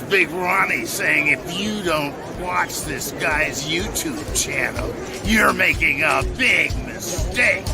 Big Ronnie saying if you don't watch this guy's YouTube channel, you're making a big mistake.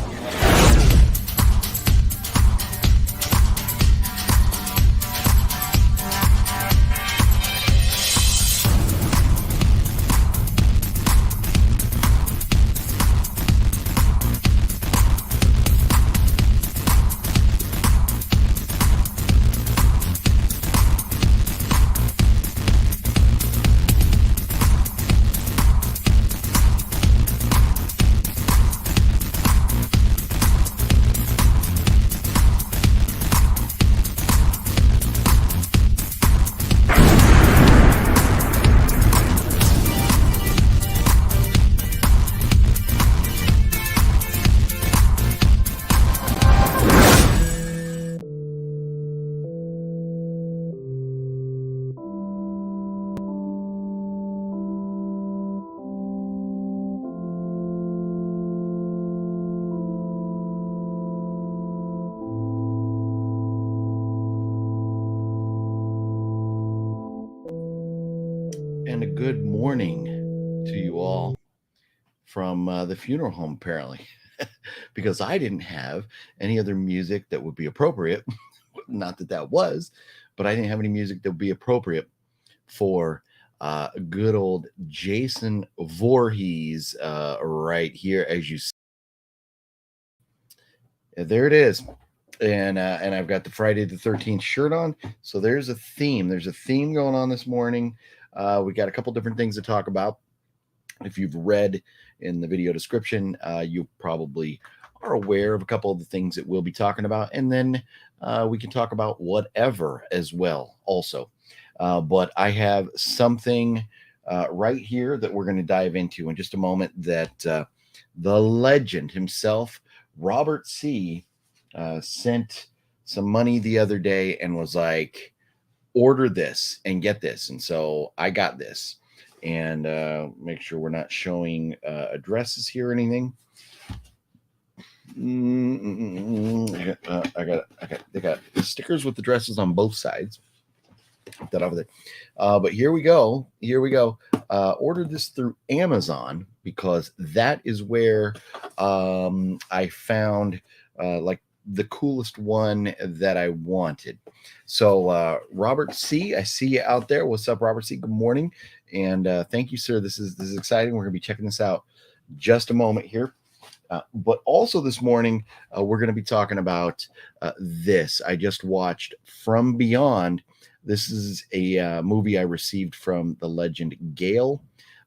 And a good morning to you all from the funeral home, apparently, because I didn't have any other music that would be appropriate. Not that that was, but I didn't have any music that would be appropriate for good old Jason Voorhees right here, as you see. There it is. And I've got the Friday the 13th shirt on. So there's a theme. There's a theme going on this morning. We got a couple different things to talk about. If you've read in the video description, you probably are aware of a couple of the things that we'll be talking about. And then we can talk about whatever as well also. But I have something right here that we're going to dive into in just a moment that the legend himself, Robert C., sent some money the other day and was like, order this and get this. And so I got this. And make sure we're not showing addresses here or anything. They got stickers with addresses on both sides. Put that over there. But here we go. Ordered this through Amazon because that is where I found like the coolest one that I wanted. So Robert C., I see you out there. What's up, Robert C.? Good morning. And thank you, sir. This is exciting. We're going to be checking this out just a moment here. But also this morning, we're going to be talking about this. I just watched From Beyond. This is a movie I received from the legend Gale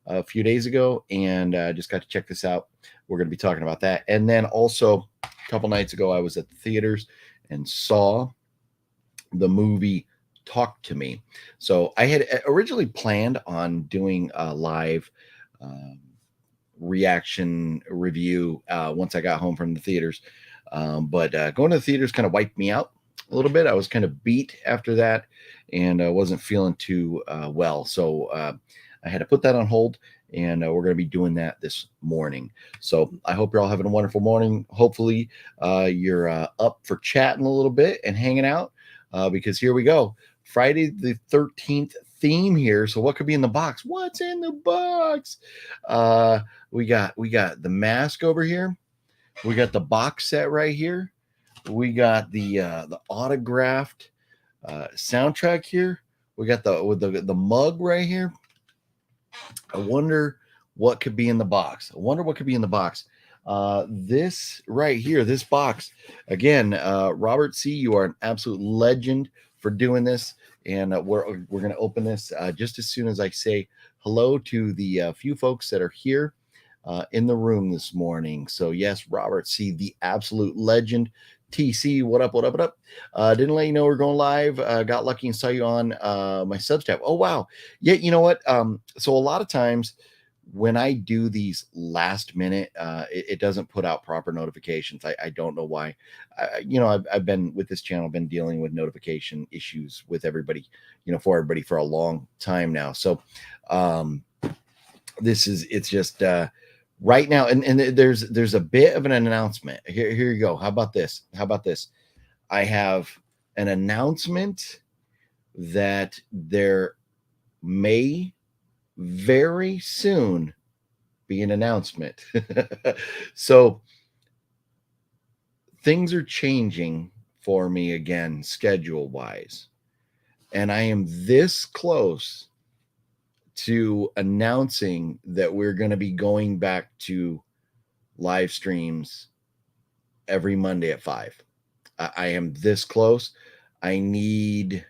a few days ago, and just got to check this out. We're going to be talking about that. And then also a couple nights ago, I was at the theaters and saw the movie Talk to Me. So I had originally planned on doing a live reaction review once I got home from the theaters. But going to the theaters kind of wiped me out a little bit. I was kind of beat after that, and I wasn't feeling too well. So I had to put that on hold, and we're going to be doing that this morning. So I hope you're all having a wonderful morning. Hopefully you're up for chatting a little bit and hanging out because here we go. Friday the 13th theme here. So what could be in the box? What's in the box? We got the mask over here. We got the box set right here. We got the autographed soundtrack here. We got the mug right here. I wonder what could be in the box. This right here, this box. Again, Robert C., you are an absolute legend for doing this. And we're going to open this just as soon as I say hello to the few folks that are here in the room this morning. So yes, Robert C., the absolute legend. TC, what up? Didn't let you know we're going live. Got lucky and saw you on my Substack. Oh, wow. Yeah, you know what? So a lot of times when I do these last minute, it doesn't put out proper notifications. I don't know why. I've been with this channel, been dealing with notification issues with everybody, for everybody for a long time now. So it's just right now. And there's a bit of an announcement. Here you go. How about this? I have an announcement that there may very soon be an announcement. So things are changing for me again, schedule wise. And I am this close to announcing that we're going to be going back to live streams every Monday at 5. I am this close. I need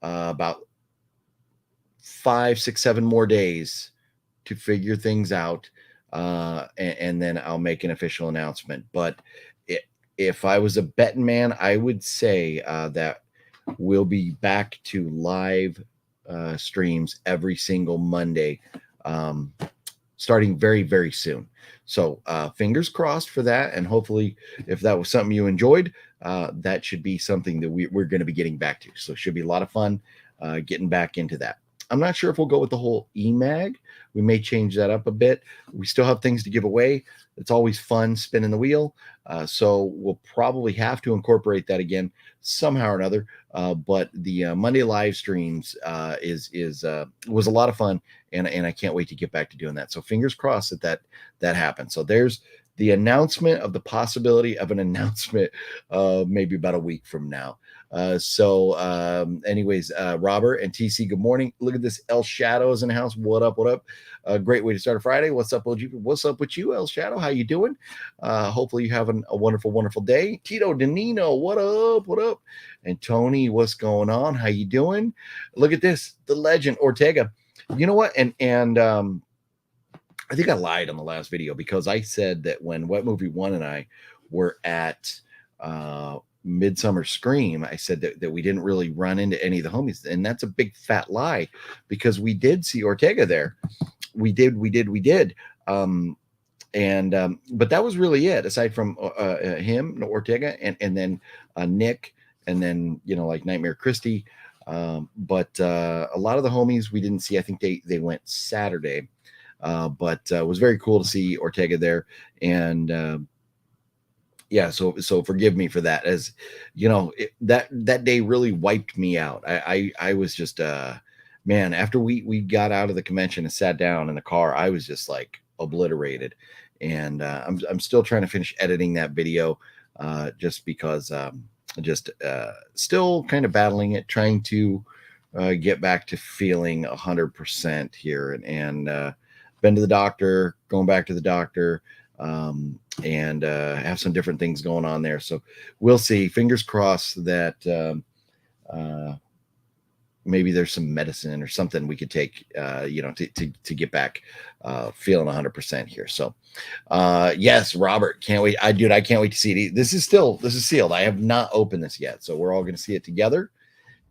about 5, 6, 7 more days to figure things out. And then I'll make an official announcement. But if I was a betting man, I would say that we'll be back to live streams every single Monday, starting very, very soon. So fingers crossed for that. And hopefully, if that was something you enjoyed, that should be something that we're going to be getting back to. So it should be a lot of fun getting back into that. I'm not sure if we'll go with the whole EMAG. We may change that up a bit. We still have things to give away. It's always fun spinning the wheel. So we'll probably have to incorporate that again somehow or another. But the Monday live streams was a lot of fun, and I can't wait to get back to doing that. So fingers crossed that happens. So there's the announcement of the possibility of an announcement maybe about a week from now. Anyways, Robert and TC, good morning. Look at this. El Shadow is in the house. What up? What up? Great way to start a Friday. What's up, OG? What's up with you, El Shadow? How you doing? Hopefully you're having a wonderful, wonderful day. Tito Danino, what up? What up? And Tony, what's going on? How you doing? Look at this. The legend Ortega. You know what? And I think I lied on the last video because I said that when Wet Movie One and I were at Midsummer Scream, I said that we didn't really run into any of the homies, and that's a big fat lie because we did see Ortega there. We did. But that was really it. Aside from him, Ortega, and then Nick, and then like Nightmare Christie. But a lot of the homies we didn't see. I think they went Saturday. But it was very cool to see Ortega there, and yeah, so forgive me for that. As that day really wiped me out. I was just man, after we got out of the convention and sat down in the car, I was just like obliterated, and I'm still trying to finish editing that video, just because still kind of battling it, trying to get back to feeling 100% here, and been to the doctor, going back to the doctor, and have some different things going on there. So we'll see. Fingers crossed that maybe there's some medicine or something we could take, to get back feeling 100% here. So yes, Robert, can't wait. I can't wait to see it. This is sealed. I have not opened this yet, so we're all going to see it together.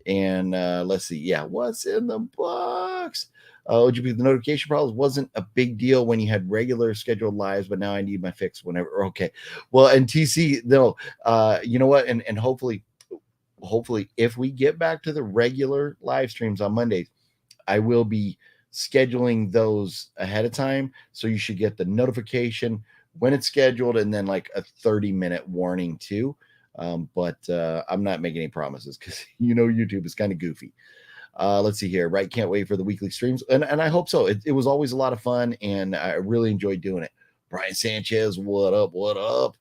And let's see. Yeah, what's in the box? OGP, the notification problems wasn't a big deal when you had regular scheduled lives, but now I need my fix whenever. Okay. Well, and TC, no, you know what? And hopefully, if we get back to the regular live streams on Mondays, I will be scheduling those ahead of time. So you should get the notification when it's scheduled, and then like a 30-minute warning too. But I'm not making any promises because YouTube is kind of goofy. Let's see here, right? Can't wait for the weekly streams, and I hope so. It was always a lot of fun, and I really enjoyed doing it. Brian Sanchez, what up? What up?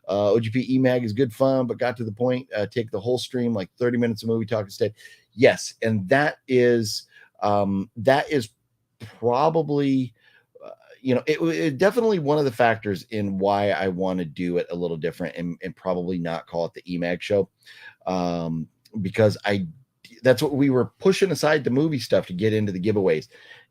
OGP EMAG is good fun, but got to the point. Take the whole stream, like 30 minutes of movie talk instead. Yes, and that is probably it definitely one of the factors in why I want to do it a little different and probably not call it the EMAG show, because that's what we were pushing aside the movie stuff to get into the giveaways,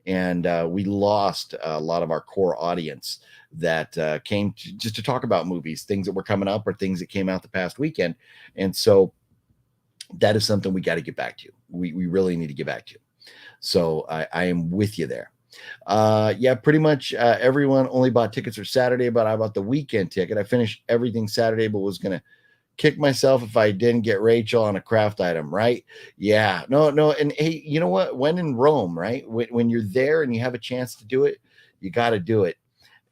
and we lost a lot of our core audience that came just to talk about movies, things that were coming up or things that came out the past weekend. And so that is something we got to get back to. We really need to get back to. So I am with you there. Yeah, pretty much everyone only bought tickets for Saturday, but I bought the weekend ticket. I finished everything Saturday, but was going to kick myself if I didn't get Rachel on a craft item, right? Yeah, no. And hey, you know what? When in Rome, right? When you're there and you have a chance to do it, you got to do it.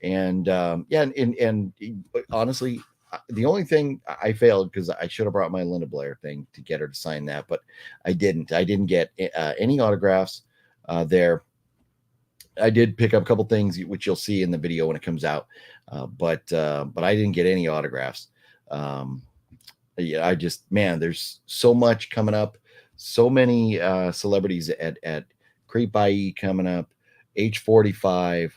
And yeah, and honestly, the only thing I failed because I should have brought my Linda Blair thing to get her to sign that, but I didn't. I didn't get any autographs. there. I did pick up a couple things, which you'll see in the video when it comes out, but I didn't get any autographs. Yeah, I just, man, there's so much coming up, so many celebrities at Creepie coming up, H45.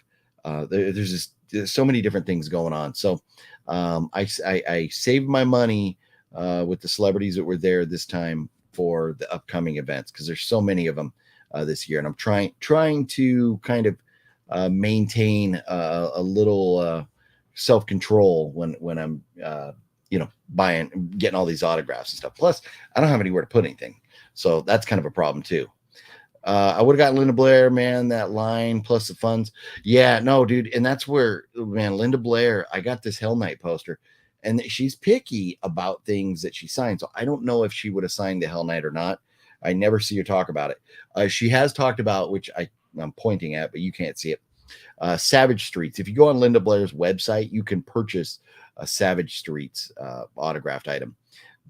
There's so many different things going on. So I saved my money with the celebrities that were there this time for the upcoming events, because there's so many of them this year, and I'm trying to kind of maintain a little self-control when I'm getting all these autographs and stuff. Plus, I don't have anywhere to put anything, so that's kind of a problem too. I would have gotten Linda Blair, man, that line plus the funds. Yeah, no, dude. And that's where, man, Linda Blair, I got this Hell Knight poster, and she's picky about things that she signs. So I don't know if she would have signed the Hell Knight or not. I never see her talk about it. She has talked about, which I'm pointing at, but you can't see it. Savage Streets. If you go on Linda Blair's website, you can purchase a Savage Streets autographed item.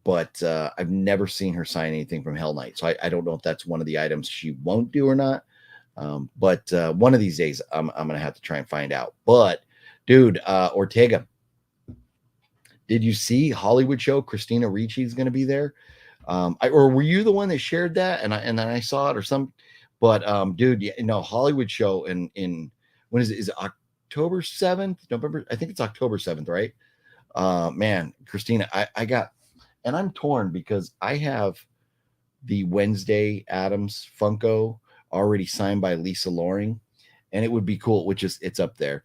But I've never seen her sign anything from Hell Knight. So I don't know if that's one of the items she won't do or not. But one of these days, I'm going to have to try and find out. But, dude, Ortega, did you see Hollywood Show? Christina Ricci is going to be there. Or were you the one that shared that? And then I saw it or something. But, dude, Hollywood Show in when is it? Is it October 7th? November? I think it's October 7th, right? Man, Christina, I got... And I'm torn because I have the Wednesday Addams Funko already signed by Lisa Loring, and it would be cool, it's up there.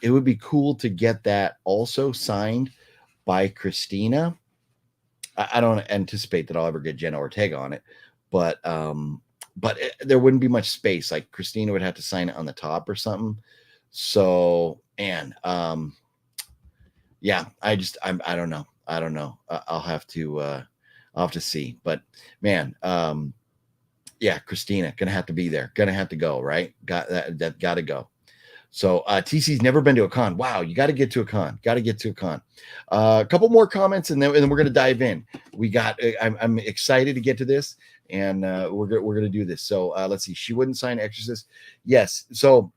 It would be cool to get that also signed by Christina. I don't anticipate that I'll ever get Jenna Ortega on it, but there wouldn't be much space. Like Christina would have to sign it on the top or something. So, and yeah, I don't know. I don't know. I'll have to see. But man, yeah, Christina gonna have to be there. Gonna have to go. Right? Got to go. So TC's never been to a con. Wow, you got to get to a con. Got to get to a con. A couple more comments, and then we're gonna dive in. We got. I'm excited to get to this, and we're gonna do this. So let's see. She wouldn't sign Exorcist. Yes. So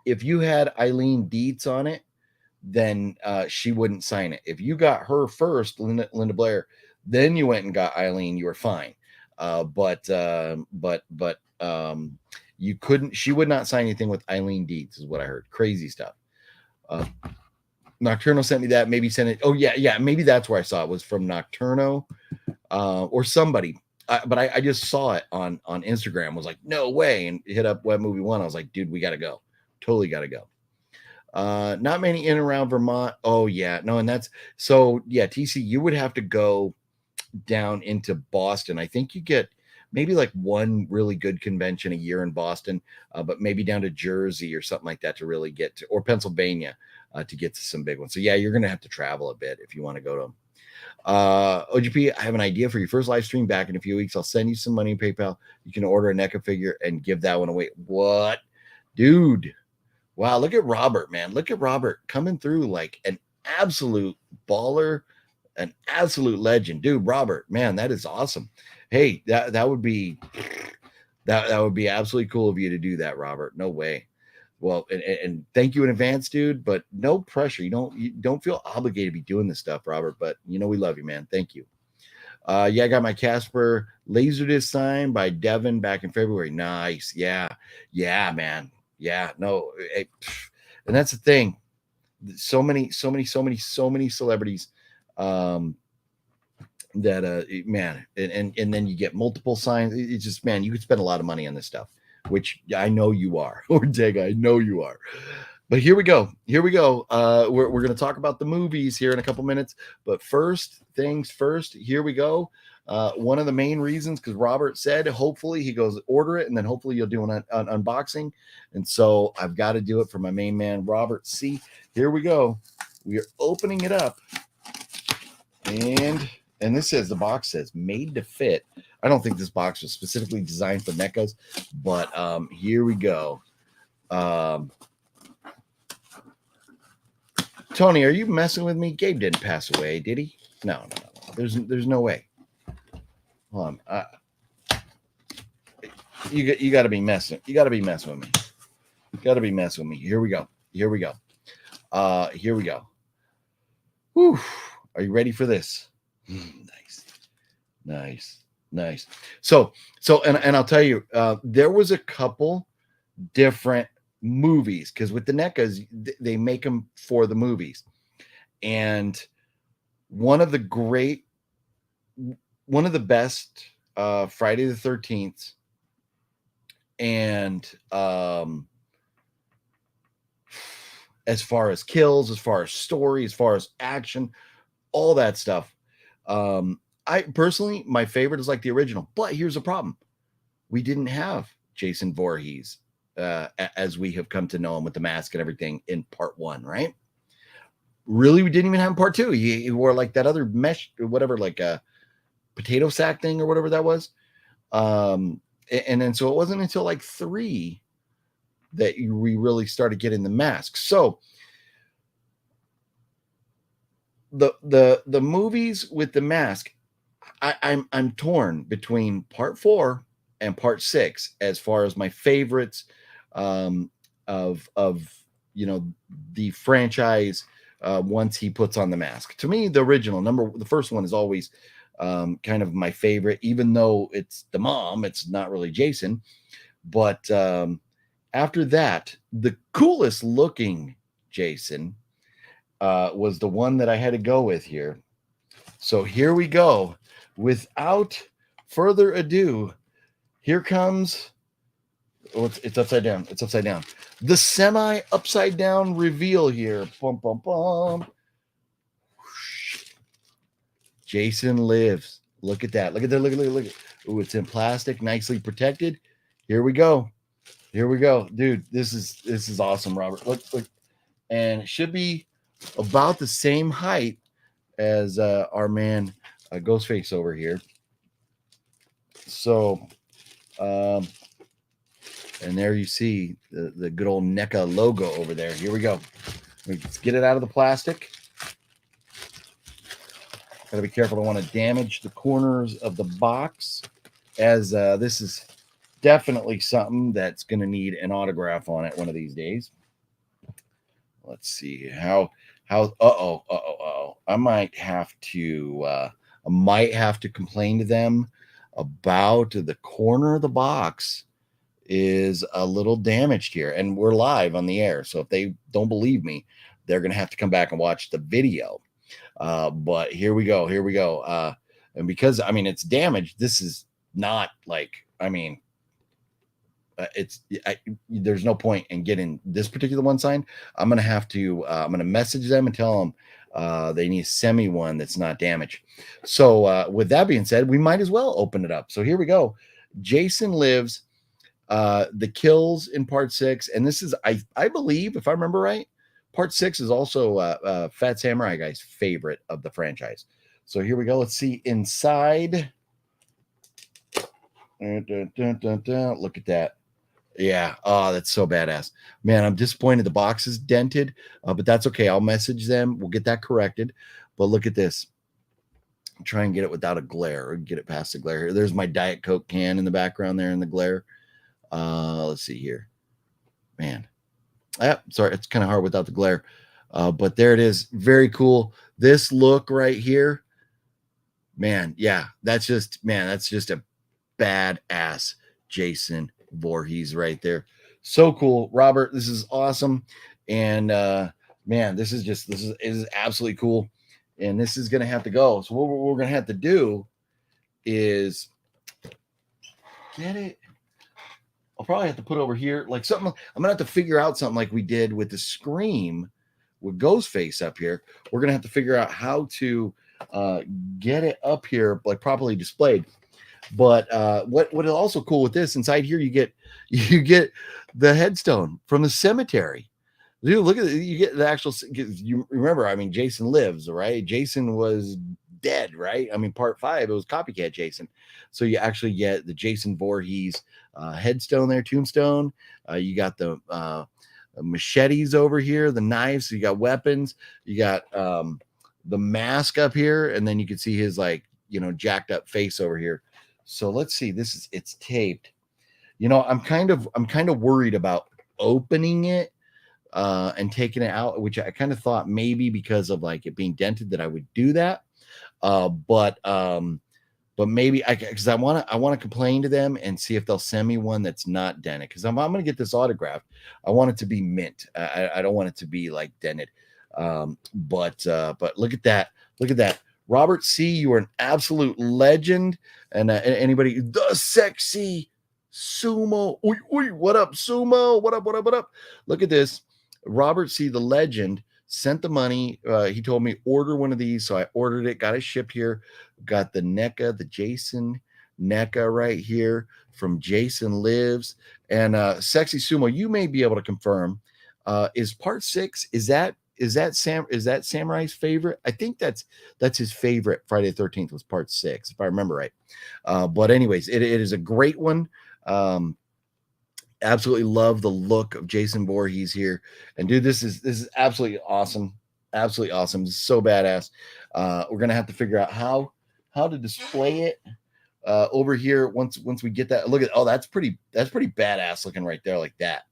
if you had Eileen Dietz on it, then she wouldn't sign it. If you got her first, Linda Blair, then you went and got Eileen, you were fine. But you couldn't. She would not sign anything with Eileen Dietz, is what I heard. Crazy stuff. Nocturno sent me that. Maybe sent it. Oh yeah. Maybe that's where I saw it, was from Nocturno or somebody. But I just saw it on Instagram. Was like, no way, and hit up Web Movie One. I was like, dude, we got to go. Totally got to go. Not many in and around Vermont. Oh yeah, no, and that's so yeah. TC, you would have to go down into Boston. I think you get maybe like one really good convention a year in Boston, but maybe down to Jersey or something like that to really get to, or Pennsylvania to get to some big ones. So yeah, you're gonna have to travel a bit if you want to go to them. OGP, I have an idea for your first live stream back in a few weeks. I'll send you some money in PayPal. You can order a NECA figure and give that one away. What, dude? Wow, look at Robert, man. Look at Robert coming through like an absolute baller, an absolute legend. Dude, Robert, man, that is awesome. Hey, that would be absolutely cool of you to do that, Robert. No way. Well, and thank you in advance, dude, but no pressure. You don't feel obligated to be doing this stuff, Robert, but we love you, man. Thank you. Yeah, I got my Casper Laserdisc signed by Devin back in February. Nice. Yeah, man. Yeah, no, and that's the thing. So many celebrities that man, and then you get multiple signs. It's just, man, you could spend a lot of money on this stuff, which I know you are. Ortega, I know you are. But here we go. We're going to talk about the movies here in a couple minutes. But first things first, here we go. One of the main reasons, because Robert said, hopefully he goes order it, and then hopefully you'll do an unboxing. And so I've got to do it for my main man, Robert C. Here we go. We are opening it up. And this says, the box says made to fit. I don't think this box was specifically designed for NECAs, but here we go. Tony, are you messing with me? Gabe didn't pass away, did he? No. There's no way. Hold on. you got to be messing. You got to be messing with me. You got to be messing with me. Here we go. Here we go. Here we go. Whew. Are you ready for this? Nice. So, and I'll tell you, there was a couple different movies because with the NECAs, they make them for the movies, and one of the best Friday the 13th, and as far as kills, as far as story, as far as action, all that stuff. I personally, my favorite is like the original, but here's the problem. We didn't have Jason Voorhees as we have come to know him with the mask and everything in part 1, right? Really, we didn't even have part 2. He wore like that other mesh or whatever, like a potato sack thing or whatever that was. And then so it wasn't until like 3 that we really started getting the mask. So the movies with the mask, I'm torn between part 4 and part 6 as far as my favorites of the franchise once he puts on the mask. To me, the original the first one is always kind of my favorite, even though it's the mom, it's not really Jason. But after that, the coolest looking Jason was the one that I had to go with here. So here we go. Without further ado, here comes. Oh, it's upside down. It's upside down. The semi upside down reveal here. Bum, bum, bum. Jason lives. Look at that. Look at that. Look at. Oh, it's in plastic, nicely protected. Here we go. Here we go, dude. This is awesome, Robert. Look, and it should be about the same height as our man Ghostface over here. So, and there you see the good old NECA logo over there. Here we go. Let's get it out of the plastic. Got to be careful. Don't want to damage the corners of the box, as this is definitely something that's going to need an autograph on it one of these days. Let's see how. I might have to complain to them about the corner of the box is a little damaged here, and we're live on the air. So if they don't believe me, they're going to have to come back and watch the video. But here we go. And because, I mean, it's damaged, this is not like, I mean, there's no point in getting this particular one signed. I'm going to message them and tell them they need to send me one that's not damaged. So with that being said, we might as well open it up. So here we go. Jason Lives, the kills in part 6. And this is, I believe, if I remember right, part 6 is also Fat Samurai Guy's favorite of the franchise. So here we go. Let's see inside. Look at that. Yeah. Oh, that's so badass, man. I'm disappointed the box is dented, but that's okay. I'll message them. We'll get that corrected. But look at this. Try and get it without a glare. Get it past the glare here. There's my Diet Coke can in the background there in the glare. Let's see here, man. Sorry, it's kind of hard without the glare, but there it is. Very cool. This look right here, man. Yeah, that's just a badass Jason Voorhees right there. So cool, Robert. This is awesome, and man, this is absolutely cool. And this is gonna have to go. So what we're gonna have to do is get it. I'll probably have to put over here like something. I'm gonna have to figure out something like we did with the Scream with Ghostface up here. We're gonna have to figure out how to get it up here like properly displayed. But what is also cool with this, inside here you get the headstone from the cemetery. Dude, look at it. You get the actual. You remember? I mean, Jason lives, right? Jason was dead, right? I mean, part 5 it was copycat Jason. So you actually get the Jason Voorhees headstone there, tombstone. You got the machetes over here, the knives. So you got weapons. You got the mask up here, and then you can see his jacked up face over here. So let's see. It's taped. you know, I'm kind of worried about opening it and taking it out, which I kind of thought maybe because of like it being dented that I would do that. But maybe because I want to complain to them and see if they'll send me one that's not dented, because I'm going to get this autographed. I want it to be mint. I don't want it to be like dented. But look at that. Look at that. Robert C., you are an absolute legend. And anybody, the sexy Sumo. Oy, oy, what up, Sumo? What up, what up, what up? Look at this. Robert C., the legend, sent the money. He told me order one of these. So I ordered it, got it shipped here. Got the Neca, the Jason Neca right here from Jason Lives. And Sexy Sumo, you may be able to confirm. Is part 6, is that Samurai's favorite? I think that's his favorite. Friday the 13th was part 6, if I remember right. But anyways, it is a great one. Absolutely love the look of Jason Voorhees here. And dude, this is absolutely awesome. Absolutely awesome. It's so badass. We're gonna have to figure out how to display it over here once we get that. Look at, oh, that's pretty badass looking right there, like that.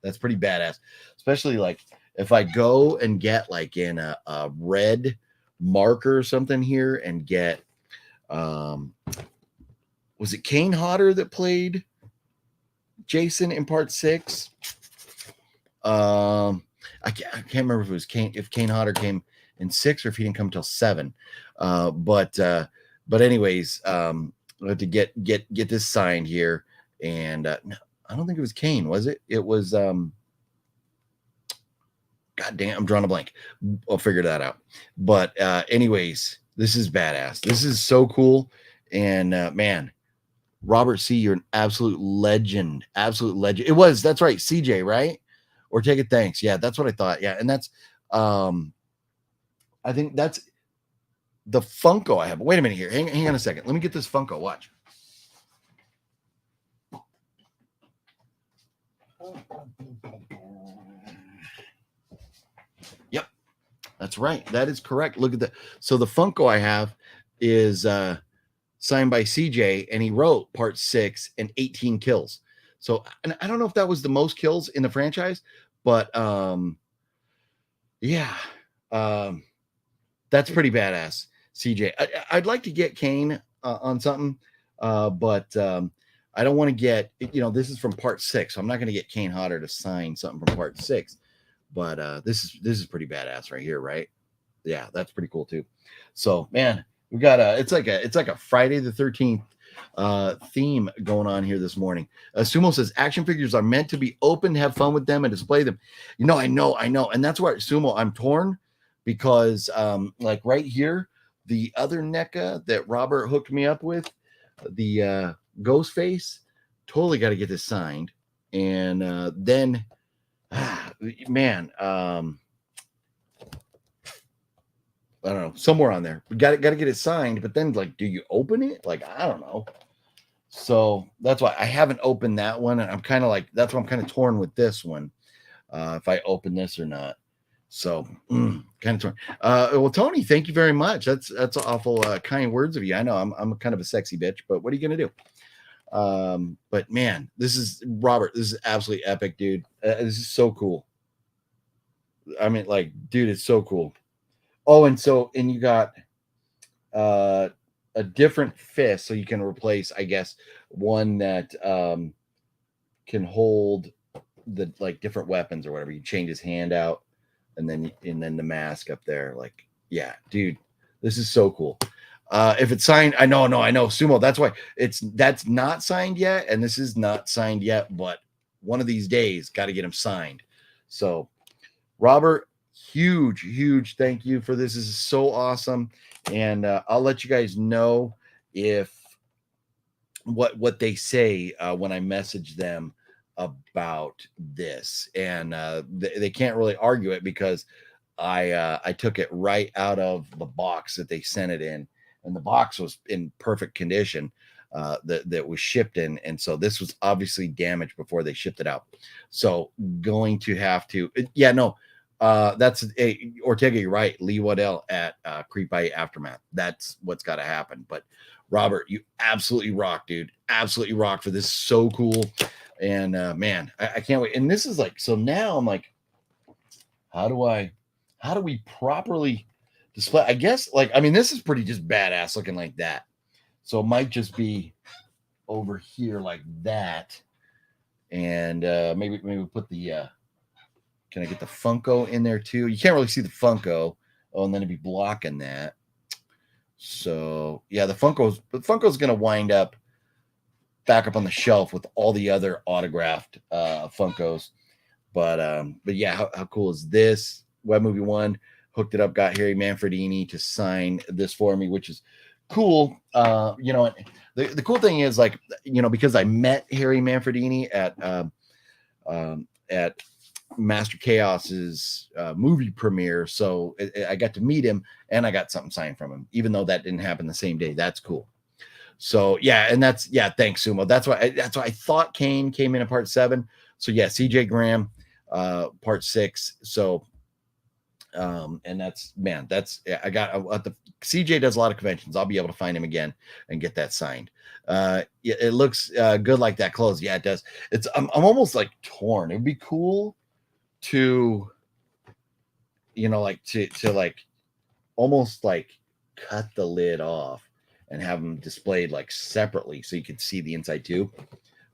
That's pretty badass, especially like if I go and get like in a red marker or something here and get was it Kane Hodder that played Jason in part 6? I can't remember if it was Kane Hodder came in 6 or if he didn't come till 7. But anyways, we have to get this signed here. And no, I don't think it was Kane, was it? It was God damn, I'm drawing a blank. I'll figure that out. But anyways, this is badass. This is so cool. And man, Robert C., you're an absolute legend. Absolute legend. It was, that's right, CJ, right? Or take it, thanks. Yeah, that's what I thought. Yeah, and that's I think that's the Funko I have. Wait a minute here. Hang on a second. Let me get this Funko. Watch. Yep, that's right. That is correct. Look at that. So the Funko I have is signed by CJ, and he wrote part 6 and 18 kills. So, and I don't know if that was the most kills in the franchise, but yeah, that's pretty badass, CJ. I'd like to get Kane on something, but I don't want to get, you know, this is from part 6, so I'm not going to get Kane Hodder to sign something from part 6. But this is pretty badass right here, right? Yeah, that's pretty cool too. So, man, we got it's like a Friday the 13th theme going on here this morning. Sumo says action figures are meant to be open, have fun with them, and display them. You know, I know, and that's why, Sumo, I'm torn because like right here, the other NECA that Robert hooked me up with, the ghost face, totally got to get this signed. And then man, I don't know, somewhere on there. We got to get it signed, but then like, do you open it? Like, I don't know. So that's why I haven't opened that one, and I'm kind of like, that's why I'm kind of torn with this one, if I open this or not. So kind of torn. Well, Tony, thank you very much. That's awful kind words of you. I know I'm kind of a sexy bitch, but what are you gonna do? But man, this is Robert. This is absolutely epic, dude. This is so cool. I mean, like, dude, it's so cool. Oh, and you got a different fist, so you can replace, I guess, one that can hold the like different weapons or whatever. You change his hand out, and then the mask up there. Like, yeah, dude, this is so cool. If it's signed, I know, Sumo. That's why that's not signed yet, and this is not signed yet. But one of these days, got to get them signed. So, Robert, huge thank you for this. This is so awesome, and I'll let you guys know if what they say when I message them about this, and they can't really argue it because I took it right out of the box that they sent it in, and the box was in perfect condition that was shipped in, and so this was obviously damaged before they shipped it out. So going to have to, that's Ortega, you're right. Lee Waddell at Creepie Aftermath. That's what's got to happen. But Robert, you absolutely rock, dude. Absolutely rock for this. So cool. And man, I can't wait. And this is like, so now I'm like, how do we properly display? I guess, like, I mean, this is pretty just badass looking like that. So it might just be over here like that. And maybe put the can I get the Funko in there too? You can't really see the Funko. Oh, and then it'd be blocking that. So yeah, the Funko's gonna wind up back up on the shelf with all the other autographed Funkos. But yeah, how cool is this? Web Movie One hooked it up, got Harry Manfredini to sign this for me, which is cool. You know, the cool thing is, like, you know, because I met Harry Manfredini at Master Chaos's movie premiere, so I got to meet him and I got something signed from him, even though that didn't happen the same day. That's cool. So yeah, and that's, yeah, thanks, Sumo. That's why I thought Kane came in at part 7. So yeah, CJ Graham, part 6. So and that's, man, that's, I got the CJ does a lot of conventions. I'll be able to find him again and get that signed. It looks good like that clothes. Yeah, it does. It's I'm almost like torn. It'd be cool to, you know, like to like almost like cut the lid off and have them displayed like separately so you could see the inside too.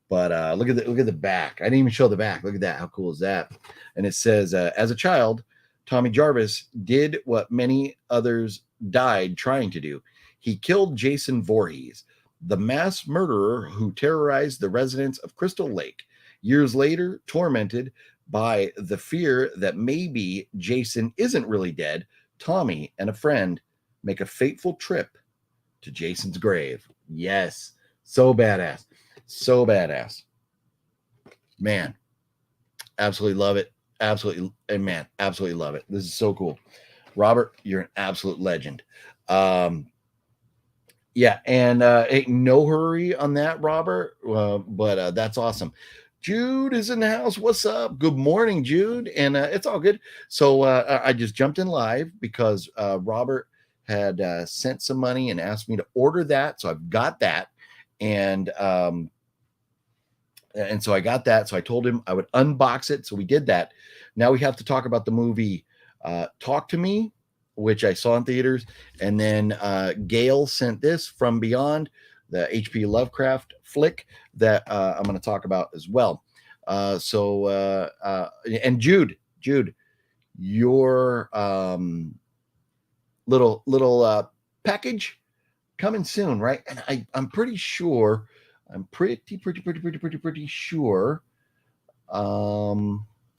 But look at the back. I didn't even show the back. Look at that. How cool is that? And it says, as a child, Tommy Jarvis did what many others died trying to do. He killed Jason Voorhees, the mass murderer who terrorized the residents of Crystal Lake. Years later, tormented by the fear that maybe Jason isn't really dead, Tommy and a friend make a fateful trip to Jason's grave. Yes, so badass. So badass. Man, absolutely love it. Absolutely, and man, absolutely love it. This is so cool. Robert, you're an absolute legend. Yeah, and ain't no hurry on that, Robert. But that's awesome. Jude is in the house. What's up? Good morning, Jude. And it's all good. So I just jumped in live because Robert had sent some money and asked me to order that. So I've got that. And so I got that. So I told him I would unbox it. So we did that. Now we have to talk about the movie Talk to Me, which I saw in theaters. And then Gale sent this From Beyond, the H.P. Lovecraft flick that I'm going to talk about as well. And Jude, your little package coming soon, right? And I'm pretty sure. I'm pretty sure.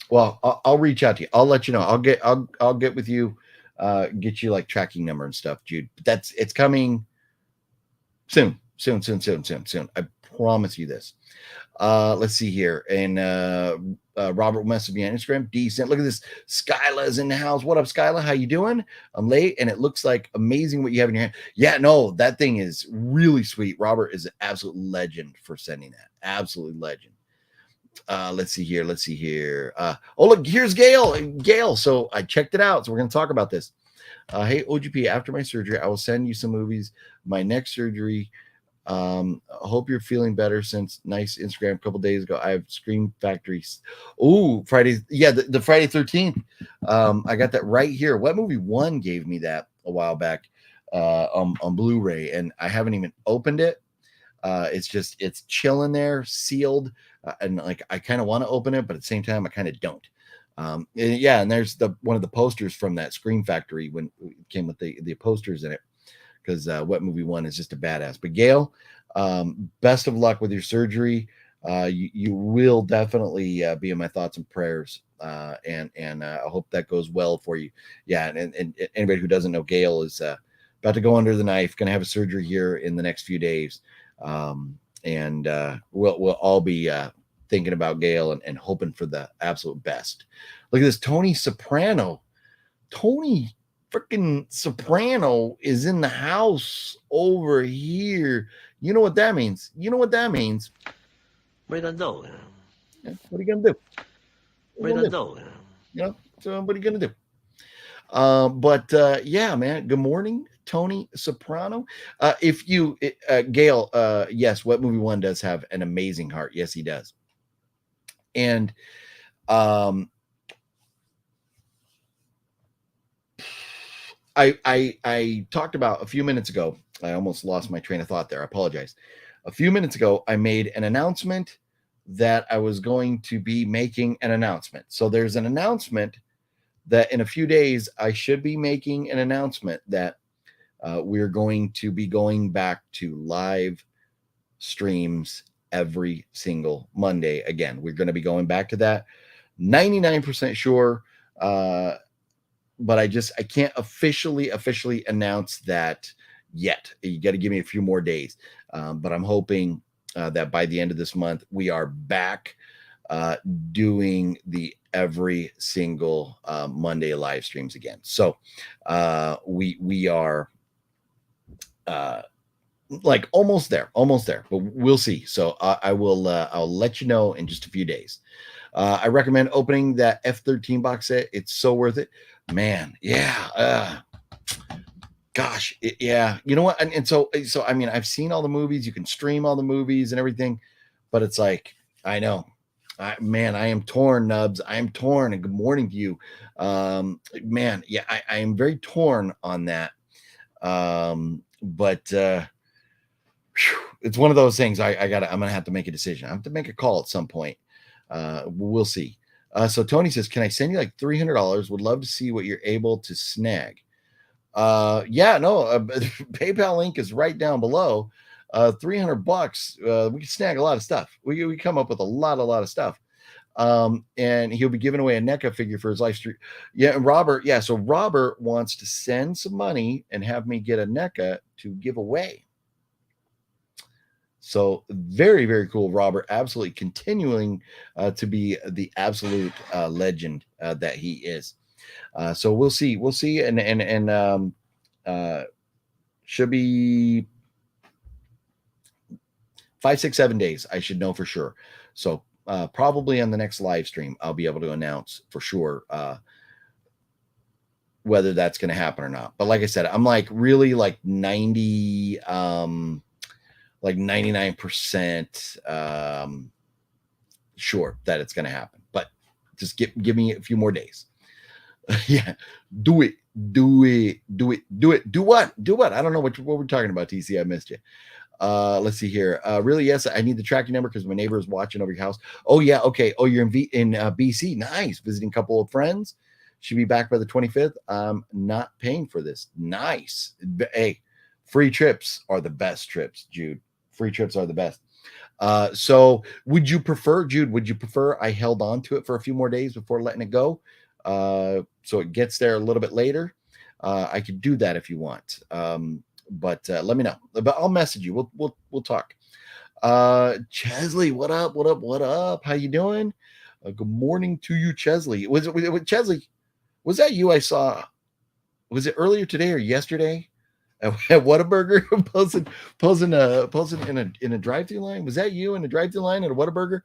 Well, I'll reach out to you. I'll let you know. I'll get with you, get you like tracking number and stuff, Jude. But it's coming soon. I promise you this. Let's see here. And Robert messaged me on Instagram. Decent. Look at this. Skyla's in the house. What up, Skyla? How you doing? I'm late, and it looks like amazing what you have in your hand. Yeah, no, that thing is really sweet. Robert is an absolute legend for sending that. Absolute legend. Let's see here. Oh, look, here's Gale. So I checked it out. So we're going to talk about this. Hey, OGP, after my surgery, I will send you some movies. My next surgery. I hope you're feeling better since nice Instagram a couple days ago. I have Scream Factory. Oh, Friday. Yeah, the Friday 13th. I got that right here. What Movie One gave me that a while back on Blu-ray, and I haven't even opened it. It's chilling there, sealed, and like I kind of want to open it, but at the same time I kind of don't. And there's one of the posters from that Scream Factory when it came with the posters in it, because What Movie One is just a badass. But Gale, best of luck with your surgery. You will definitely be in my thoughts and prayers, and I hope that goes well for you. Yeah, and anybody who doesn't know, Gale is about to go under the knife, going to have a surgery here in the next few days. And we'll all be thinking about Gale and hoping for the absolute best. Look at this. Tony freaking Soprano is in the house over here. You know what that means? What are you gonna do? Yeah, what are you gonna do? What are you gonna do? You know, so what are you gonna do? But yeah, man. Good morning Tony Soprano. Gale, yes, What Movie One does have an amazing heart. Yes, he does. And I talked about a few minutes ago. I almost lost my train of thought there. I apologize. A few minutes ago, I made an announcement that I was going to be making an announcement. So there's an announcement that in a few days, I should be making an announcement that we're going to be going back to live streams every single Monday. Again, we're going to be going back to that. 99% sure. But I can't officially announce that yet. You got to give me a few more days. But I'm hoping that by the end of this month, we are back doing the every single Monday live streams again. So we are like almost there, but we'll see. So I'll let you know in just a few days. I recommend opening that F-13 box set. It's so worth it, man. Yeah. Gosh, yeah. You know what? And so I mean, I've seen all the movies. You can stream all the movies and everything, but it's like, I know, I am torn, Nubs. I am torn. And good morning to you, man. Yeah, I am very torn on that. But it's one of those things. I'm gonna have to make a decision. I have to make a call at some point. We'll see. So Tony says, can I send you like $300? Would love to see what you're able to snag. Yeah, no, PayPal link is right down below. $300. We can snag a lot of stuff. We come up with a lot of stuff. And he'll be giving away a NECA figure for his live stream. Yeah, and Robert, yeah, so Robert wants to send some money and have me get a NECA to give away. So very, very cool, Robert. Absolutely continuing to be the absolute legend that he is. So we'll see, and should be 5, 6, 7 days. I should know for sure. So probably on the next live stream, I'll be able to announce for sure whether that's going to happen or not. But like I said, I'm like really like 99% sure that it's going to happen. But just give me a few more days. Yeah, do it. Do what? I don't know what we're talking about, TC. I missed you. Let's see here. Really, yes, I need the tracking number because my neighbor is watching over your house. Oh yeah, okay. Oh, you're in BC. Nice. Visiting a couple of friends. Should be back by the 25th. I'm not paying for this. Nice. Hey, free trips are the best trips, Jude. Free trips are the best. So would you prefer, Jude, I held on to it for a few more days before letting it go? So it gets there a little bit later. I could do that if you want. But let me know. But I'll message you. We'll talk. Chesley, what up? How you doing? Good morning to you, Chesley. Chesley, was that you I saw? Was it earlier today or yesterday at Whataburger posing in a drive-thru line? Was that you in a drive-thru line at a Whataburger?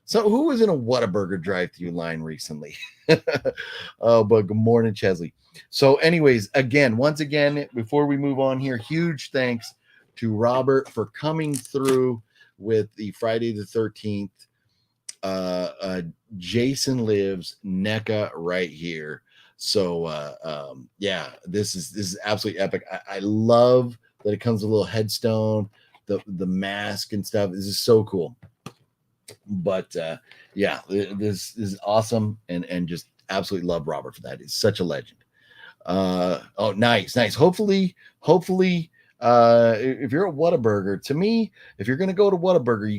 So who was in a Whataburger drive-thru line recently? But good morning, Chesley. So anyways, once again, before we move on here, huge thanks to Robert for coming through with the Friday the 13th. Jason Lives NECA right here. So yeah, this is absolutely epic. I love that it comes with a little headstone, the mask and stuff. This is so cool. But yeah, this is awesome, and just absolutely love Robert for that. He's such a legend. Oh, nice. Hopefully, if you're at Whataburger, to me, if you're gonna go to Whataburger, you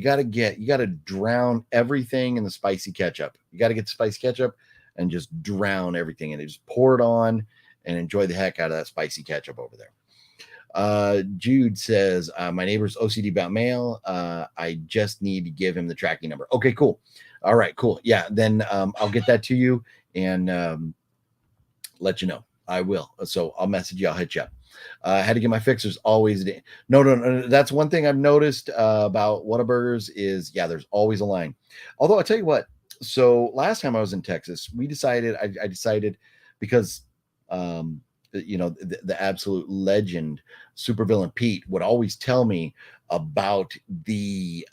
gotta drown everything in the spicy ketchup. You gotta get the spicy ketchup and just drown everything in it. Just pour it on and enjoy the heck out of that spicy ketchup over there. Jude says, my neighbor's OCD about mail. I just need to give him the tracking number. Okay, cool. All right, cool. Yeah, then I'll get that to you and let you know. I will. So I'll message you. I'll hit you up. I had to get my fixers always. No. That's one thing I've noticed about Whataburgers is, yeah, there's always a line. Although I'll tell you what, so last time I was in Texas, I decided because the absolute legend, Supervillain Pete, would always tell me about the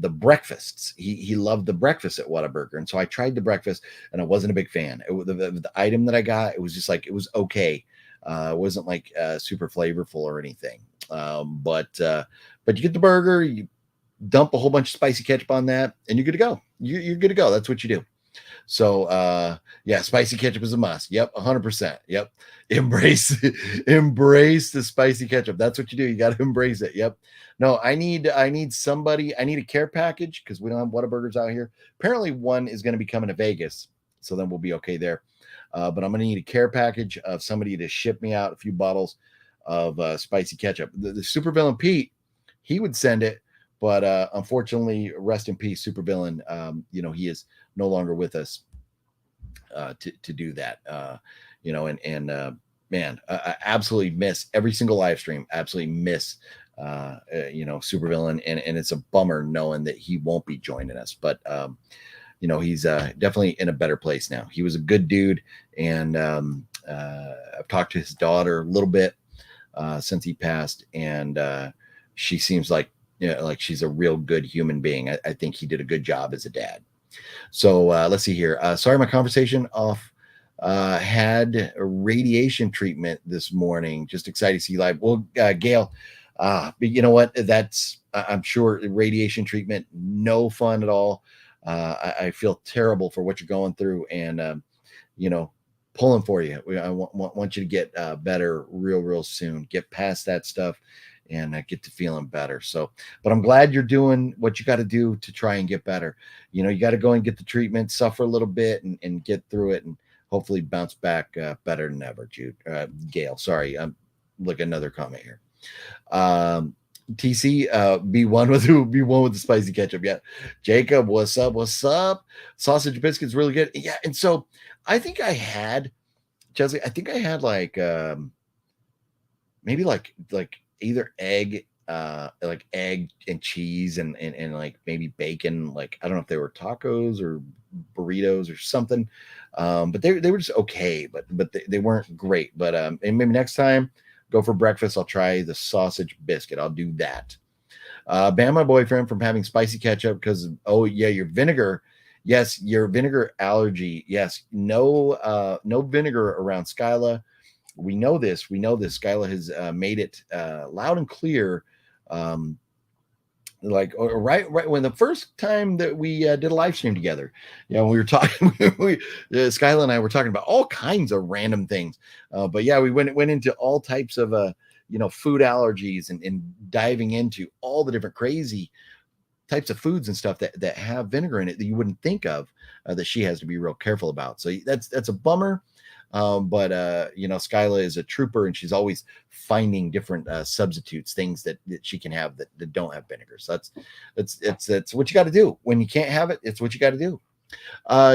breakfasts. He loved the breakfast at Whataburger, and so I tried the breakfast, and I wasn't a big fan. The item that I got, it was just like, it was okay. It wasn't like super flavorful or anything. But you get the burger, you dump a whole bunch of spicy ketchup on that, and you're good to go. You're good to go. That's what you do. So yeah, spicy ketchup is a must. Yep, 100%. Yep. Embrace the spicy ketchup. That's what you do. You got to embrace it. Yep. No, I need somebody. I need a care package because we don't have Whataburgers out here. Apparently one is going to be coming to Vegas, so then we'll be okay there. But I'm going to need a care package of somebody to ship me out a few bottles of spicy ketchup. The Supervillain Pete, he would send it, but unfortunately, rest in peace, Supervillain. He is no longer with us to do that. Man, I absolutely miss every single live stream. Absolutely miss Supervillain, and it's a bummer knowing that he won't be joining us. But he's definitely in a better place now. He was a good dude, and I've talked to his daughter a little bit since he passed, and she seems like she's a real good human being. I think he did a good job as a dad. So let's see here. Sorry, my conversation off. Had a radiation treatment this morning. Just excited to see you live. Well, Gale, but you know what? I'm sure radiation treatment, no fun at all. I feel terrible for what you're going through, and pulling for you. I want you to get better real soon. Get past that stuff and get to feeling better. So, but I'm glad you're doing what you got to do to try and get better. You got to go and get the treatment, suffer a little bit, and get through it, and hopefully bounce back better than ever. Gale, sorry, I'm looking at another comment here. TC, be one with the spicy ketchup. Yeah, Jacob, what's up? Sausage biscuits really good. Yeah, and so I think I had, Chesley. I think I had maybe like either egg, like egg and cheese, and like maybe bacon. Like, I don't know if they were tacos or burritos or something, but they were just okay, but they weren't great. But and maybe next time go for breakfast, I'll try the sausage biscuit. I'll do that. Ban my boyfriend from having spicy ketchup because your vinegar. Yes, your vinegar allergy. Yes, no vinegar around Skyla. We know this. Skyla has made it loud and clear. Right when the first time that we did a live stream together, we were talking. Skyla and I were talking about all kinds of random things. But yeah, we went into all types of food allergies and diving into all the different crazy types of foods and stuff that have vinegar in it that you wouldn't think of, that she has to be real careful about. So that's a bummer. But Skyla is a trooper, and she's always finding different substitutes, things that she can have that don't have vinegar. So that's what you got to do when you can't have it. It's what you got to do.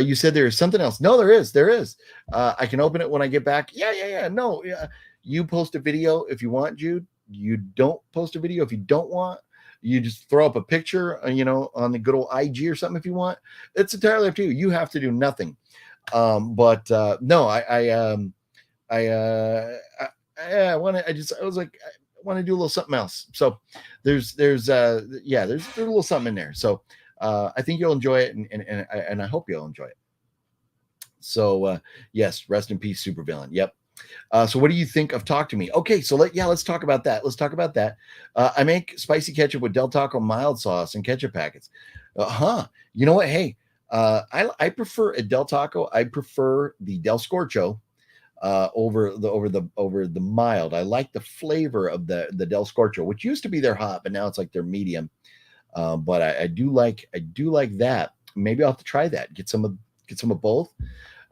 You said there is something else. No, there is. I can open it when I get back. Yeah. No, yeah. You post a video if you want, Jude. You don't post a video if you don't want. You just throw up a picture, on the good old IG or something if you want. It's entirely up to you. You have to do nothing. But no, I want to. I was like, I want to do a little something else. So there's a little something in there. So I think you'll enjoy it, and I hope you'll enjoy it. So yes, rest in peace, Supervillain. Yep. So what do you think of Talk to Me? Okay, so let's talk about that. I make spicy ketchup with Del Taco mild sauce and ketchup packets. You know what? Hey, I prefer a Del Taco. I prefer the Del Scorcho over the mild. I like the flavor of the Del Scorcho, which used to be their hot, but now it's like their medium. But I do like that. Maybe I'll have to try that. Get some of both.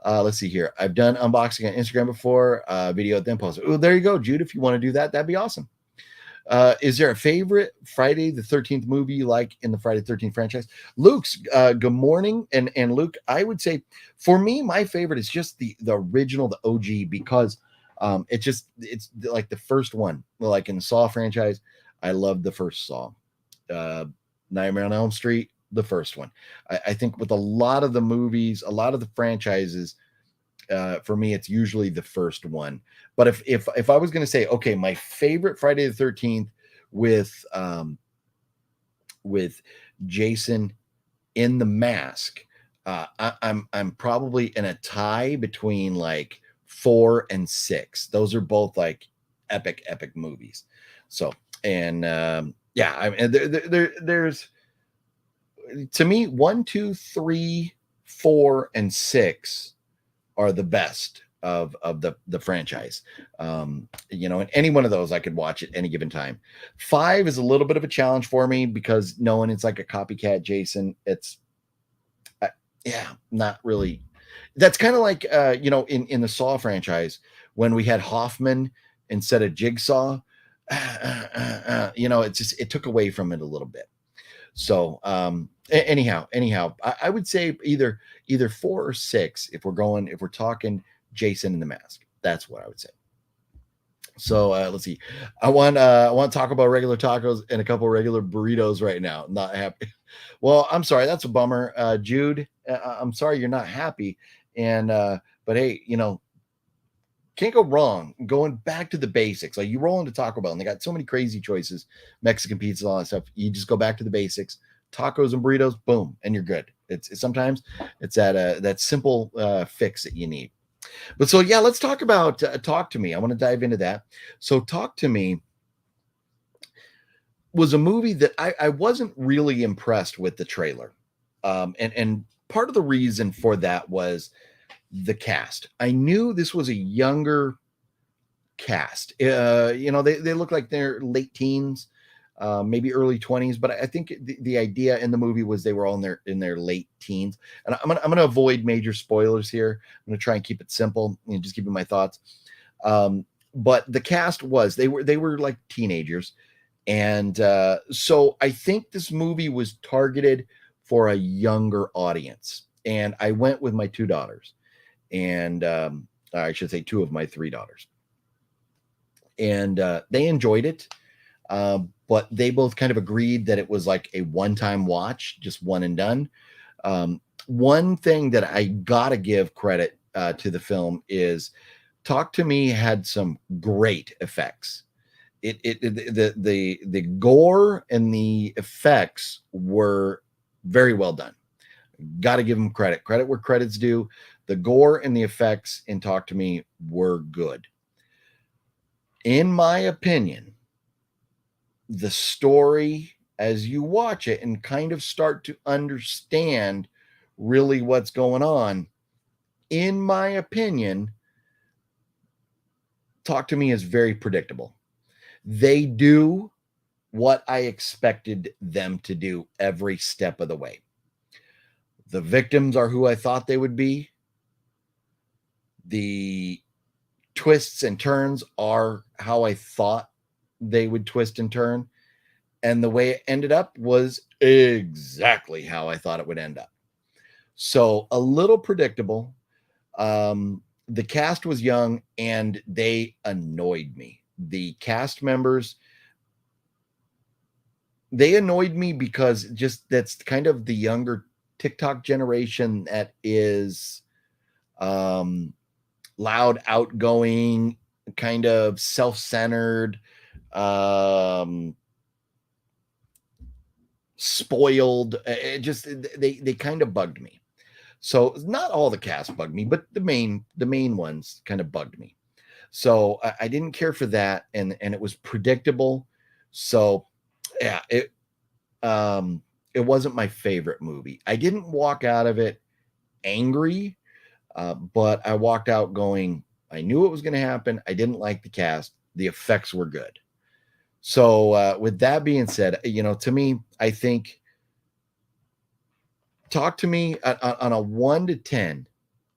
Let's see here. I've done unboxing on Instagram before, video then post. Oh, there you go, Jude. If you want to do that, that'd be awesome. Is there a favorite Friday the 13th movie you like in the Friday the 13th franchise? Luke's good morning. And Luke, I would say for me, my favorite is just the original, the OG, because it's like the first one. Like in the Saw franchise, I love the first Saw. Nightmare on Elm Street, the first one. I think with a lot of the movies, a lot of the franchises, For me, it's usually the first one. But if I was going to say, okay, my favorite Friday the 13th with Jason in the mask, I'm probably in a tie between like 4 and 6. Those are both like epic movies. So, and yeah, I mean, there's to me 1, 2, 3, 4, and 6 are the best of the franchise. You know, and any one of those I could watch at any given time. 5 is a little bit of a challenge for me because knowing it's like a copycat Jason, it's yeah, not really. That's kind of like you know, in the Saw franchise when we had Hoffman instead of Jigsaw. You know, it took away from it a little bit. So anyhow, I would say either 4 or 6 if we're talking Jason in the Mask. That's what I would say. So let's see. I want to talk about regular tacos and a couple regular burritos right now. Not happy. Well, I'm sorry. That's a bummer, Jude. I'm sorry you're not happy. And but hey, you know, can't go wrong going back to the basics. Like you roll into Taco Bell and they got so many crazy choices, Mexican pizza, all that stuff. You just go back to the basics, tacos and burritos, boom, and you're good. It's sometimes it's that simple fix that you need. But so yeah, let's talk about Talk to Me. I want to dive into that. So Talk to Me was a movie that I wasn't really impressed with the trailer, and part of the reason for that was the cast. I knew this was a younger cast. You know, they look like they're late teens, maybe early 20s, but I think the idea in the movie was they were all in their late teens. And I'm gonna avoid major spoilers here. I'm gonna try and keep it simple and just give you my thoughts. But the cast was they were like teenagers, and so I think this movie was targeted for a younger audience. And I went with my 2 daughters, and I should say 2 of my 3 daughters, and they enjoyed it. But they both kind of agreed that it was like a one-time watch, just one and done. One thing that I gotta give credit to the film is Talk to Me had some great effects. The gore and the effects were very well done. Got to give them credit where credit's due. The gore and the effects in Talk to Me were good. In my opinion, the story, as you watch it and kind of start to understand really what's going on, in my opinion, Talk to Me is very predictable. They do what I expected them to do every step of the way. The victims are who I thought they would be. The twists and turns are how I thought they would twist and turn. And the way it ended up was exactly how I thought it would end up. So a little predictable. The cast was young and they annoyed me. The cast members, they annoyed me because just that's kind of the younger TikTok generation that is loud, outgoing, kind of self-centered, spoiled. It just they kind of bugged me. So not all the cast bugged me, but the main ones kind of bugged me. So I didn't care for that, and it was predictable. So yeah, it wasn't my favorite movie. I didn't walk out of it angry, but I walked out going, I knew it was going to happen. I didn't like the cast. The effects were good. So with that being said, you know, to me, I think Talk to Me on a 1 to 10,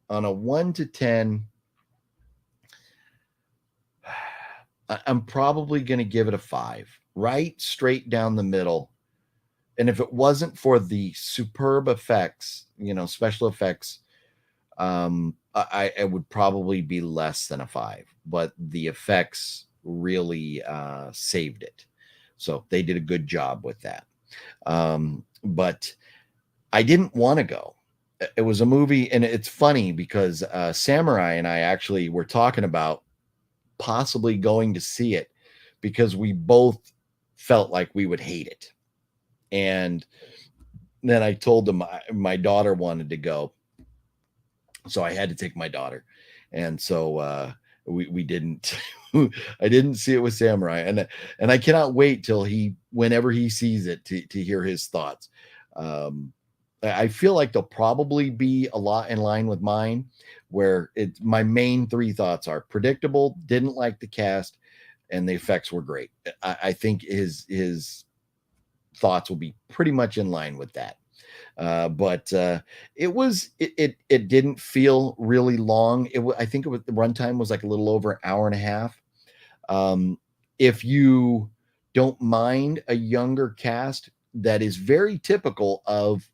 on a 1 to 10, I'm probably going to give it a 5, right straight down the middle. And if it wasn't for the superb effects, you know, special effects, I would probably be less than a 5, but the effects really saved it. So they did a good job with that. But I didn't want to go. it was a movie, and it's funny because Samurai and I actually were talking about possibly going to see it because we both felt like we would hate it. And then I told them my daughter wanted to go, so I had to take my daughter, and so we didn't. I didn't see it with Samurai, and I cannot wait till whenever he sees it to hear his thoughts. I feel like they'll probably be a lot in line with mine, where my main three thoughts are predictable, didn't like the cast, and the effects were great. I think his thoughts will be pretty much in line with that. But it didn't feel really long. I think the runtime was like a little over an hour and a half. If you don't mind a younger cast, that is very typical of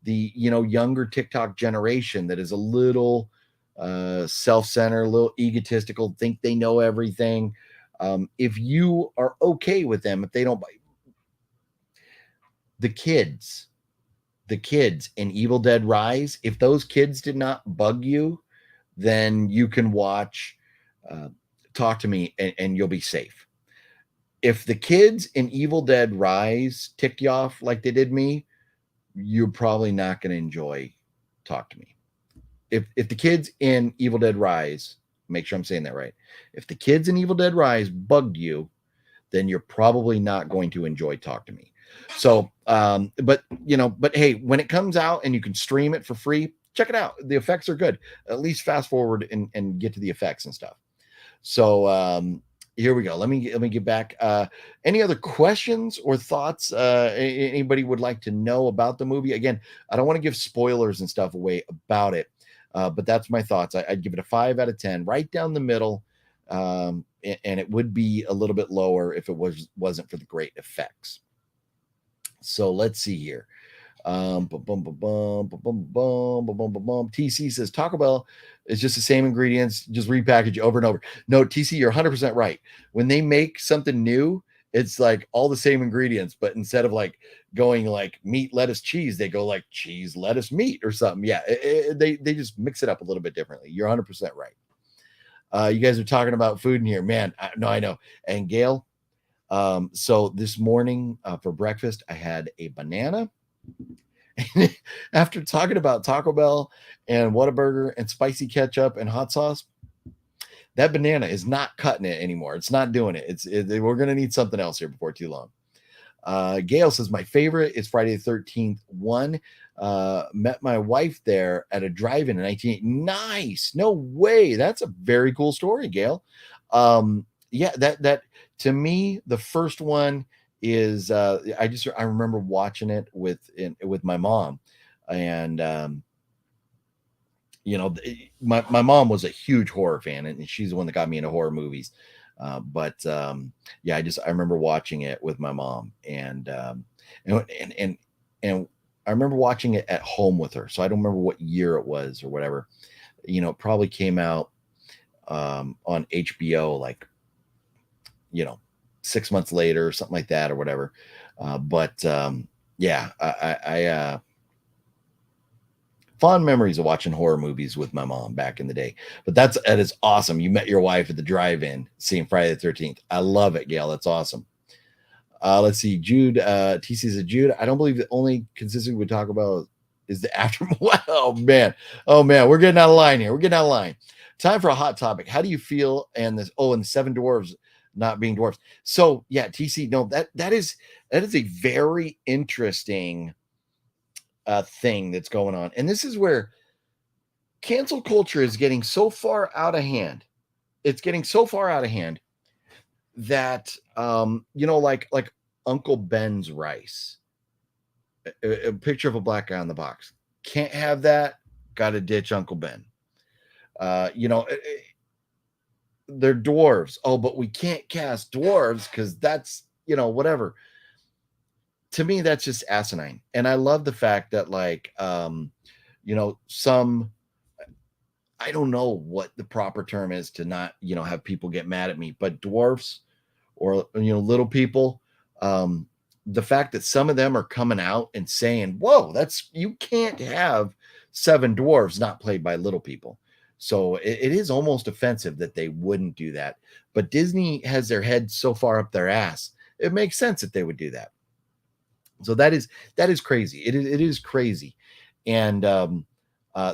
the younger TikTok generation that is a little self-centered, a little egotistical, think they know everything. If you are okay with them, if they don't, the kids in Evil Dead Rise, if those kids did not bug you, then you can watch Talk to Me and you'll be safe. If the kids in Evil Dead Rise ticked you off like they did me, you're probably not going to enjoy Talk to Me. If the kids in Evil Dead Rise, make sure I'm saying that right. If the kids in Evil Dead Rise bugged you, then you're probably not going to enjoy Talk to Me. So, but hey, when it comes out and you can stream it for free, check it out. The effects are good. At least fast forward and get to the effects and stuff. So, here we go. Let me get back. Any other questions or thoughts anybody would like to know about the movie? Again, I don't want to give spoilers and stuff away about it, but that's my thoughts. I'd give it a 5 out of 10, right down the middle. And it would be a little bit lower if it wasn't for the great effects. So let's see here. TC says Taco Bell is just the same ingredients, just repackaged over and over. No, TC, you're 100% right. When they make something new, it's like all the same ingredients, but instead of like going like meat, lettuce, cheese, they go like cheese, lettuce, meat or something. Yeah, they just mix it up a little bit differently. You're 100% right. You guys are talking about food in here, man. I know. And Gale, so this morning for breakfast, I had a banana. And after talking about Taco Bell and Whataburger and spicy ketchup and hot sauce, that banana is not cutting it anymore. It's not doing it. We're going to need something else here before too long. Gale says, my favorite is Friday the 13th one. Met my wife there at a drive-in in 1980. Nice. No way. That's a very cool story, Gale. Yeah, that to me, the first one is I remember watching it with my mom, and my mom was a huge horror fan, and she's the one that got me into horror movies. But yeah, I remember watching it with my mom, and I remember watching it at home with her. So I don't remember what year it was or whatever. It probably came out on HBO, like 6 months later or something like that or whatever. Yeah, I fond memories of watching horror movies with my mom back in the day. But that is awesome. You met your wife at the drive-in seeing Friday the 13th. I love it, Gale. That's awesome. Let's see. Jude, TC says, Jude, I don't believe the only consistent we talk about is the aftermath. Oh man. We're getting out of line here. Time for a hot topic. How do you feel? And the Seven Dwarves not being dwarfs. So yeah, TC, no, that is a very interesting thing that's going on. And this is where cancel culture is getting so far out of hand. It's getting so far out of hand that like Uncle Ben's rice, a picture of a black guy on the box. Can't have that. Got to ditch Uncle Ben. They're dwarves. Oh, but we can't cast dwarves because that's whatever. To me, that's just asinine. And I love the fact that some, I don't know what the proper term is to not have people get mad at me, but dwarfs or little people, the fact that some of them are coming out and saying, whoa, you can't have seven dwarves not played by little people. So it is almost offensive that they wouldn't do that. But Disney has their head so far up their ass, it makes sense that they would do that. So that is crazy. It is crazy. And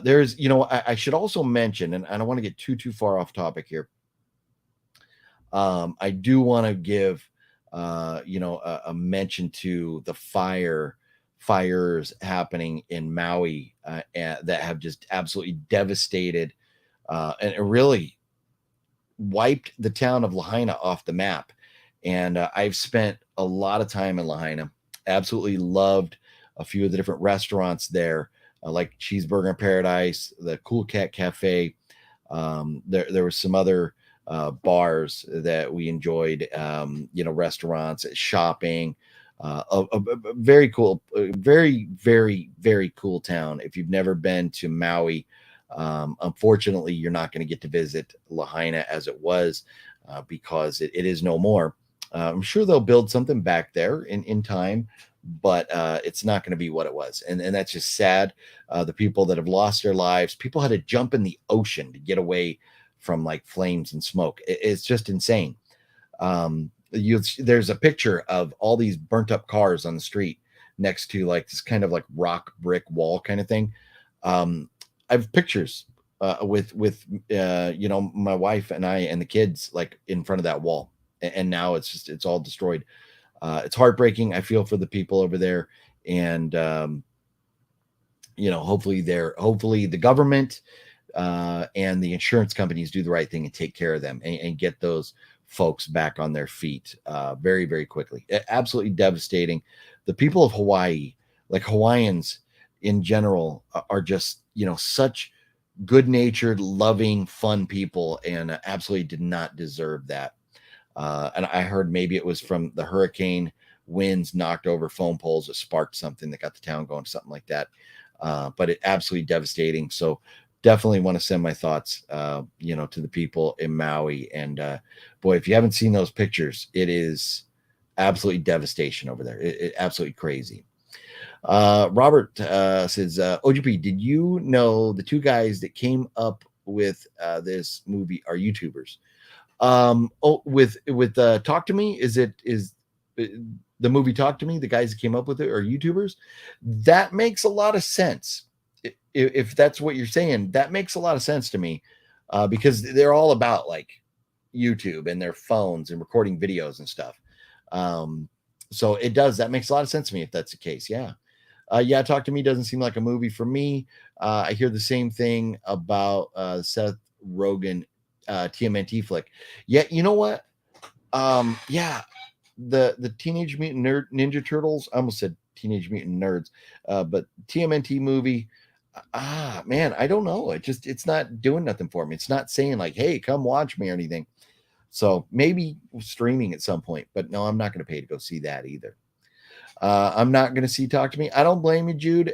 there's, I should also mention, and I don't want to get too far off topic here. I do want to give a mention to the fires happening in Maui that have just absolutely devastated and it really wiped the town of Lahaina off the map. And I've spent a lot of time in Lahaina. Absolutely loved a few of the different restaurants there, like Cheeseburger in Paradise, the Cool Cat Cafe. There were some other bars that we enjoyed, restaurants, shopping. A very cool, very, very, very cool town. If you've never been to Maui, unfortunately, you're not going to get to visit Lahaina as it was because it is no more. I'm sure they'll build something back there in time, but it's not going to be what it was. And that's just sad. The people that have lost their lives, people had to jump in the ocean to get away from like flames and smoke. It's just insane. There's a picture of all these burnt up cars on the street next to like this kind of like rock brick wall kind of thing. I have pictures with my wife and I and the kids like in front of that wall. And now it's all destroyed. It's heartbreaking. I feel for the people over there. And, hopefully the government and the insurance companies do the right thing and take care of them and get those folks back on their feet very, very quickly. Absolutely devastating. The people of Hawaii, like Hawaiians in general, are just, such good-natured, loving, fun people, and absolutely did not deserve that. And I heard maybe it was from the hurricane winds knocked over phone poles that sparked something that got the town going, something like that. But it absolutely devastating. So definitely want to send my thoughts, to the people in Maui. And boy, if you haven't seen those pictures, it is absolutely devastation over there. It absolutely crazy. Robert says, OGP, did you know the two guys that came up with this movie are YouTubers? With Talk to Me, is the movie Talk to Me, the guys that came up with it are YouTubers? That makes a lot of sense. If that's what you're saying, that makes a lot of sense to me, because they're all about like YouTube and their phones and recording videos and stuff. So that makes a lot of sense to me if that's the case. Yeah. Talk to Me doesn't seem like a movie for me. I hear the same thing about Seth Rogen TMNT flick. Yeah, you know what? The Teenage Mutant Ninja Turtles. I almost said Teenage Mutant Nerds, but TMNT movie. Man, I don't know. It's not doing nothing for me. It's not saying like, hey, come watch me or anything. So maybe streaming at some point, but no, I'm not going to pay to go see that either. I'm not going to see Talk to Me. I don't blame you, Jude.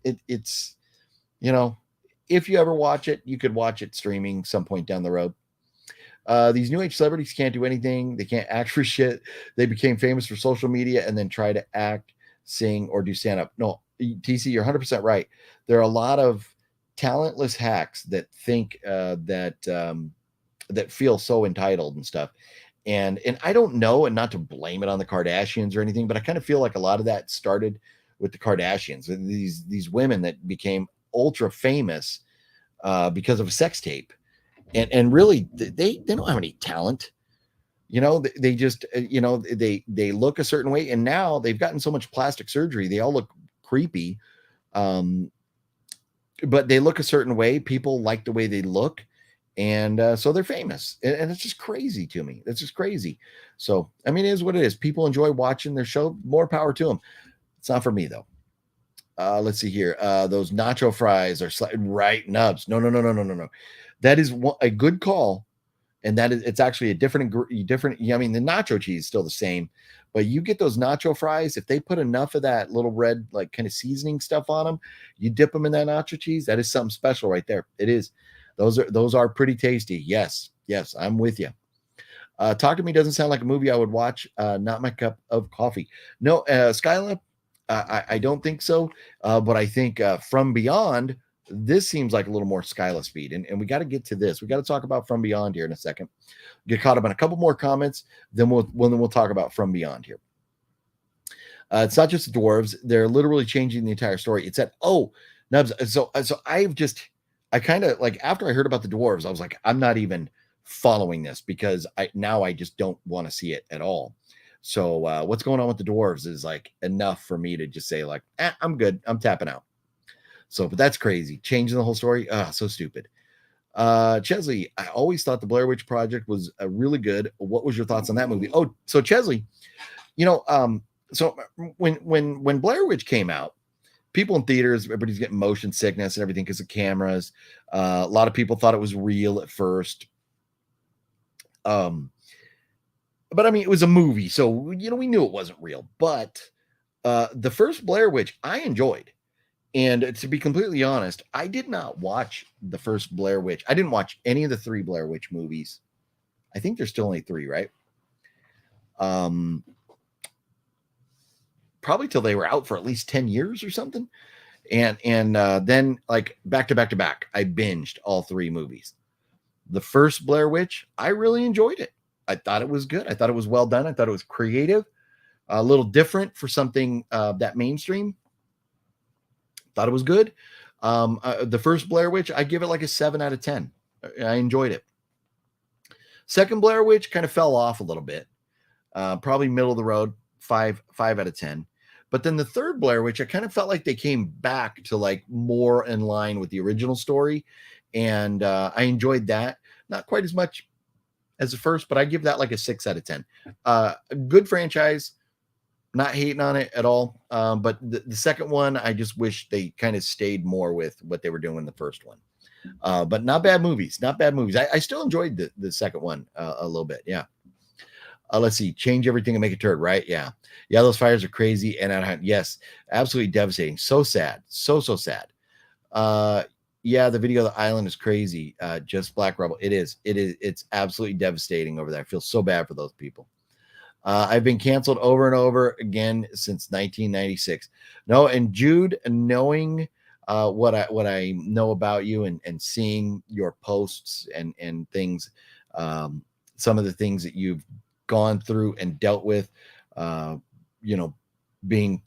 It's if you ever watch it, you could watch it streaming some point down the road. These new age celebrities can't do anything. They can't act for shit. They became famous for social media and then try to act, sing, or do stand up. No, TC, you're 100% right. There are a lot of talentless hacks that think that feel so entitled and stuff. And I don't know, and not to blame it on the Kardashians or anything, but I kind of feel like a lot of that started with the Kardashians. These women that became ultra famous because of a sex tape, and really they don't have any talent. They just they look a certain way, and now they've gotten so much plastic surgery, they all look creepy. But they look a certain way. People like the way they look. And so they're famous, and it's just crazy to me. It's just crazy. So, I mean, it is what it is. People enjoy watching their show. More power to them. It's not for me, though. Let's see here. Those nacho fries are right nubs. No. That is a good call. And it's actually a different. I mean, the nacho cheese is still the same, but you get those nacho fries. If they put enough of that little red, like kind of seasoning stuff on them, you dip them in that nacho cheese. That is something special right there. It is. Those are pretty tasty. Yes, I'm with you. Talk to Me doesn't sound like a movie I would watch. Not my cup of coffee. No, Skyla, I don't think so. But I think From Beyond, this seems like a little more Skyla speed. And we got to get to this. We got to talk about From Beyond here in a second. Get caught up on a couple more comments. Then we'll talk about From Beyond here. It's not just the dwarves. They're literally changing the entire story. It said, oh, Nubs. So I kind of like, after I heard about the dwarves, I was like, I'm not even following this because I just don't want to see it at all. So what's going on with the dwarves is like enough for me to just say like, I'm good. I'm tapping out. So, but that's crazy. Changing the whole story. So stupid. Chesley, I always thought the Blair Witch Project was really good. What was your thoughts on that movie? Oh, so Chesley, so when Blair Witch came out, people in theaters, everybody's getting motion sickness and everything because of cameras. A lot of people thought it was real at first. But I mean, it was a movie, so we knew it wasn't real. But the first Blair Witch I enjoyed. And to be completely honest, I did not watch the first Blair Witch. I didn't watch any of the 3 Blair Witch movies. I think there's still only 3, right? Probably till they were out for at least 10 years or something. And then like back to back, I binged all 3 movies. The first Blair Witch, I really enjoyed it. I thought it was good. I thought it was well done. I thought it was creative, a little different for something that mainstream. Thought it was good. The first Blair Witch, I give it like a 7 out of 10. I enjoyed it. Second Blair Witch kind of fell off a little bit. Probably middle of the road, 5 out of 10. But then the third Blair Witch, I kind of felt like they came back to like more in line with the original story. And I enjoyed that. Not quite as much as the first, but I give that like a 6 out of 10. A good franchise. Not hating on it at all. But the second one, I just wish they kind of stayed more with what they were doing in the first one. But not bad movies. Not bad movies. I still enjoyed the second one a little bit. Yeah. Let's see. Change everything and make a turd, right? Yeah. Yeah, those fires are crazy. And yes, absolutely devastating. So sad. So sad. Yeah, the video of the island is crazy. Just Black Rebel. It is. It's absolutely devastating over there. I feel so bad for those people. I've been canceled over and over again since 1996. No, and Jude, knowing what I know about you and seeing your posts and things, some of the things that you've gone through and dealt with, being,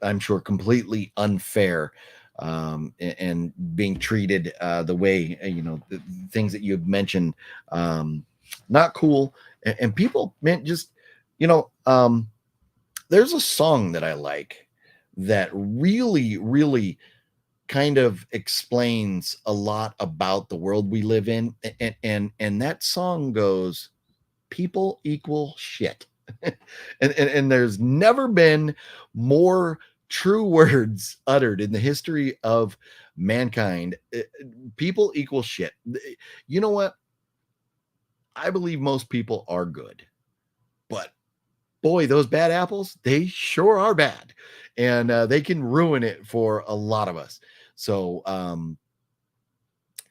I'm sure, completely unfair, and being treated the way, the things that you've mentioned, not cool. And people, man, just, there's a song that I like that really, really kind of explains a lot about the world we live in. And that song goes, people equal shit. and there's never been more true words uttered in the history of mankind. People equal shit. You know what? I believe most people are good, but boy, those bad apples, they sure are bad. And they can ruin it for a lot of us. So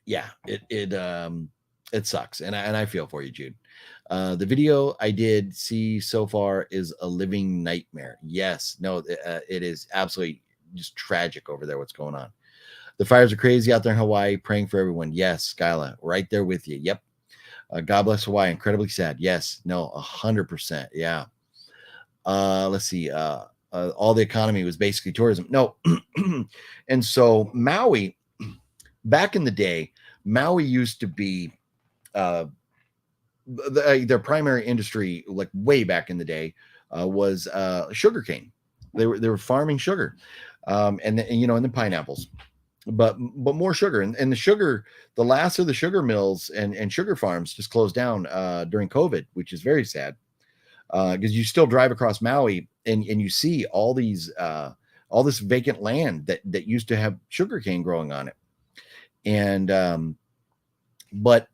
yeah, it sucks. And I feel for you, Jude. The video I did see so far is a living nightmare. Yes, no, it is absolutely just tragic over there. What's going on? The fires are crazy out there in Hawaii. Praying for everyone. Yes, Skyla, right there with you. Yep. God bless Hawaii. Incredibly sad. Yes, no, 100%. Yeah. Let's see. All the economy was basically tourism. No. And so Maui, back in the day, Maui used to be their primary industry, like way back in the day, was sugarcane. They were farming sugar, and then pineapples, but more sugar. And the sugar, the last of the sugar mills and sugar farms just closed down during COVID, which is very sad. Because you still drive across Maui and you see all this vacant land that used to have sugarcane growing on it. And but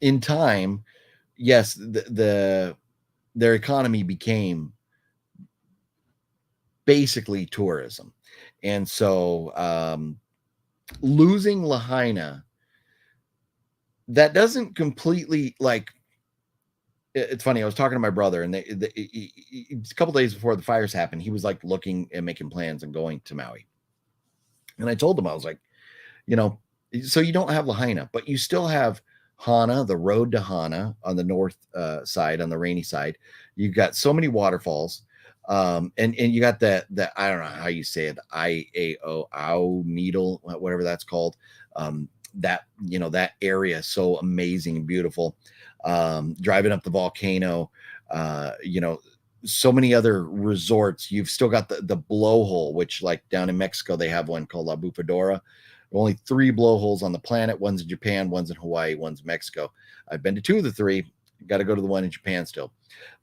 in time, yes, their economy became basically tourism. And so losing Lahaina, that doesn't completely, like, it's funny. I was talking to my brother, and a couple days before the fires happened, he was like looking and making plans and going to Maui. And I told him, I was like, you know, so you don't have Lahaina, but you still have Hana, the road to Hana on the north side, on the rainy side. You've got so many waterfalls. And you got the I don't know how you say it, IAO needle, whatever that's called. That, you know, that area is so amazing and beautiful. Driving up the volcano, you know, so many other resorts. You've still got the blowhole, which like down in Mexico, they have one called La Bufadora. Only 3 blowholes on the planet. One's in Japan, one's in Hawaii, one's in Mexico. I've been to 2 of the 3. Got to go to the one in Japan still.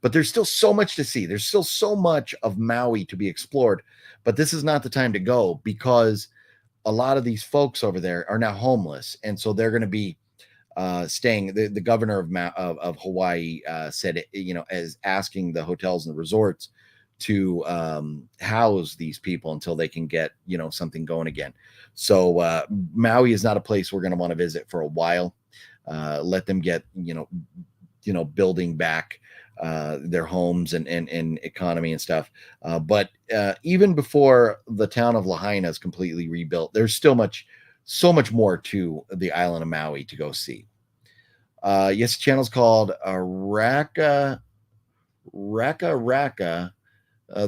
But there's still so much to see. There's still so much of Maui to be explored. But this is not the time to go, because a lot of these folks over there are now homeless. And so they're going to be staying. The governor of Hawaii said, you know, as asking the hotels and the resorts to house these people until they can get, you know, something going again. So Maui is not a place we're going to want to visit for a while. Let them get, you know, building back their homes and economy and stuff. But even before the town of Lahaina is completely rebuilt, there's still so much more to the island of Maui to go see. Yes, the channel's called Raka.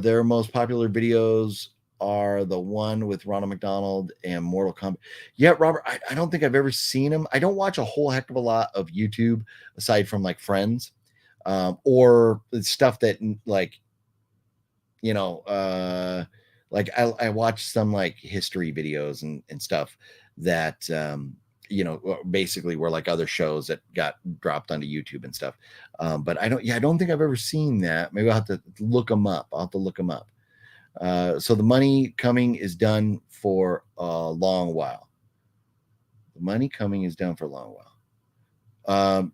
Their most popular videos are the one with Ronald McDonald and Mortal Kombat. Yeah, Robert, I don't think I've ever seen him. I don't watch a whole heck of a lot of YouTube aside from like Friends, or stuff that, like, you know, like I watch some like history videos and stuff that, you know, basically were like other shows that got dropped onto YouTube and stuff. But I don't think I've ever seen that. Maybe I'll have to look them up. So the money coming is done for a long while. The money coming is done for a long while.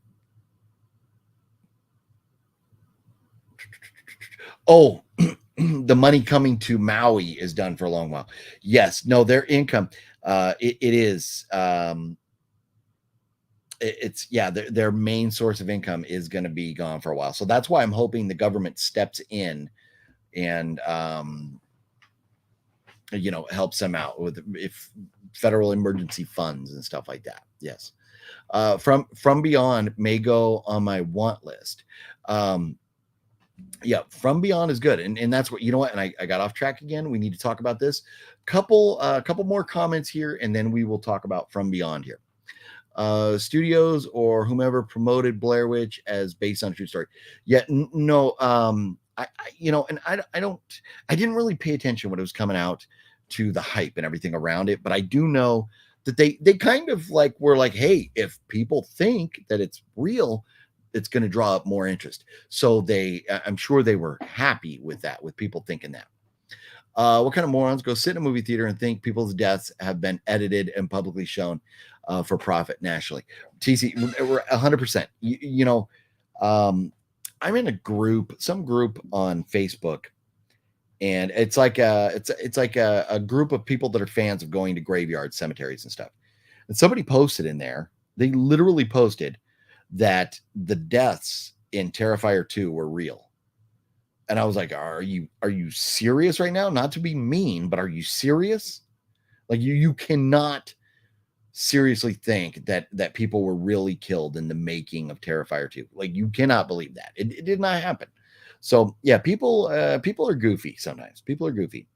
Oh, the money coming to Maui is done for a long while. Yes, no, their income, it is, it's their main source of income is going to be gone for a while. So that's why I'm hoping the government steps in and, you know, helps them out with if federal emergency funds and stuff like that. Yes. From Beyond may go on my want list. Yeah, From Beyond is good. And that's what, you know what? And I got off track again. We need to talk about this. Couple more comments here, and then we will talk about From Beyond here. Studios or whomever promoted Blair Witch as based on a true story. Yeah, no, I you know, and I didn't really pay attention when it was coming out to the hype and everything around it, but I do know that they kind of like were like, hey, if people think that it's real, it's going to draw up more interest. So I'm sure they were happy with that, with people thinking that. What kind of morons go sit in a movie theater and think people's deaths have been edited and publicly shown for profit nationally? TC, we're 100%. You know, I'm in some group on Facebook, and it's like a group of people that are fans of going to graveyards, cemeteries, and stuff. And somebody posted in there. They literally posted that the deaths in Terrifier 2 were real. And I was like, are you serious right now? Not to be mean, but are you serious? Like you cannot seriously think that people were really killed in the making of Terrifier 2. Like, you cannot believe that. It did not happen. So yeah, people are goofy sometimes. People are goofy.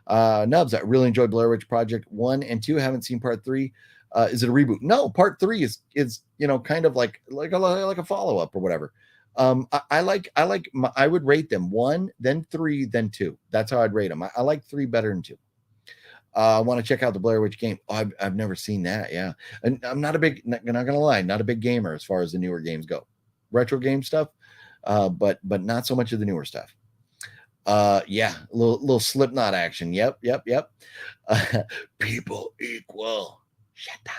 Nubs, I really enjoyed Blair Witch Project 1 and 2. Haven't seen part 3. Is it a reboot? No, part 3 is you know, kind of like a follow-up or whatever. I would rate them 1, then 3, then 2. That's how I'd rate them. I like 3 better than 2. I want to check out the Blair Witch game. Oh, I've never seen that. Yeah. And I'm not gonna lie, not a big gamer as far as the newer games go. Retro game stuff, but not so much of the newer stuff. Yeah, a little Slipknot action. Yep. People equal. Shut up.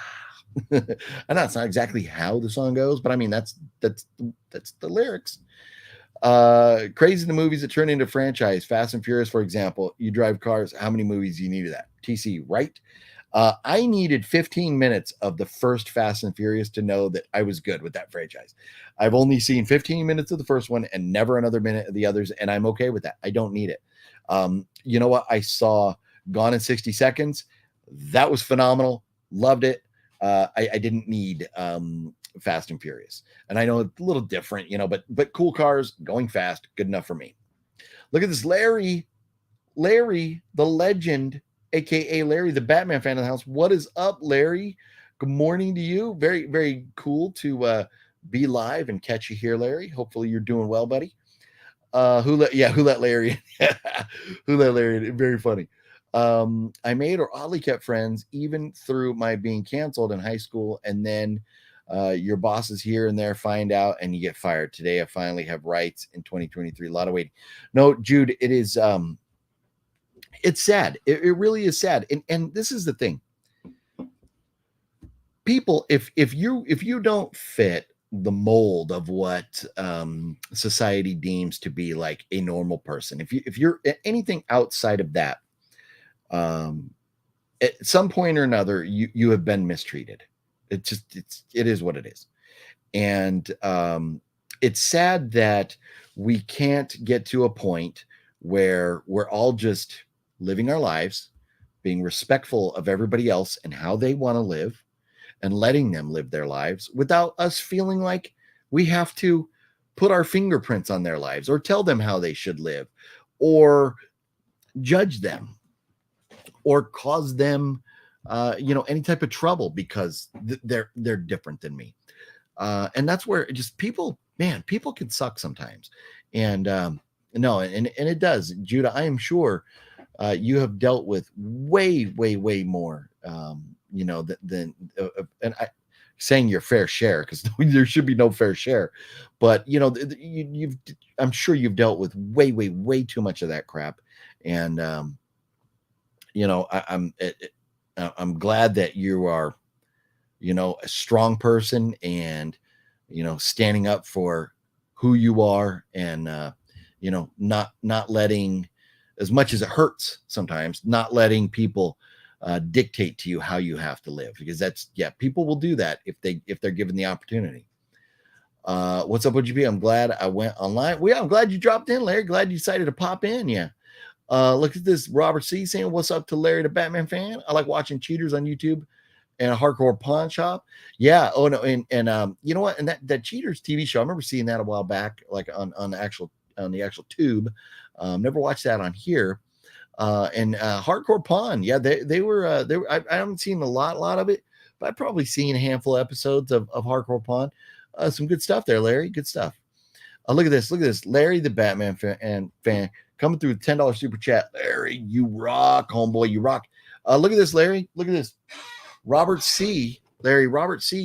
I know it's not exactly how the song goes, but I mean that's the lyrics. Crazy the movies that turn into franchise. Fast and Furious, for example. You drive cars. How many movies do you need of that? TC, right? I needed 15 minutes of the first Fast and Furious to know that I was good with that franchise. I've only seen 15 minutes of the first one and never another minute of the others, and I'm okay with that. I don't need it. You know what? I saw Gone in 60 Seconds. That was phenomenal. Loved it. I didn't need Fast and Furious. And I know it's a little different, but cool cars, going fast, good enough for me. Look at this, Larry, the legend, aka Larry, the Batman fan of the house. What is up, Larry? Good morning to you. Very, very cool to be live and catch you here, Larry. Hopefully you're doing well, buddy. Who let Larry who let Larry in? Very funny. I made or oddly kept friends even through my being canceled in high school, and then your bosses here and there find out and you get fired. Today I finally have rights in 2023. A lot of waiting. No, Jude, it is it's sad. It really is sad. And this is the thing. People, if you don't fit the mold of what society deems to be like a normal person, if you're anything outside of that, at some point or another, you have been mistreated. It is what it is. And it's sad that we can't get to a point where we're all just living our lives, being respectful of everybody else and how they want to live, and letting them live their lives without us feeling like we have to put our fingerprints on their lives or tell them how they should live or judge them or cause them any type of trouble because they're different than me. And that's where people can suck sometimes. And no, and it does. Judah, I am sure you have dealt with way more than and I saying your fair share, because there should be no fair share, but I'm sure you've dealt with way too much of that crap. And I'm glad that you are a strong person and standing up for who you are, and not letting, as much as it hurts sometimes, not letting people dictate to you how you have to live, because people will do that if they're given the opportunity. What's up, OGP? I'm glad I went online. Well, yeah, I'm glad you dropped in, Larry. Glad you decided to pop in. Yeah. Look at this. Robert C saying, what's up to Larry, the Batman fan? I like watching cheaters on YouTube and a hardcore pawn shop. Yeah. Oh no. And you know what? And that Cheaters TV show, I remember seeing that a while back, like on the actual tube. Never watched that on here. And Hardcore Pawn, yeah, they were I haven't seen a lot of it, but I've probably seen a handful of episodes of Hardcore Pawn. Some good stuff there, Larry. Good stuff. Look at this, Larry the Batman fan coming through with $10 super chat. Larry, you rock, homeboy, you rock. Look at this, Larry. Look at this. Robert C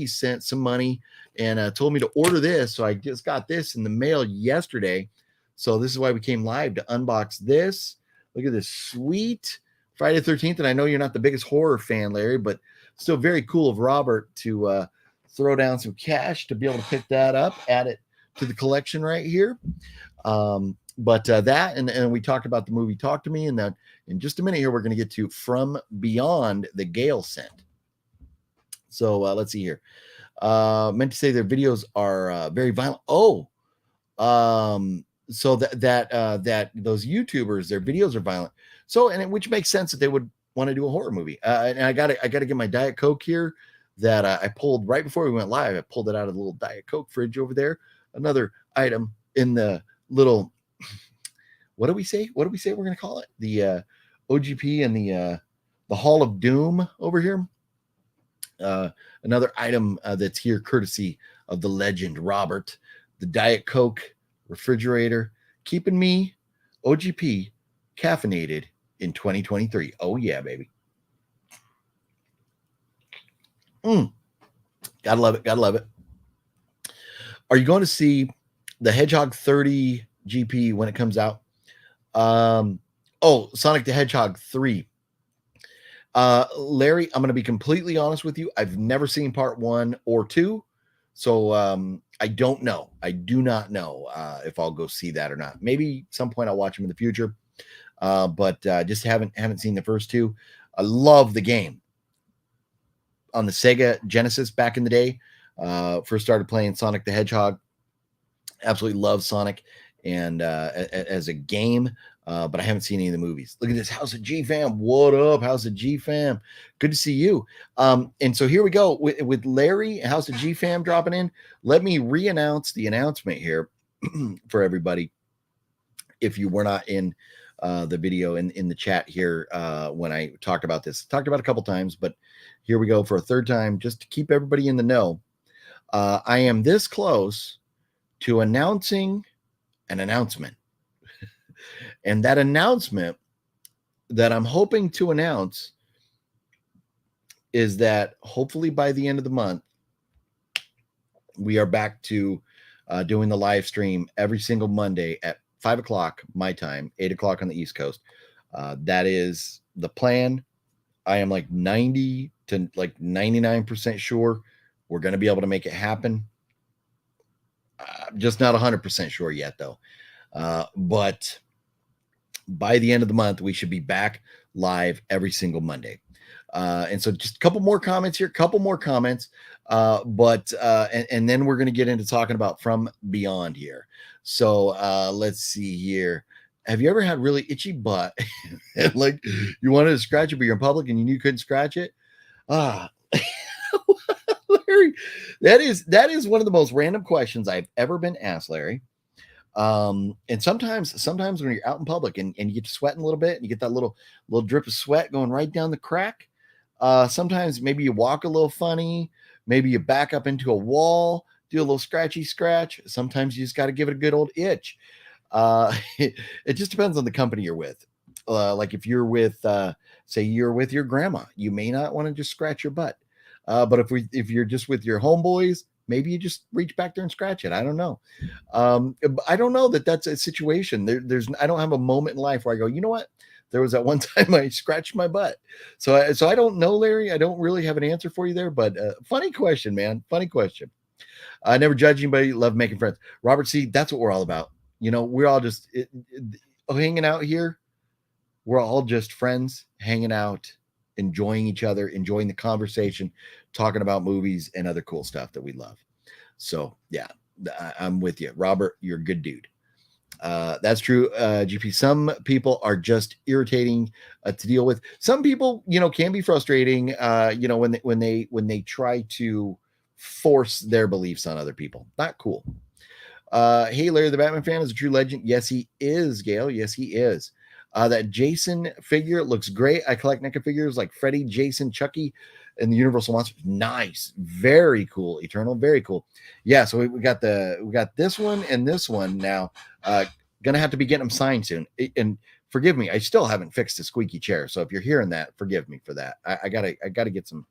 sent some money and told me to order this, so I just got this in the mail yesterday. So this is why we came live to unbox this. Look at this sweet Friday the 13th. And I know you're not the biggest horror fan, Larry, but still very cool of Robert to throw down some cash to be able to pick that up, add it to the collection right here. But that, and we talked about the movie Talk to Me, and that in just a minute here, we're going to get to From Beyond, the Gale sent. So let's see here. Meant to say their videos are very violent. So that those YouTubers, their videos are violent. So, which makes sense that they would want to do a horror movie. And I gotta get my Diet Coke here that I pulled right before we went live. I pulled it out of the little Diet Coke fridge over there. Another item in the little, what do we say we're going to call it? The OGP and the Hall of Doom over here. Another item that's here courtesy of the legend Robert, the Diet Coke refrigerator, keeping me, OGP, caffeinated in 2023. Oh yeah, baby. Gotta love it. Are you going to see the Hedgehog 30 GP when it comes out? Sonic the Hedgehog 3. Larry, I'm going to be completely honest with you. I've never seen part 1 or 2. So I don't know. I do not know if I'll go see that or not. Maybe some point I'll watch them in the future. But just haven't seen the first 2. I love the game. on the Sega Genesis back in the day. First started playing Sonic the Hedgehog. Absolutely love Sonic and as a game, but I haven't seen any of the movies. Look at this, House of G fam. What up, House of G fam? Good to see you. And so here we go with Larry, House of G fam dropping in. Let me re-announce the announcement here for everybody. If you were not in the video in the chat here when I talked about this, talked about it a couple times, but here we go for a third time, just to keep everybody in the know. I am this close to announcing an announcement. And that announcement that I'm hoping to announce is that hopefully by the end of the month, we are back to doing the live stream every single Monday at 5 o'clock my time, 8 o'clock on the East Coast. That is the plan. I am like 90 to like 99% sure we're going to be able to make it happen. Just not 100% sure yet, though. But by the end of the month, we should be back live every single Monday. And so just a couple more comments here, and then we're going to get into talking about From Beyond here. So let's see here. Have you ever had really itchy butt and like you wanted to scratch it, but you're in public and you knew you couldn't scratch it? Larry, that is one of the most random questions I've ever been asked, Larry. And sometimes when you're out in public and you get to sweating a little bit and you get that little drip of sweat going right down the crack. Sometimes maybe you walk a little funny, maybe you back up into a wall, do a little scratchy scratch. Sometimes you just got to give it a good old itch. It just depends on the company you're with. Like if you're with, say you're with your grandma, you may not want to just scratch your butt. But if you're just with your homeboys, maybe you just reach back there and scratch it. I don't know. I don't know that that's a situation. I don't have a moment in life where I go, you know what? There was that one time I scratched my butt. So I don't know, Larry. I don't really have an answer for you there, but funny question, man. Funny question. I never judge anybody. Love making friends. Robert C., that's what we're all about. You know, we're all just hanging out here. We're all just friends hanging out, enjoying each other, enjoying the conversation, talking about movies and other cool stuff that we love. So yeah, I'm with you, Robert. You're a good dude. That's true. GP, some people are just irritating to deal with. Some people, you know, can be frustrating, you know, when they try to force their beliefs on other people. Not cool. Hey, Larry, the Batman fan is a true legend. Yes, he is, Gale. Yes, he is. That Jason figure looks great. I collect NECA figures like Freddy, Jason, Chucky, and the Universal Monsters. Nice. Very cool. Eternal. Very cool. Yeah, so we got this one and this one now. Gonna have to be getting them signed soon. And forgive me, I still haven't fixed the squeaky chair. So if you're hearing that, forgive me for that. I gotta get some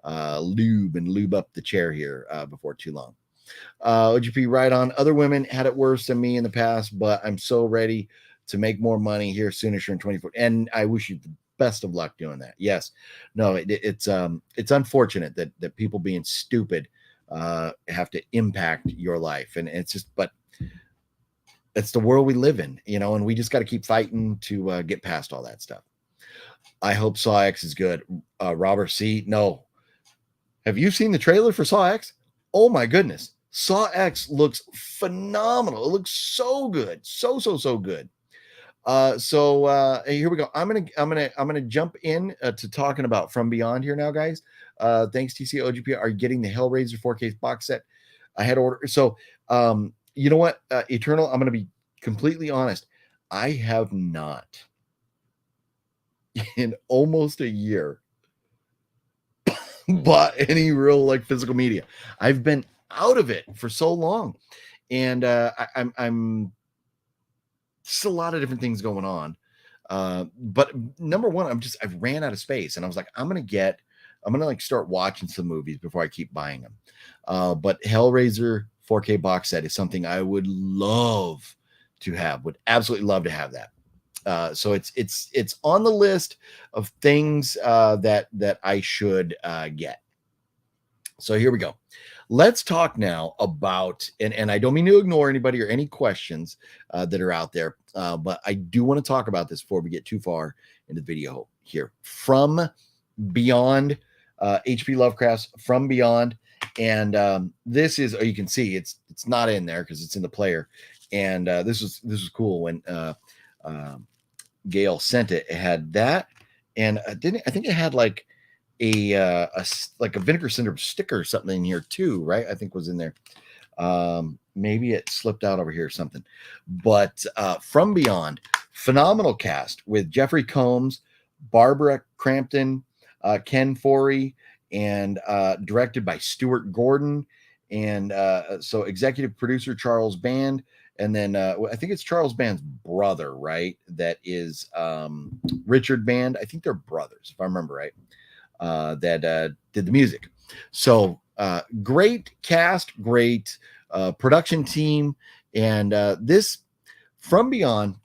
lube and lube up the chair here before too long. OGP, right on. Other women had it worse than me in the past, but I'm so ready to make more money here soonish in 24. And I wish you the best of luck doing that. Yes. No, it's unfortunate that people being stupid have to impact your life. And it's just, but it's the world we live in, you know, and we just got to keep fighting to get past all that stuff. I hope Saw X is good. Robert C. No. Have you seen the trailer for Saw X? Oh my goodness. Saw X looks phenomenal. It looks so good. So good. So here we go. I'm gonna jump in to talking about From Beyond here now, guys. Thanks, TC OGP are getting the Hellraiser 4K box set. I had ordered. So you know what, Eternal, I'm gonna be completely honest. I have not in almost a year bought any real like physical media. I've been out of it for so long, and I'm just a lot of different things going on. But number one, I've ran out of space, and I was like, I'm gonna like start watching some movies before I keep buying them. But Hellraiser 4K box set is something I would love to have. Would absolutely love to have that. So it's on the list of things that I should get. So here we go. Let's talk now about, and I don't mean to ignore anybody or any questions that are out there, but I do want to talk about this before we get too far into the video here. From Beyond, H.P. Lovecraft's From Beyond. And this is, you can see it's not in there because it's in the player. And this was cool when Gale sent it. It had that, and I think it had like a Vinegar Syndrome sticker or something in here too, right? I think was in there. Maybe it slipped out over here or something. But From Beyond, phenomenal cast with Jeffrey Combs, Barbara Crampton, Ken Foree, and directed by Stuart Gordon. And so executive producer Charles Band. And then I think it's Charles Band's brother, right? That is Richard Band. I think they're brothers, if I remember right, that did the music. So great cast, great production team. And this From Beyond,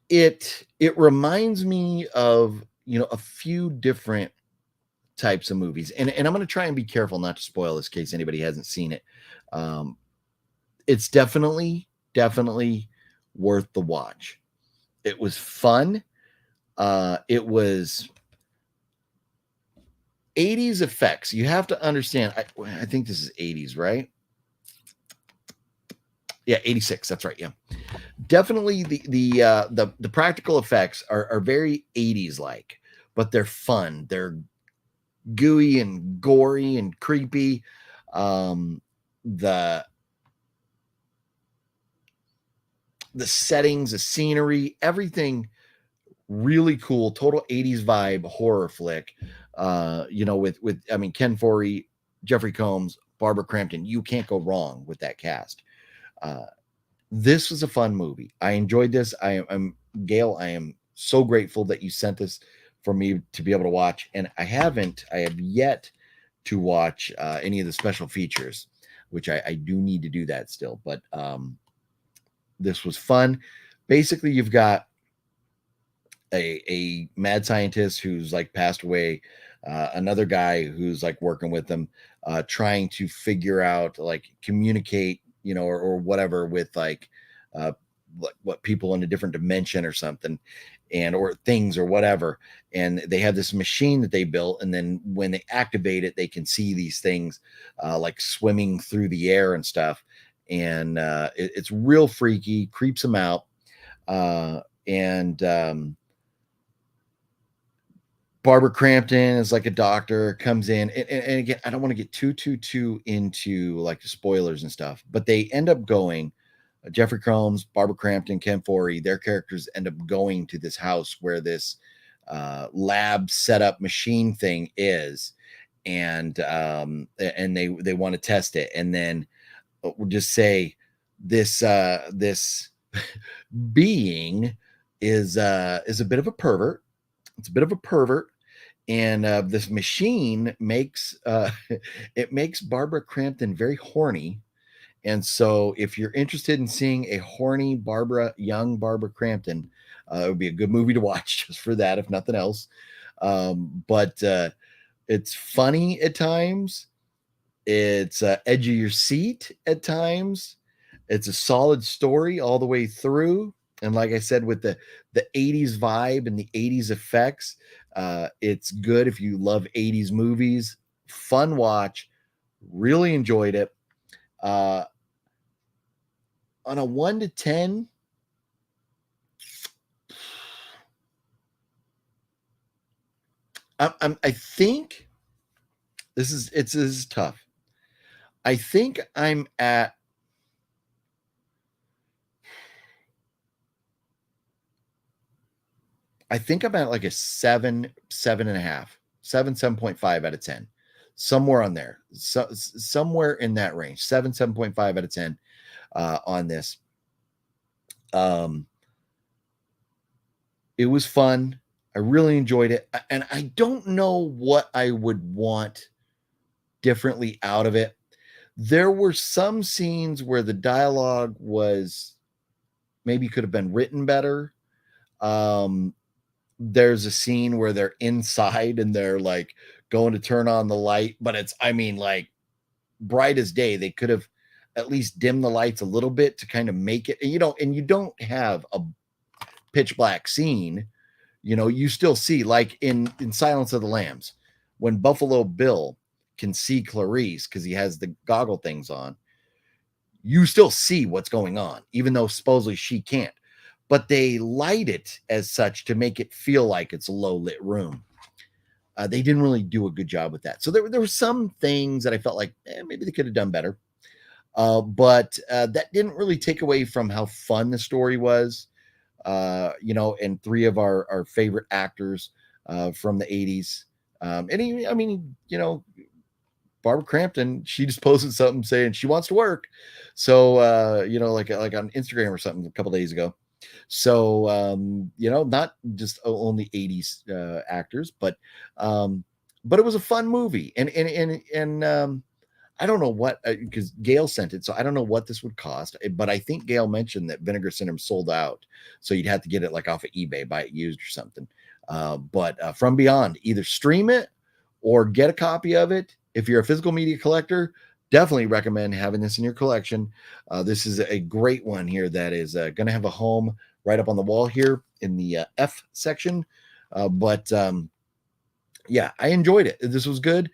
it reminds me of, a few different types of movies, and I'm going to try and be careful not to spoil this in case anybody hasn't seen it. It's definitely worth the watch. It was fun. It was 80s effects. You have to understand. I think this is 80s, right? Yeah, 86. That's right. Yeah, definitely the practical effects are very 80s like, but they're fun. They're gooey and gory and creepy. The settings, the scenery, everything really cool. Total 80s vibe horror flick. With Ken Foree, Jeffrey Combs, Barbara Crampton. You can't go wrong with that cast. This was a fun movie. I enjoyed this. I'm Gale. I am so grateful that you sent this for me to be able to watch. And I have yet to watch any of the special features, which I do need to do that still. But this was fun. Basically, you've got a mad scientist who's like passed away, another guy who's like working with them, trying to figure out, like, communicate, or whatever with like what people in a different dimension or something, or things or whatever. And they have this machine that they built, and then when they activate it, they can see these things like swimming through the air and stuff. And it's real freaky, creeps them out. Barbara Crampton is like a doctor, comes in, and again, I don't want to get too into like the spoilers and stuff, but they end up going, Jeffrey Combs, Barbara Crampton, Ken Foree, their characters end up going to this house where this lab setup machine thing is, and they want to test it. And then we'll just say this being is a bit of a pervert. It's a bit of a pervert, and this machine makes Barbara Crampton very horny. And so, if you're interested in seeing a horny young Barbara Crampton, it would be a good movie to watch just for that, if nothing else. But it's funny at times. It's edge of your seat at times. It's a solid story all the way through. And like I said, with the 80s vibe and the 80s effects, it's good if you love 80s movies. Fun watch. Really enjoyed it. On a 1 to 10, I think this is tough. I think I'm at like a 7.5, 7.5 out of 10, somewhere on there, somewhere in that range, 7.5 out of 10 on this. It was fun. I really enjoyed it, and I don't know what I would want differently out of it. There were some scenes where the dialogue was maybe could have been written better. There's a scene where they're inside and they're like going to turn on the light, but it's, like bright as day. They could have at least dimmed the lights a little bit to kind of make it, and you don't have a pitch black scene, You know, you still see, like in Silence of the Lambs, when Buffalo Bill can see Clarice because he has the goggle things on, you still see what's going on, even though supposedly she can't. But they light it as such to make it feel like it's a low lit room. They didn't really do a good job with that. So there were some things that I felt like maybe they could have done better. But that didn't really take away from how fun the story was. You know, and three of our favorite actors from the 80s. I mean, you know, Barbara Crampton, she just posted something saying she wants to work. So, you know, like on Instagram or something a couple days ago. So, you know, not just only 80s actors, but it was a fun movie. And I don't know what, because Gale sent it, so I don't know what this would cost, but I think Gale mentioned that Vinegar Syndrome sold out, so you'd have to get it like off of eBay, buy it used or something. But From Beyond, either stream it or get a copy of it. If you're a physical media collector, definitely recommend having this in your collection. This is a great one here that is going to have a home right up on the wall here in the F section. Yeah, I enjoyed it. This was good.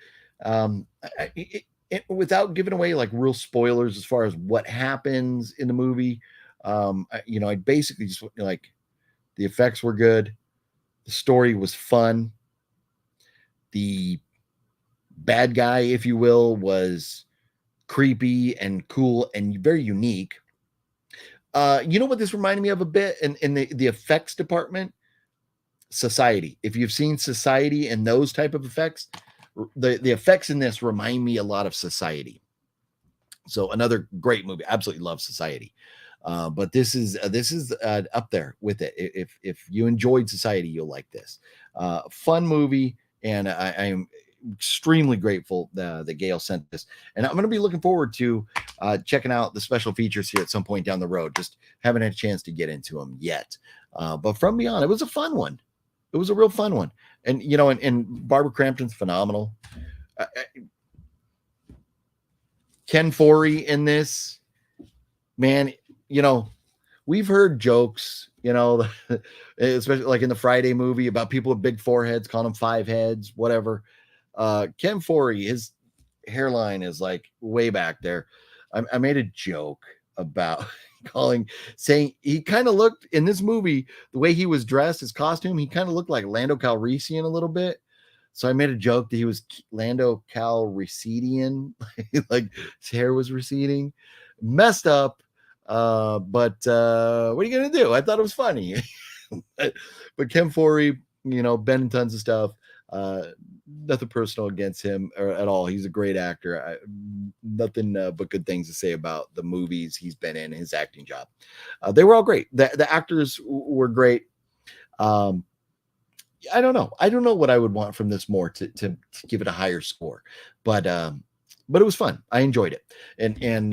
Without giving away like real spoilers as far as what happens in the movie, you know, I basically just like the effects were good, the story was fun, the bad guy, if you will, was creepy and cool and very unique. You know what this reminded me of a bit in the effects department? Society. If you've seen Society and those type of effects, the effects in this remind me a lot of Society. So another great movie. Absolutely love Society. But this is up there with it. If you enjoyed Society, you'll like this. Fun movie, and I am extremely grateful that Gale sent this. And I'm going to be looking forward to checking out the special features here at some point down the road. Just haven't had a chance to get into them yet. But From Beyond, it was a fun one. It was a real fun one. And, you know, and Barbara Crampton's phenomenal. Ken Foree in this, man, you know, we've heard jokes, you know, especially like in the Friday movie about people with big foreheads, calling them five heads, whatever. Ken Foree, his hairline is like way back there. I made a joke about saying he kind of looked in this movie, the way he was dressed, his costume, he kind of looked like Lando Calrissian a little bit. So I made a joke that he was Lando Calrissian, like his hair was receding, messed up. But what are you gonna do? I thought it was funny. But Ken Foree, you know, been in tons of stuff. Nothing personal against him or at all. He's a great actor. Nothing but good things to say about the movies he's been in, his acting job. They were all great. The actors were great. I don't know. I don't know what I would want from this more to give it a higher score, but it was fun. I enjoyed it, and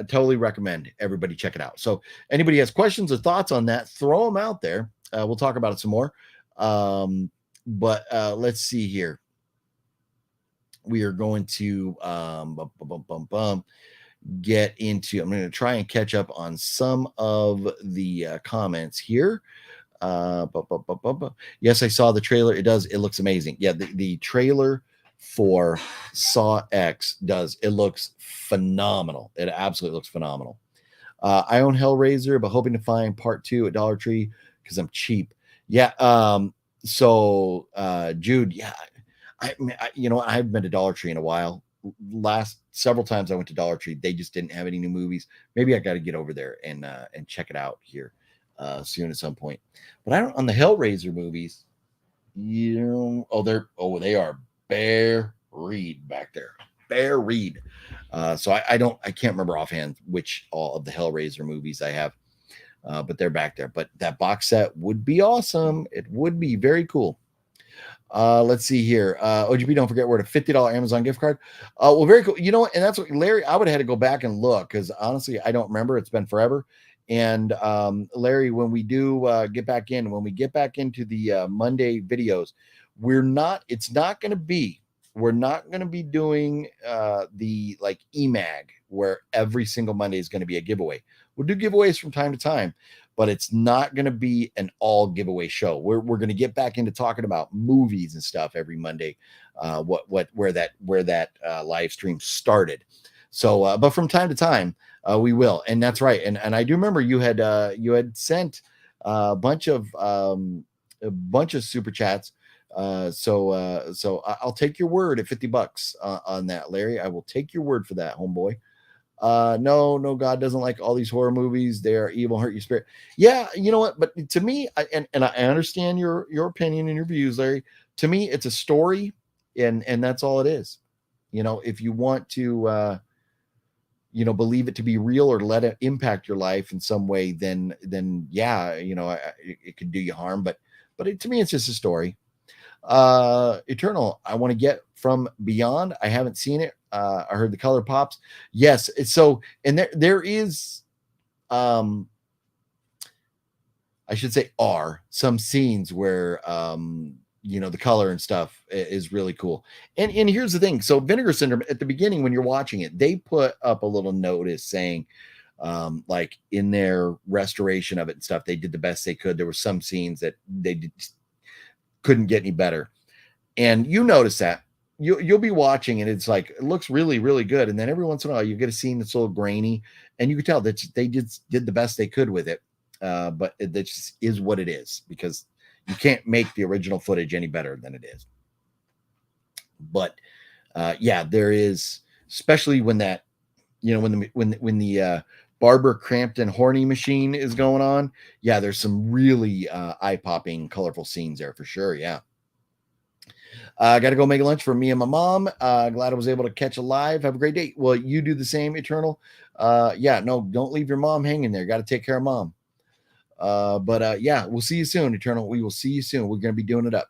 totally recommend everybody check it out. So anybody has questions or thoughts on that, throw them out there. We'll talk about it some more. But let's see here. We are going to get into. I'm going to try and catch up on some of the comments here. Yes, I saw the trailer. It looks amazing. Yeah, the trailer for Saw X it looks phenomenal. It absolutely looks phenomenal. I own Hellraiser, but hoping to find part 2 at Dollar Tree because I'm cheap. Yeah. So Jude, yeah, I haven't been to Dollar Tree in a while. Last several times I went to Dollar Tree, they just didn't have any new movies. Maybe I got to get over there and check it out here soon at some point. But I don't on the Hellraiser movies, you know, they are bare read back there. Bare read. So I can't remember offhand which all of the Hellraiser movies I have. But they're back there. But that box set would be awesome. It would be very cool. Let's see here. OGB, don't forget we're at a $50 Amazon gift card. Well, very cool. You know what? And that's what Larry, I would have had to go back and look because honestly, I don't remember. It's been forever. And Larry, when we do get back into the Monday videos, we're not going to be doing the like EMAG where every single Monday is going to be a giveaway. We'll do giveaways from time to time, but it's not going to be an all giveaway show. We're going to get back into talking about movies and stuff every Monday. Where that live stream started. So, but from time to time, we will, and that's right. And I do remember you had sent a bunch of super chats. So I'll take your word at $50 on that, Larry. I will take your word for that, homeboy. No, God doesn't like all these horror movies. They are evil, hurt your spirit. Yeah, you know what? But to me, I understand your opinion and your views, Larry. To me, it's a story, and that's all it is. You know, if you want to, believe it to be real or let it impact your life in some way, then yeah, it could do you harm. But to me, it's just a story. Eternal, I want to get from Beyond. I haven't seen it. I heard the color pops. Yes. So, and there is, I should say are some scenes where, the color and stuff is really cool. And here's the thing. So Vinegar Syndrome, at the beginning, when you're watching it, they put up a little notice saying, like in their restoration of it and stuff, they did the best they could. There were some scenes that they couldn't get any better. And you notice that you'll be watching and it's like, it looks really, really good. And then every once in a while you get a scene that's a little grainy and you can tell that they just did the best they could with it. But that just is what it is, because you can't make the original footage any better than it is. But yeah, there is, especially when that, when the Barbara Crampton horny machine is going on. Yeah, there's some really eye-popping, colorful scenes there for sure. Yeah. I got to go make lunch for me and my mom. Glad I was able to catch a live. Have a great day. Well, you do the same, Eternal. Yeah, no, don't leave your mom hanging there. Got to take care of mom. But yeah, we'll see you soon, Eternal. We will see you soon. We're going to be doing it up.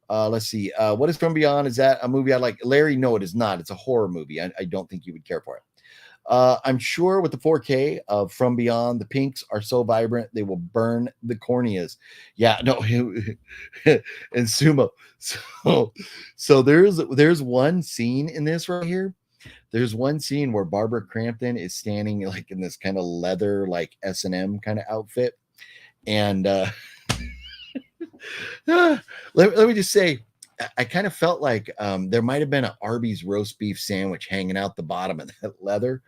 Let's see. What is From Beyond? Is that a movie I like? Larry, no, it is not. It's a horror movie. I don't think you would care for it. I'm sure with the 4K of From Beyond, the pinks are so vibrant they will burn the corneas. Yeah, no, and Sumo. So there's one scene in this right here. There's one scene where Barbara Crampton is standing like in this kind of leather, like S&M kind of outfit, and let me just say, I kind of felt like there might have been an Arby's roast beef sandwich hanging out the bottom of that leather,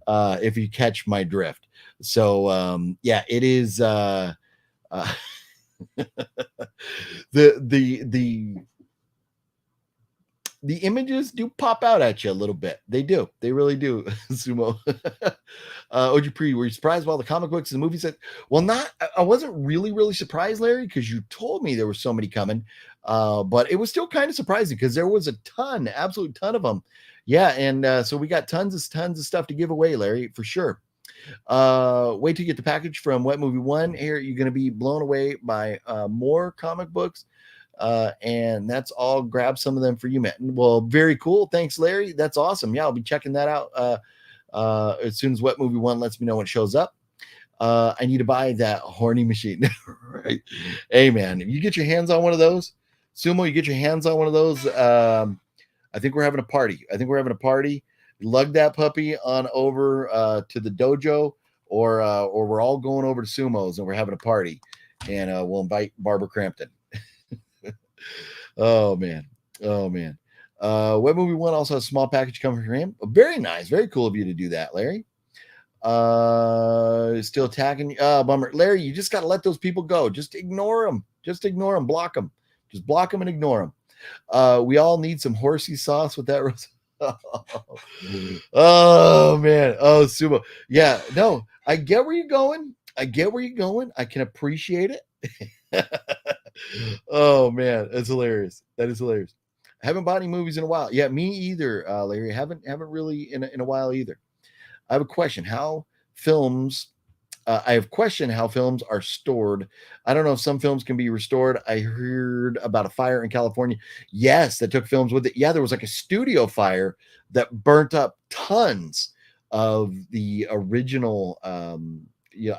if you catch my drift. So yeah, it is the images do pop out at you a little bit. They do. They really do. Sumo. Oji were you surprised by all the comic books and the movies? Well, I wasn't really surprised, Larry, because you told me there were so many coming. But it was still kind of surprising because there was a ton, absolute ton of them. Yeah, and so we got tons of stuff to give away, Larry, for sure. Wait till you get the package from Wet Movie One. Here, you're going to be blown away by more comic books. And that's all. Grab some of them for you, man. Well, very cool. Thanks, Larry. That's awesome. Yeah, I'll be checking that out as soon as Wet Movie One lets me know when it shows up. I need to buy that horny machine. Right? Hey, man, if you get your hands on one of those, Sumo, you get your hands on one of those. I think we're having a party. Lug that puppy on over to the dojo, or we're all going over to Sumo's and we're having a party, and we'll invite Barbara Crampton. Oh man. Web Movie One also has a small package coming from him. Very nice, very cool of you to do that, Larry. Still attacking. Bummer, Larry. You just got to let those people go. Just ignore them. Block them. Just block them and ignore them. We all need some horsey sauce with that. Oh man. Oh, Sumo. Yeah. No, I get where you're going. I can appreciate it. Oh man, that's hilarious. That is hilarious. I haven't bought any movies in a while. Yeah, me either, Larry. Haven't really in a while either. I have a question. I have questioned how films are stored. I don't know if some films can be restored. I heard about a fire in California. Yes, that took films with it. Yeah, there was like a studio fire that burnt up tons of the original. I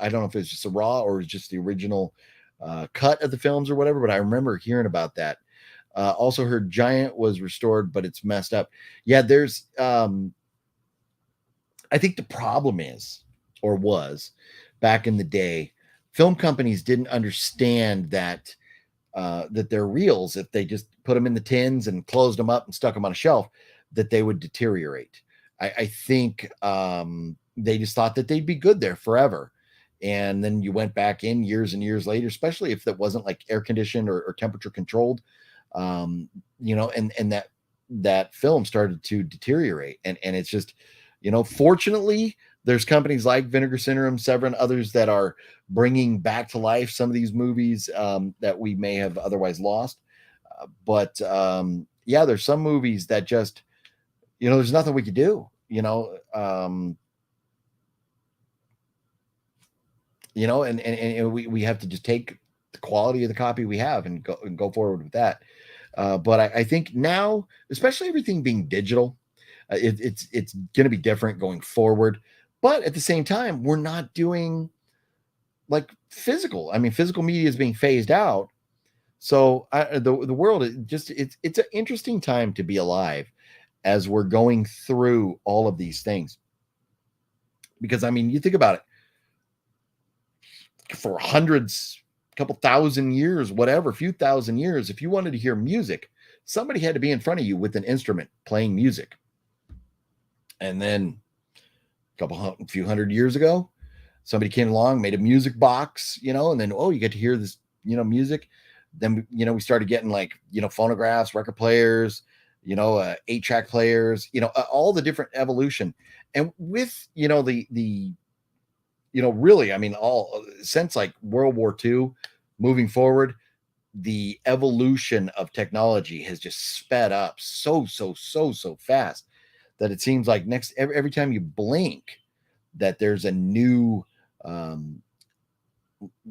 don't know if it's just a raw or just the original cut of the films or whatever, but I remember hearing about that. Also heard Giant was restored, but it's messed up. Yeah, there's I think the problem is, or was back in the day, film companies didn't understand that that their reels, if they just put them in the tins and closed them up and stuck them on a shelf, that they would deteriorate. I think they just thought that they'd be good there forever. And then you went back in years and years later, especially if that wasn't like air conditioned or temperature controlled, you know, and that film started to deteriorate. And it's just, you know, fortunately, there's companies like Vinegar Syndrome, Severin, others that are bringing back to life some of these movies that we may have otherwise lost. But yeah, there's some movies that just, you know, there's nothing we could do, you know, and we have to just take the quality of the copy we have and go forward with that. But I think now, especially everything being digital, it's going to be different going forward. But at the same time, we're not doing like physical. I mean, physical media is being phased out. So the world is just, it's an interesting time to be alive as we're going through all of these things. Because I mean, you think about it, for hundreds, a couple thousand years, whatever, a few thousand years, if you wanted to hear music, somebody had to be in front of you with an instrument playing music. And then a few hundred years ago, somebody came along, made a music box, you know, and then, oh, you get to hear this, you know, music. Then, you know, we started getting like, you know, phonographs, record players, you know, 8-track players, you know, all the different evolution. And with, you know, the, you know, really, I mean, all since like World War II moving forward, the evolution of technology has just sped up so fast that it seems like every time you blink that there's a new,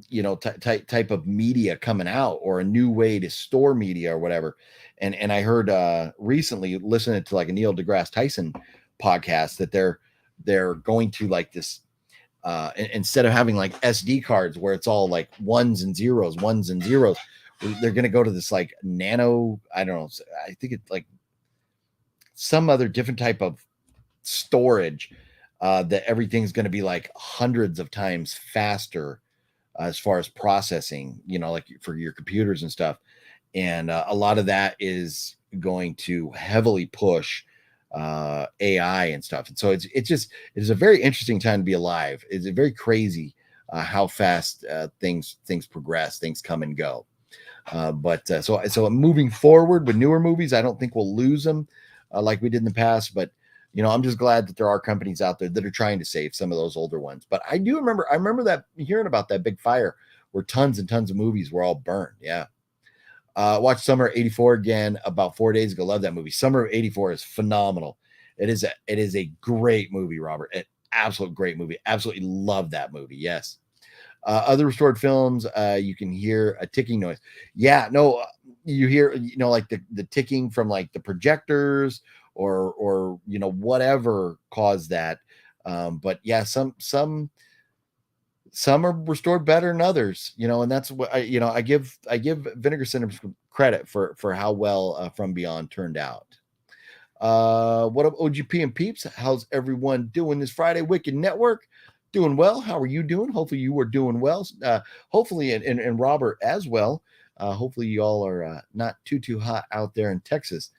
you know, type of media coming out, or a new way to store media or whatever. And I heard recently, listening to like a Neil deGrasse Tyson podcast, that they're going to like this, instead of having like SD cards where it's all like ones and zeros, they're going to go to this like nano, I don't know, I think it's like some other different type of storage, that everything's going to be like hundreds of times faster as far as processing, you know, like for your computers and stuff. And a lot of that is going to heavily push AI and stuff. And so it's a very interesting time to be alive. It's very crazy how fast things progress, things come and go. So moving forward with newer movies, I don't think we'll lose them like we did in the past. But you know, I'm just glad that there are companies out there that are trying to save some of those older ones. But I remember that, hearing about that big fire where tons and tons of movies were all burned. Yeah. Watched Summer of '84 again about 4 days ago. Love that movie. Summer of '84 is phenomenal. It is a great movie, Robert. An absolute great movie. Absolutely love that movie. Yes. Other restored films, you can hear a ticking noise. Yeah, no, you hear, you know, like the ticking from like the projectors or you know, whatever caused that. But yeah, some are restored better than others, you know, and that's what I give Vinegar Syndrome credit for how well From Beyond turned out. What up, OGP and peeps? How's everyone doing this Friday? Wicked Network doing well. How are you doing? Hopefully you are doing well. Hopefully, and Robert as well. Hopefully you all are not too hot out there in Texas.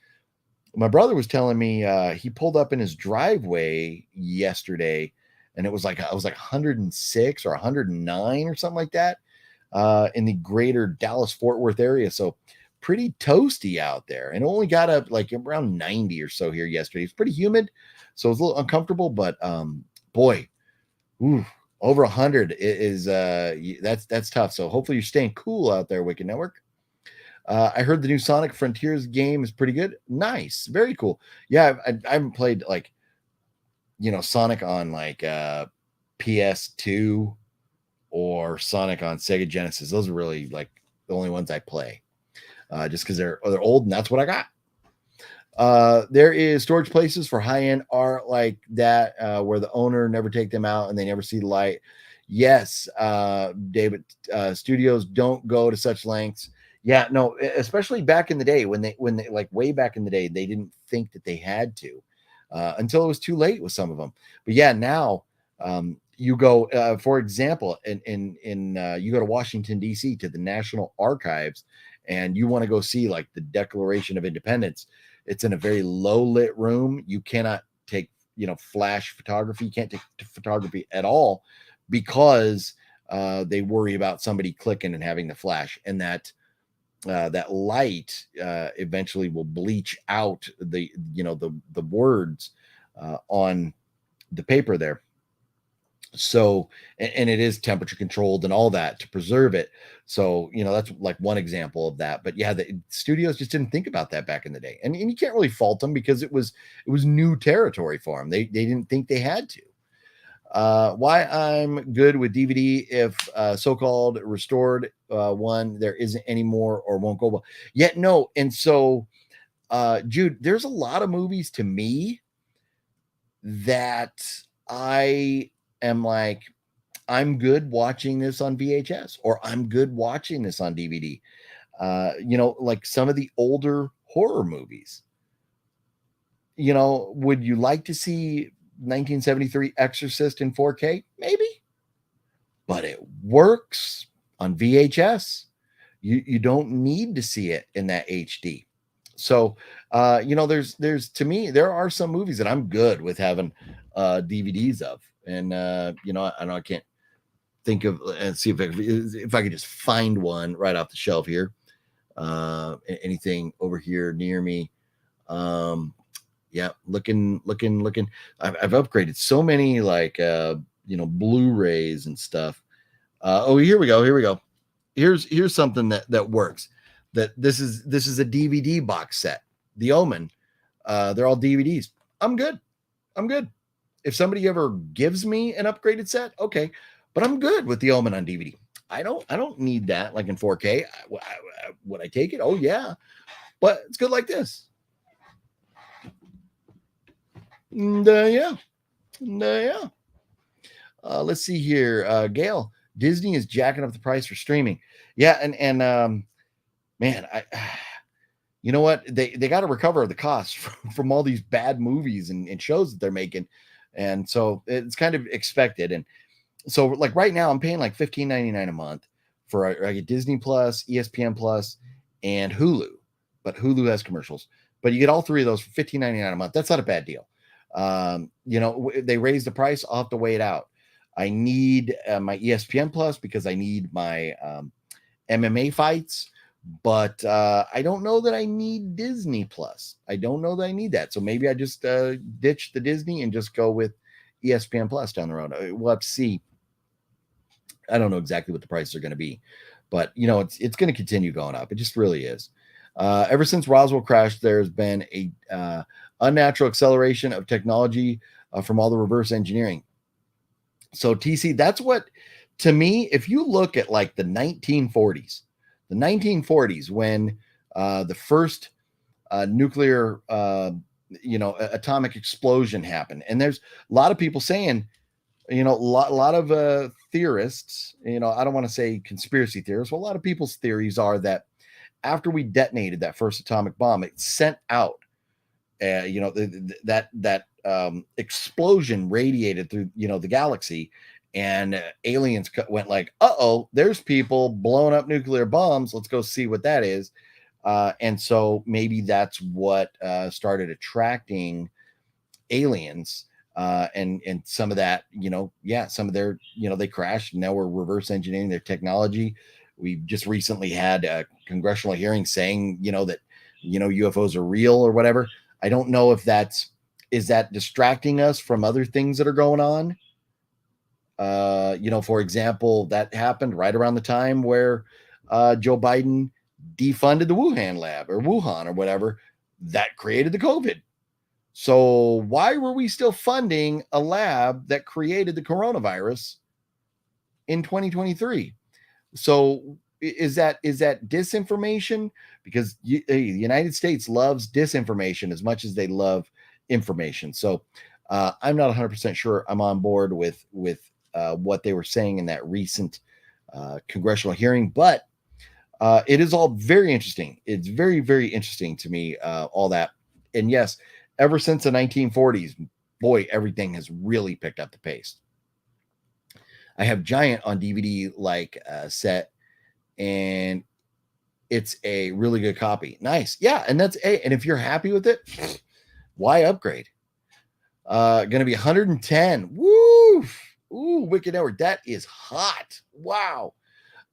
My brother was telling me he pulled up in his driveway yesterday, and it was like 106 or 109 or something like that in the greater Dallas-Fort Worth area. So pretty toasty out there, and only got up like around 90 or so here yesterday. It's pretty humid, so it's a little uncomfortable, but boy, over 100 is that's tough. So hopefully you're staying cool out there, Wicked Network. I heard the new Sonic Frontiers game is pretty good. Nice, very cool. Yeah, I haven't played like, you know, Sonic on like PS2 or Sonic on Sega Genesis. Those are really like the only ones I play, just because they're old and that's what I got. There is storage places for high-end art like that, where the owner never take them out and they never see the light. Yes, David, studios don't go to such lengths. Yeah, no, especially back in the day when they like way back in the day, they didn't think that they had to until it was too late with some of them. But yeah, now you go, for example, in you go to Washington D.C. to the National Archives, and you want to go see like the Declaration of Independence. It's in a very low lit room. You cannot take flash photography. You can't take photography at all because they worry about somebody clicking and having the flash, and that light eventually will bleach out the words on the paper there. So, and it is temperature controlled and all that to preserve it. So, that's like one example of that. But yeah, the studios just didn't think about that back in the day, and you can't really fault them because it was new territory for them. They didn't think they had to. Why I'm good with DVD if so-called restored one there isn't anymore or won't go well. Yet no, and so Jude, there's a lot of movies to me that I am like, I'm good watching this on VHS, or I'm good watching this on DVD. Like some of the older horror movies. Would you like to see 1973 Exorcist in 4K? Maybe, but it works on VHS. You don't need to see it in that HD. So, there's to me, there are some movies that I'm good with having DVDs of, and I know I can't think of and see if I could just find one right off the shelf here. Anything over here near me? Yeah, looking. I've upgraded so many like Blu-rays and stuff. Here we go. Here's something that works. That this is a DVD box set. The Omen. They're all DVDs. I'm good. If somebody ever gives me an upgraded set, okay, but I'm good with The Omen on DVD. I don't need that like in 4K. Would I take it? Oh yeah, but it's good like this. And, yeah. Let's see here. Gale, Disney is jacking up the price for streaming. Yeah, and man, you know what? They got to recover the costs from all these bad movies and shows that they're making, and so it's kind of expected. And so, like right now, I'm paying like $15.99 a month for I get Disney Plus, ESPN Plus, and Hulu. But Hulu has commercials. But you get all three of those for $15.99 a month. That's not a bad deal. They raised the price. I'll have to weigh it out. I need my ESPN Plus because I need my MMA fights, but I don't know that I need Disney Plus. I don't know that I need that. So maybe I just ditch the Disney and just go with ESPN Plus down the road. We'll have to see. I don't know exactly what the prices are going to be, but it's going to continue going up. It just really is. Ever since Roswell crashed, there's been a unnatural acceleration of technology from all the reverse engineering. So TC, that's what, to me, if you look at like the 1940s when the first nuclear, atomic explosion happened, and there's a lot of people saying, a lot of theorists, I don't want to say conspiracy theorists, but a lot of people's theories are that after we detonated that first atomic bomb, it sent out, that explosion radiated through, the galaxy, and aliens went like, there's people blowing up nuclear bombs. Let's go see what that is. And so maybe that's what started attracting aliens. And some of that, some of their, they crashed, and now we're reverse engineering their technology. We just recently had a congressional hearing saying, that, UFOs are real or whatever. I don't know if is that distracting us from other things that are going on? For example, that happened right around the time where Joe Biden defunded the Wuhan lab or Wuhan or whatever. That created the COVID. So why were we still funding a lab that created the coronavirus in 2023? So is that disinformation? Because the United States loves disinformation as much as they love information. So I'm not 100% sure I'm on board with what they were saying in that recent congressional hearing, but it is all very interesting. It's very, very interesting to me, all that. And yes, ever since the 1940s, boy, everything has really picked up the pace. I have Giant on DVD set, and it's a really good copy. Nice. Yeah, and and if you're happy with it, why upgrade? Gonna be 110. Woo! Ooh, Wicked Network. That is hot. Wow.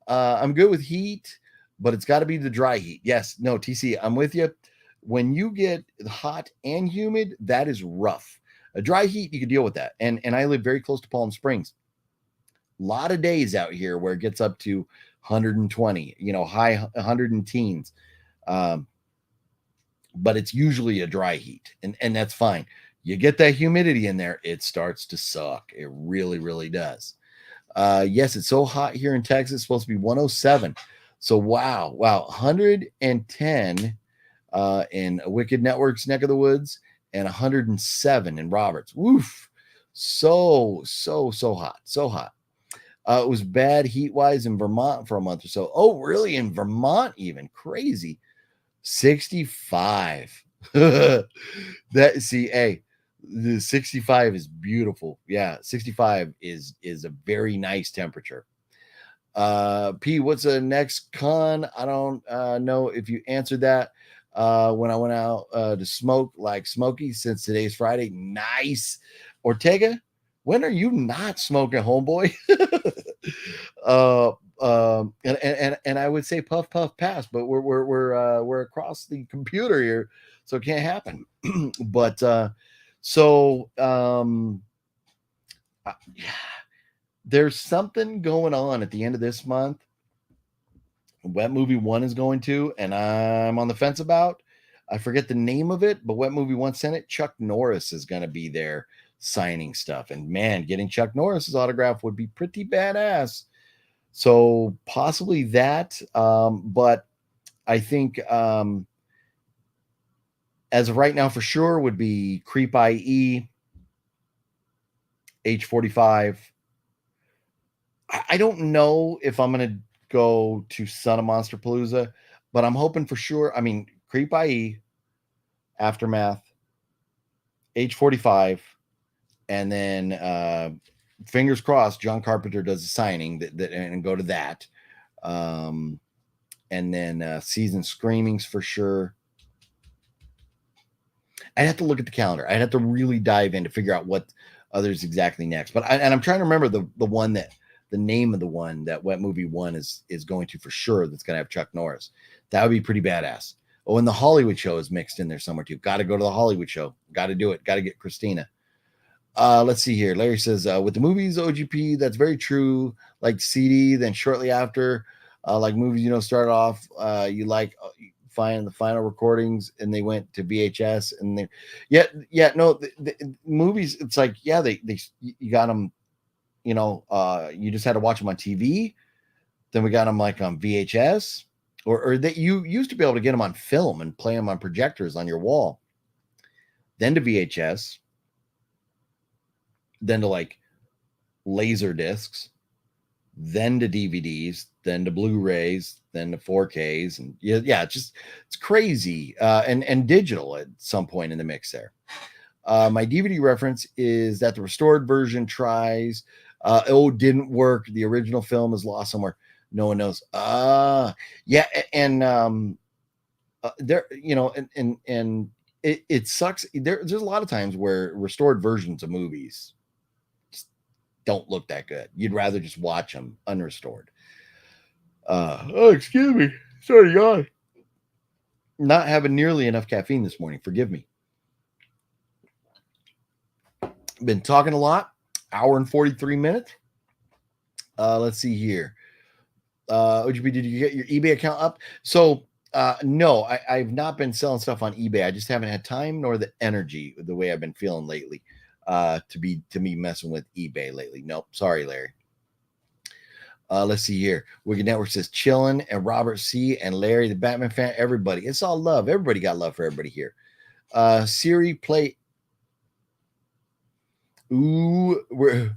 I'm good with heat, but it's got to be the dry heat. Yes, no, TC, I'm with you. When you get hot and humid, that is rough. A dry heat, you can deal with that. And I live very close to Palm Springs. A lot of days out here where it gets up to 120, high 100 and teens. But it's usually a dry heat, and that's fine. You get that humidity in there, it starts to suck. It really, really does. Yes, it's so hot here in Texas. It's supposed to be 107. So wow, 110 in Wicked Network's neck of the woods, and 107 in Roberts. Woof. So hot. So hot. It was bad heat-wise in Vermont for a month or so. Oh, really? In Vermont, even? Crazy. 65. The 65 is beautiful. Yeah, 65 is a very nice temperature. P, what's the next con? I don't know if you answered that when I went out to smoke like Smokey, since today's Friday. Nice. Ortega, when are you not smoking, homeboy? And I would say puff pass, but we're across the computer here, so it can't happen. But there's something going on at the end of this month. Wet Movie 1 is going to, and I'm on the fence about. I forget the name of it, but Wet Movie 1 sent it. Chuck Norris is going to be there signing stuff, and man, getting Chuck Norris's autograph would be pretty badass. So possibly that, but I think as of right now, for sure, would be Creep IE, H45. I don't know if I'm going to go to Son of Monster Palooza, but I'm hoping for sure. I mean, Creep IE, Aftermath, H45, and then fingers crossed John Carpenter does a signing that and go to that. And then Season Screamings for sure. I'd have to look at the calendar. I'd have to really dive in to figure out what others exactly next. But I'm trying to remember the name of the one that Wet Movie 1 is going to for sure. That's going to have Chuck Norris. That would be pretty badass. Oh, and the Hollywood show is mixed in there somewhere too. Got to go to the Hollywood show. Got to do it. Got to get Christina. Let's see here. Larry says, with the movies OGP, that's very true. Like CD, then shortly after, like movies, start off, you find the final recordings, and they went to VHS, and they, the movies. It's like, you got them, you just had to watch them on TV. Then we got them like on VHS, or that you used to be able to get them on film and play them on projectors on your wall. Then to VHS. Then to like laser discs, then to DVDs, then to Blu-rays, then to 4Ks, and it's crazy. And digital at some point in the mix there. My DVD reference is that the restored version tries. Didn't work. The original film is lost somewhere. No one knows. There, and it sucks. There's a lot of times where restored versions of movies don't look that good. You'd rather just watch them unrestored. Excuse me. Sorry, God. Not having nearly enough caffeine this morning. Forgive me. Been talking a lot. Hour and 43 minutes. Let's see here. OGB, did you get your eBay account up? So, no, I've not been selling stuff on eBay. I just haven't had time nor the energy the way I've been feeling lately. To be messing with eBay lately. Nope. Sorry, Larry. Let's see here. Wicked Network says chillin', and Robert C. and Larry, the Batman fan, everybody. It's all love. Everybody got love for everybody here. Siri, play. Ooh, we're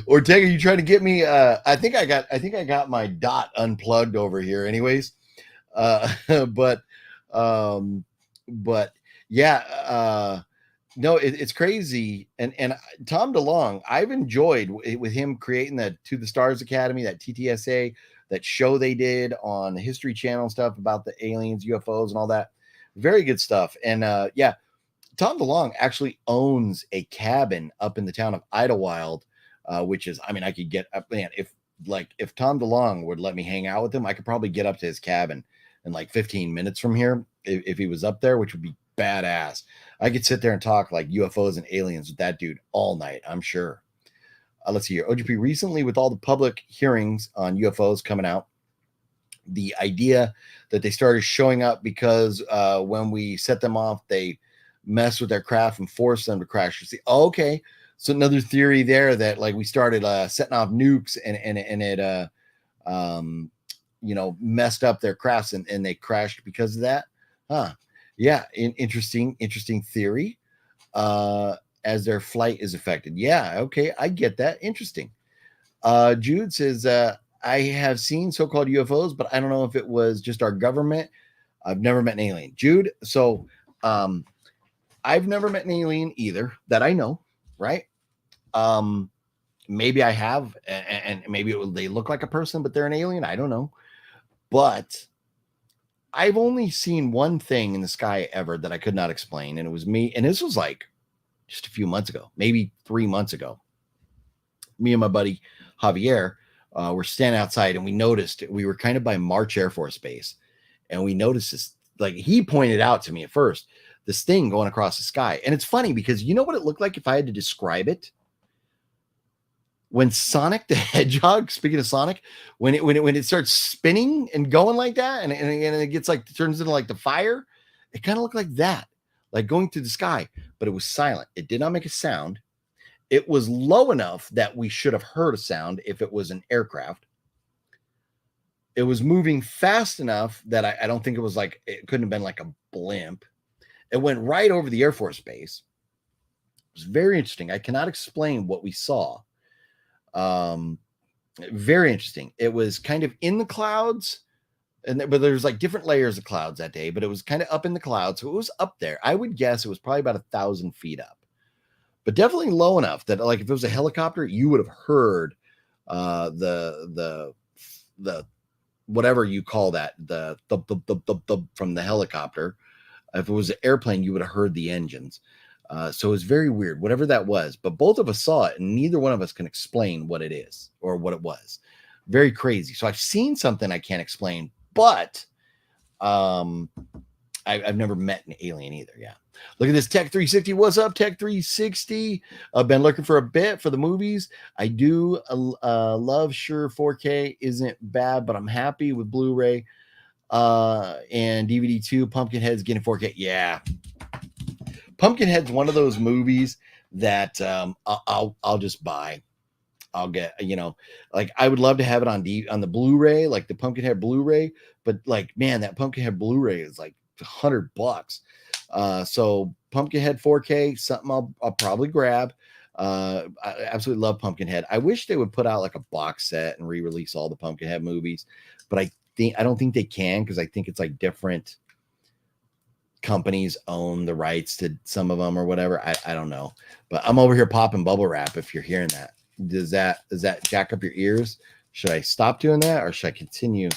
Ortega, you trying to get me? I think I got my dot unplugged over here anyways. But yeah, No, it's crazy. And Tom DeLonge, I've enjoyed with him creating that To the Stars Academy, that TTSA, that show they did on the History Channel stuff about the aliens, UFOs, and all that. Very good stuff. And yeah, Tom DeLonge actually owns a cabin up in the town of Idlewild, which is, I mean, I could get up, man, if Tom DeLonge would let me hang out with him, I could probably get up to his cabin in like 15 minutes from here if he was up there, which would be badass. I could sit there and talk like UFOs and aliens with that dude all night, I'm sure. Let's see here. OGP, recently with all the public hearings on UFOs coming out, the idea that they started showing up because when we set them off, they mess with their craft and force them to crash. You see, okay. So another theory there that like we started setting off nukes and it messed up their crafts and they crashed because of that. Huh. Yeah, interesting theory. As their flight is affected. Yeah, okay, I get that. Interesting. Jude says, I have seen so-called UFOs, but I don't know if it was just our government. I've never met an alien. Jude, so I've never met an alien either that I know, right? Maybe I have, and maybe they look like a person, but they're an alien. I don't know. But I've only seen one thing in the sky ever that I could not explain, and it was me. And this was like just a few months ago, maybe 3 months ago. Me and my buddy Javier were standing outside, and we noticed we were kind of by March Air Force Base, and we noticed this. Like he pointed out to me at first, this thing going across the sky, and it's funny because you know what it looked like if I had to describe it. When Sonic the Hedgehog, speaking of Sonic, when it starts spinning and going like that, and it gets like turns into like the fire, it kind of looked like that, like going through the sky, but it was silent. It did not make a sound. It was low enough that we should have heard a sound if it was an aircraft. It was moving fast enough that I don't think it was like, it couldn't have been like a blimp. It went right over the Air Force Base. It was very interesting. I cannot explain what we saw. Very interesting. It was kind of in the clouds, but there's like different layers of clouds that day, but it was kind of up in the clouds. So it was up there. I would guess it was probably about 1,000 feet up, but definitely low enough that like if it was a helicopter, you would have heard the whatever you call that, the from the helicopter. If it was an airplane, you would have heard the engines. So it was very weird, whatever that was. But both of us saw it, and neither one of us can explain what it is or what it was. Very crazy. So I've seen something I can't explain, but I've never met an alien either. Yeah. Look at this Tech 360. What's up, Tech 360? I've been looking for a bit for the movies. I do love Sure 4K isn't bad, but I'm happy with Blu-ray and DVD too. Pumpkinhead's getting 4K. Yeah. Pumpkinhead's one of those movies that I'll just buy. I'll get, like I would love to have it on the Blu-ray, like the Pumpkinhead Blu-ray, but like, man, that Pumpkinhead Blu-ray is like $100. So Pumpkinhead 4K, something I'll probably grab. I absolutely love Pumpkinhead. I wish they would put out like a box set and re-release all the Pumpkinhead movies, but I don't think they can, because I think it's like different companies own the rights to some of them or whatever. I don't know, but I'm over here popping bubble wrap. If you're hearing that, does that jack up your ears? Should I stop doing that, or should I continue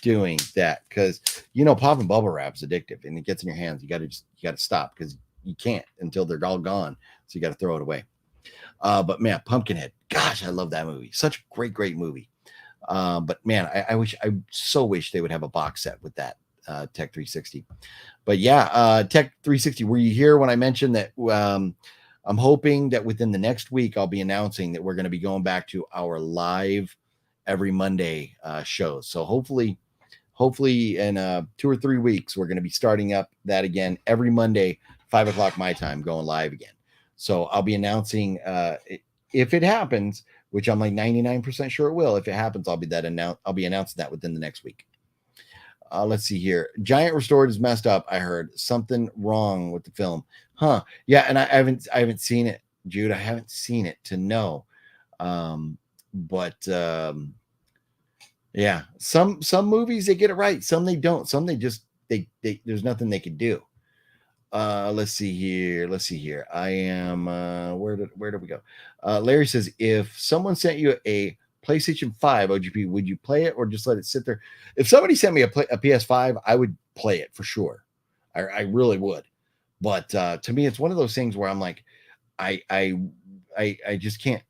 doing that? Because popping bubble wrap is addictive and it gets in your hands. You got to stop, because you can't until they're all gone. So you got to throw it away. But man, Pumpkinhead, gosh, I love that movie. Such a great movie. But man, I so wish they would have a box set with that Tech 360. But yeah, Tech 360, were you here when I mentioned that I'm hoping that within the next week I'll be announcing that we're going to be going back to our live every Monday shows. So hopefully in 2 or 3 weeks we're going to be starting up that again every Monday, 5 o'clock my time, going live again. So I'll be announcing if it happens, which I'm like 99% sure it will. If it happens, I'll be announcing that within the next week. Let's see here. Giant Restored is messed up. I heard something wrong with the film. Huh. Yeah. And I haven't seen it, Jude. I haven't seen it to know. Yeah, some movies, they get it right. Some they don't. Some they there's nothing they could do. Let's see here. I am where did we go? Larry says, if someone sent you a PlayStation 5 OGP, would you play it or just let it sit there? If somebody sent me a PS5, I would play it for sure. I really would. But to me, it's one of those things where I'm like, I just can't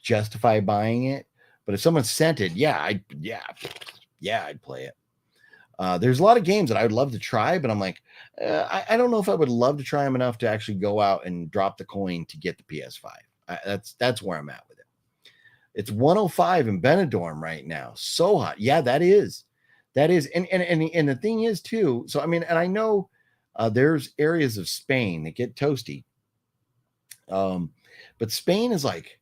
justify buying it. But if someone sent it, I'd play it. There's a lot of games that I would love to try, but I'm like, I don't know if I would love to try them enough to actually go out and drop the coin to get the PS5. That's where I'm at with it. It's 105 in Benidorm right now. So hot. Yeah, that is. And the thing is too. So I mean, and I know there's areas of Spain that get toasty. But Spain is like,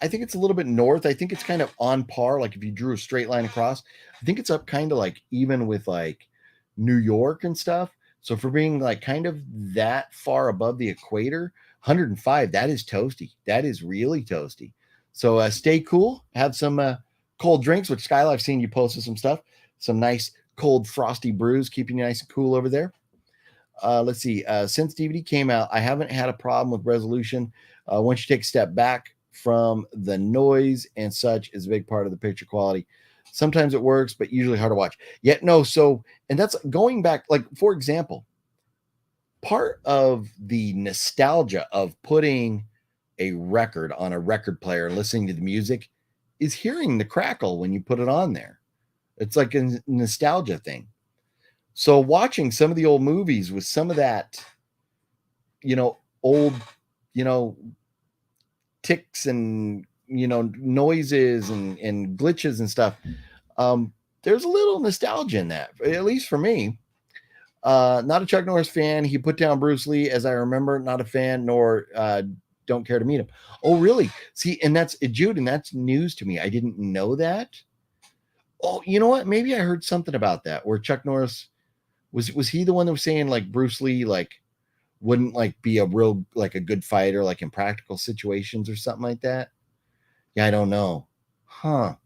I think it's a little bit north. I think it's kind of on par. Like if you drew a straight line across, I think it's up kind of like even with like New York and stuff. So for being like kind of that far above the equator, 105, that is toasty. That is really toasty. So stay cool. Have some cold drinks, which Skylar, I've seen you posted some stuff. Some nice cold frosty brews, keeping you nice and cool over there. Let's see. Since DVD came out, I haven't had a problem with resolution. Once you take a step back from the noise and such is a big part of the picture quality. Sometimes it works, but usually hard to watch. Yet no. So, and that's going back, like, for example, part of the nostalgia of putting a record on a record player and listening to the music is hearing the crackle when you put it on there. It's like a nostalgia thing. So watching some of the old movies with some of that, old, ticks and, noises and glitches and stuff. There's a little nostalgia in that, at least for me. Not a Chuck Norris fan. He put down Bruce Lee, as I remember, not a fan, nor don't care to meet him. Oh, really? See, and that's Jude, and that's news to me. I didn't know that. Oh, you know what? Maybe I heard something about that where Chuck Norris was he the one that was saying like Bruce Lee wouldn't be a real a good fighter in practical situations or something like that? Yeah, I don't know. Huh.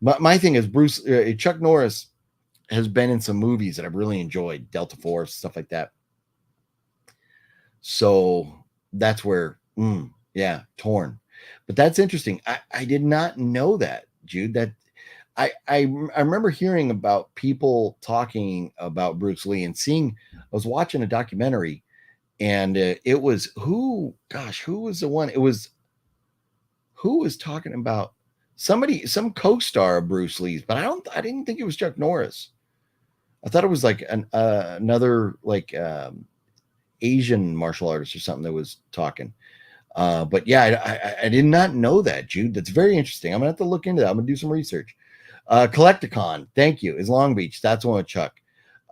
My thing is Chuck Norris has been in some movies that I've really enjoyed, Delta Force, stuff like that. So that's where, torn. But that's interesting. I did not know that, Jude. That I remember hearing about people talking about Bruce Lee and I was watching a documentary, and it was who was the one? It was who was talking about some co-star of Bruce Lee's, but I didn't think it was Chuck Norris. I thought it was another Asian martial artist or something that was talking. But yeah, I did not know that, Jude. That's very interesting. I'm gonna have to look into that. I'm gonna do some research. Collecticon, thank you. Is Long Beach. That's one with Chuck.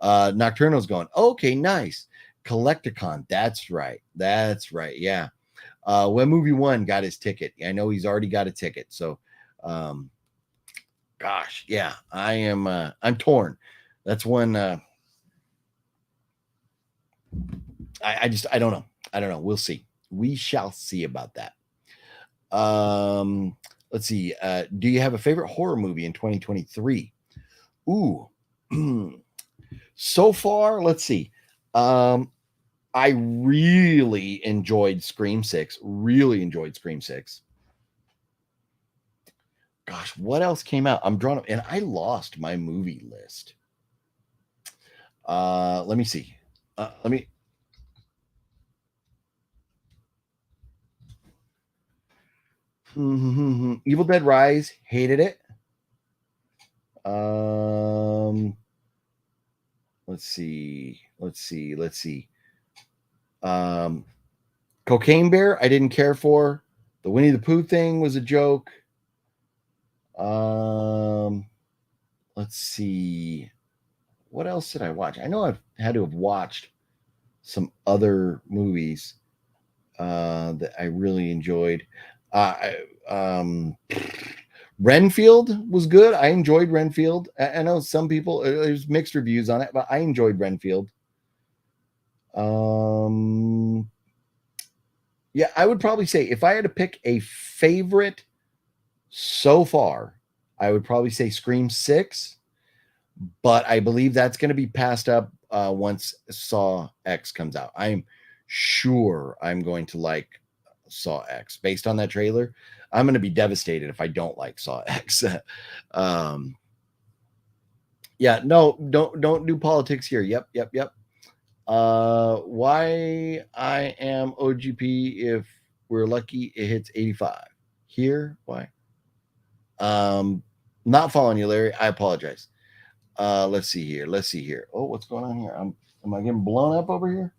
Nocturnal's going, okay, nice. Collecticon, that's right. Yeah. When Movie One got his ticket. I know he's already got a ticket. So gosh, yeah, I'm torn. That's one I don't know. We'll see. We shall see about that. Let's see. Do you have a favorite horror movie in 2023? Ooh. So far, let's see. I really enjoyed Scream 6. Gosh, what else came out? I'm drawn up, and I lost my movie list. Let me see. Evil Dead Rise, hated it. Let's see. Cocaine Bear, I didn't care for. The Winnie the Pooh thing was a joke. Let's see. What else did I watch? I know I've had to have watched some other movies that I really enjoyed. Renfield was good. I enjoyed Renfield. I know some people, there's mixed reviews on it, but I enjoyed Renfield. Yeah, I would probably say if I had to pick a favorite so far, I would probably say Scream 6. but I believe that's going to be passed up once Saw X comes out. I'm sure I'm going to like Saw X based on that trailer. I'm going to be devastated if I don't like Saw X. Yeah, no, don't do politics here. Yep. Why I am OGP if we're lucky it hits 85. Here, why? Not following you, Larry. I apologize. Let's see here. Oh, what's going on here? Am I getting blown up over here?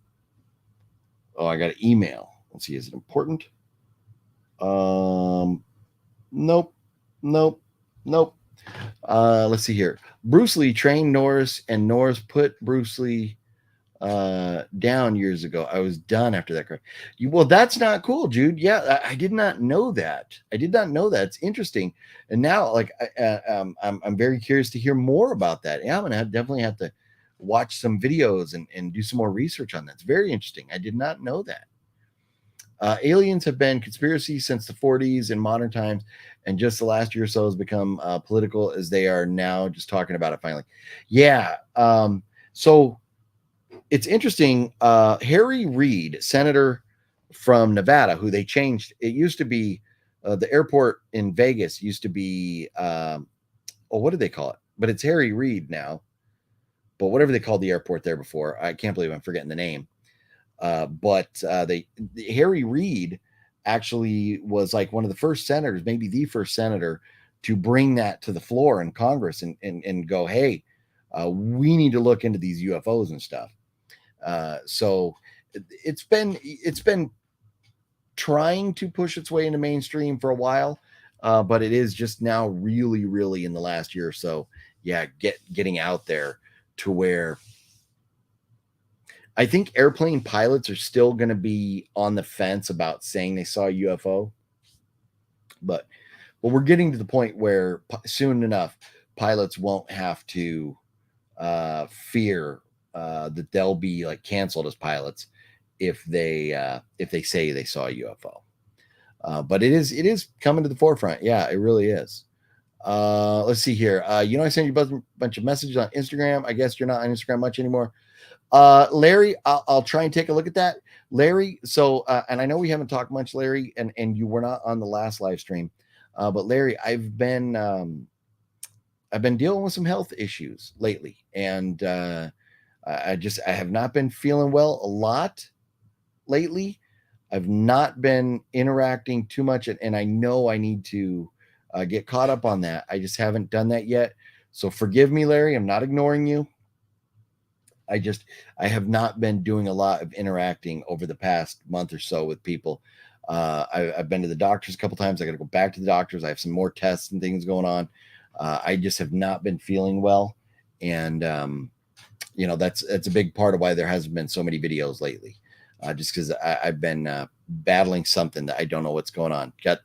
Oh, I got an email. Let's see, is it important? Nope. Let's see here. Bruce Lee trained Norris, and Norris put Bruce Lee down years ago. I was done after that. Well, that's not cool, Jude. Yeah, I did not know that. It's interesting. And now, like, I'm very curious to hear more about that. Yeah, I'm gonna definitely have to watch some videos and do some more research on that. It's very interesting. I did not know that. Aliens have been conspiracy since the 40s in modern times, and just the last year or so has become political, as they are now just talking about it finally. Yeah. So it's interesting. Harry Reid, senator from Nevada, who they changed. It used to be the airport in Vegas used to be, what did they call it? But it's Harry Reid now. But whatever they called the airport there before, I can't believe I'm forgetting the name. But Harry Reid actually was like one of the first senators, maybe the first senator, to bring that to the floor in Congress and go, hey, we need to look into these UFOs and stuff. So it's been trying to push its way into mainstream for a while, but it is just now really in the last year or so, getting out there to where I think airplane pilots are still going to be on the fence about saying they saw a UFO, but we're getting to the point where soon enough pilots won't have to fear that they'll be like canceled as pilots if they say they saw a UFO. But it is coming to the forefront. Yeah, it really is. Let's see here. I sent you a bunch of messages on Instagram. I guess you're not on Instagram much anymore. Larry, I'll try and take a look at that. Larry, so and I know we haven't talked much, Larry, and you were not on the last live stream. But Larry, I've been dealing with some health issues lately, and I have not been feeling well a lot lately. I've not been interacting too much, and I know I need to get caught up on that. I just haven't done that yet. So forgive me, Larry. I'm not ignoring you. I have not been doing a lot of interacting over the past month or so with people. I've been to the doctors a couple times. I got to go back to the doctors. I have some more tests and things going on. I just have not been feeling well. And, that's a big part of why there hasn't been so many videos lately. Just because I've been battling something that I don't know what's going on. Got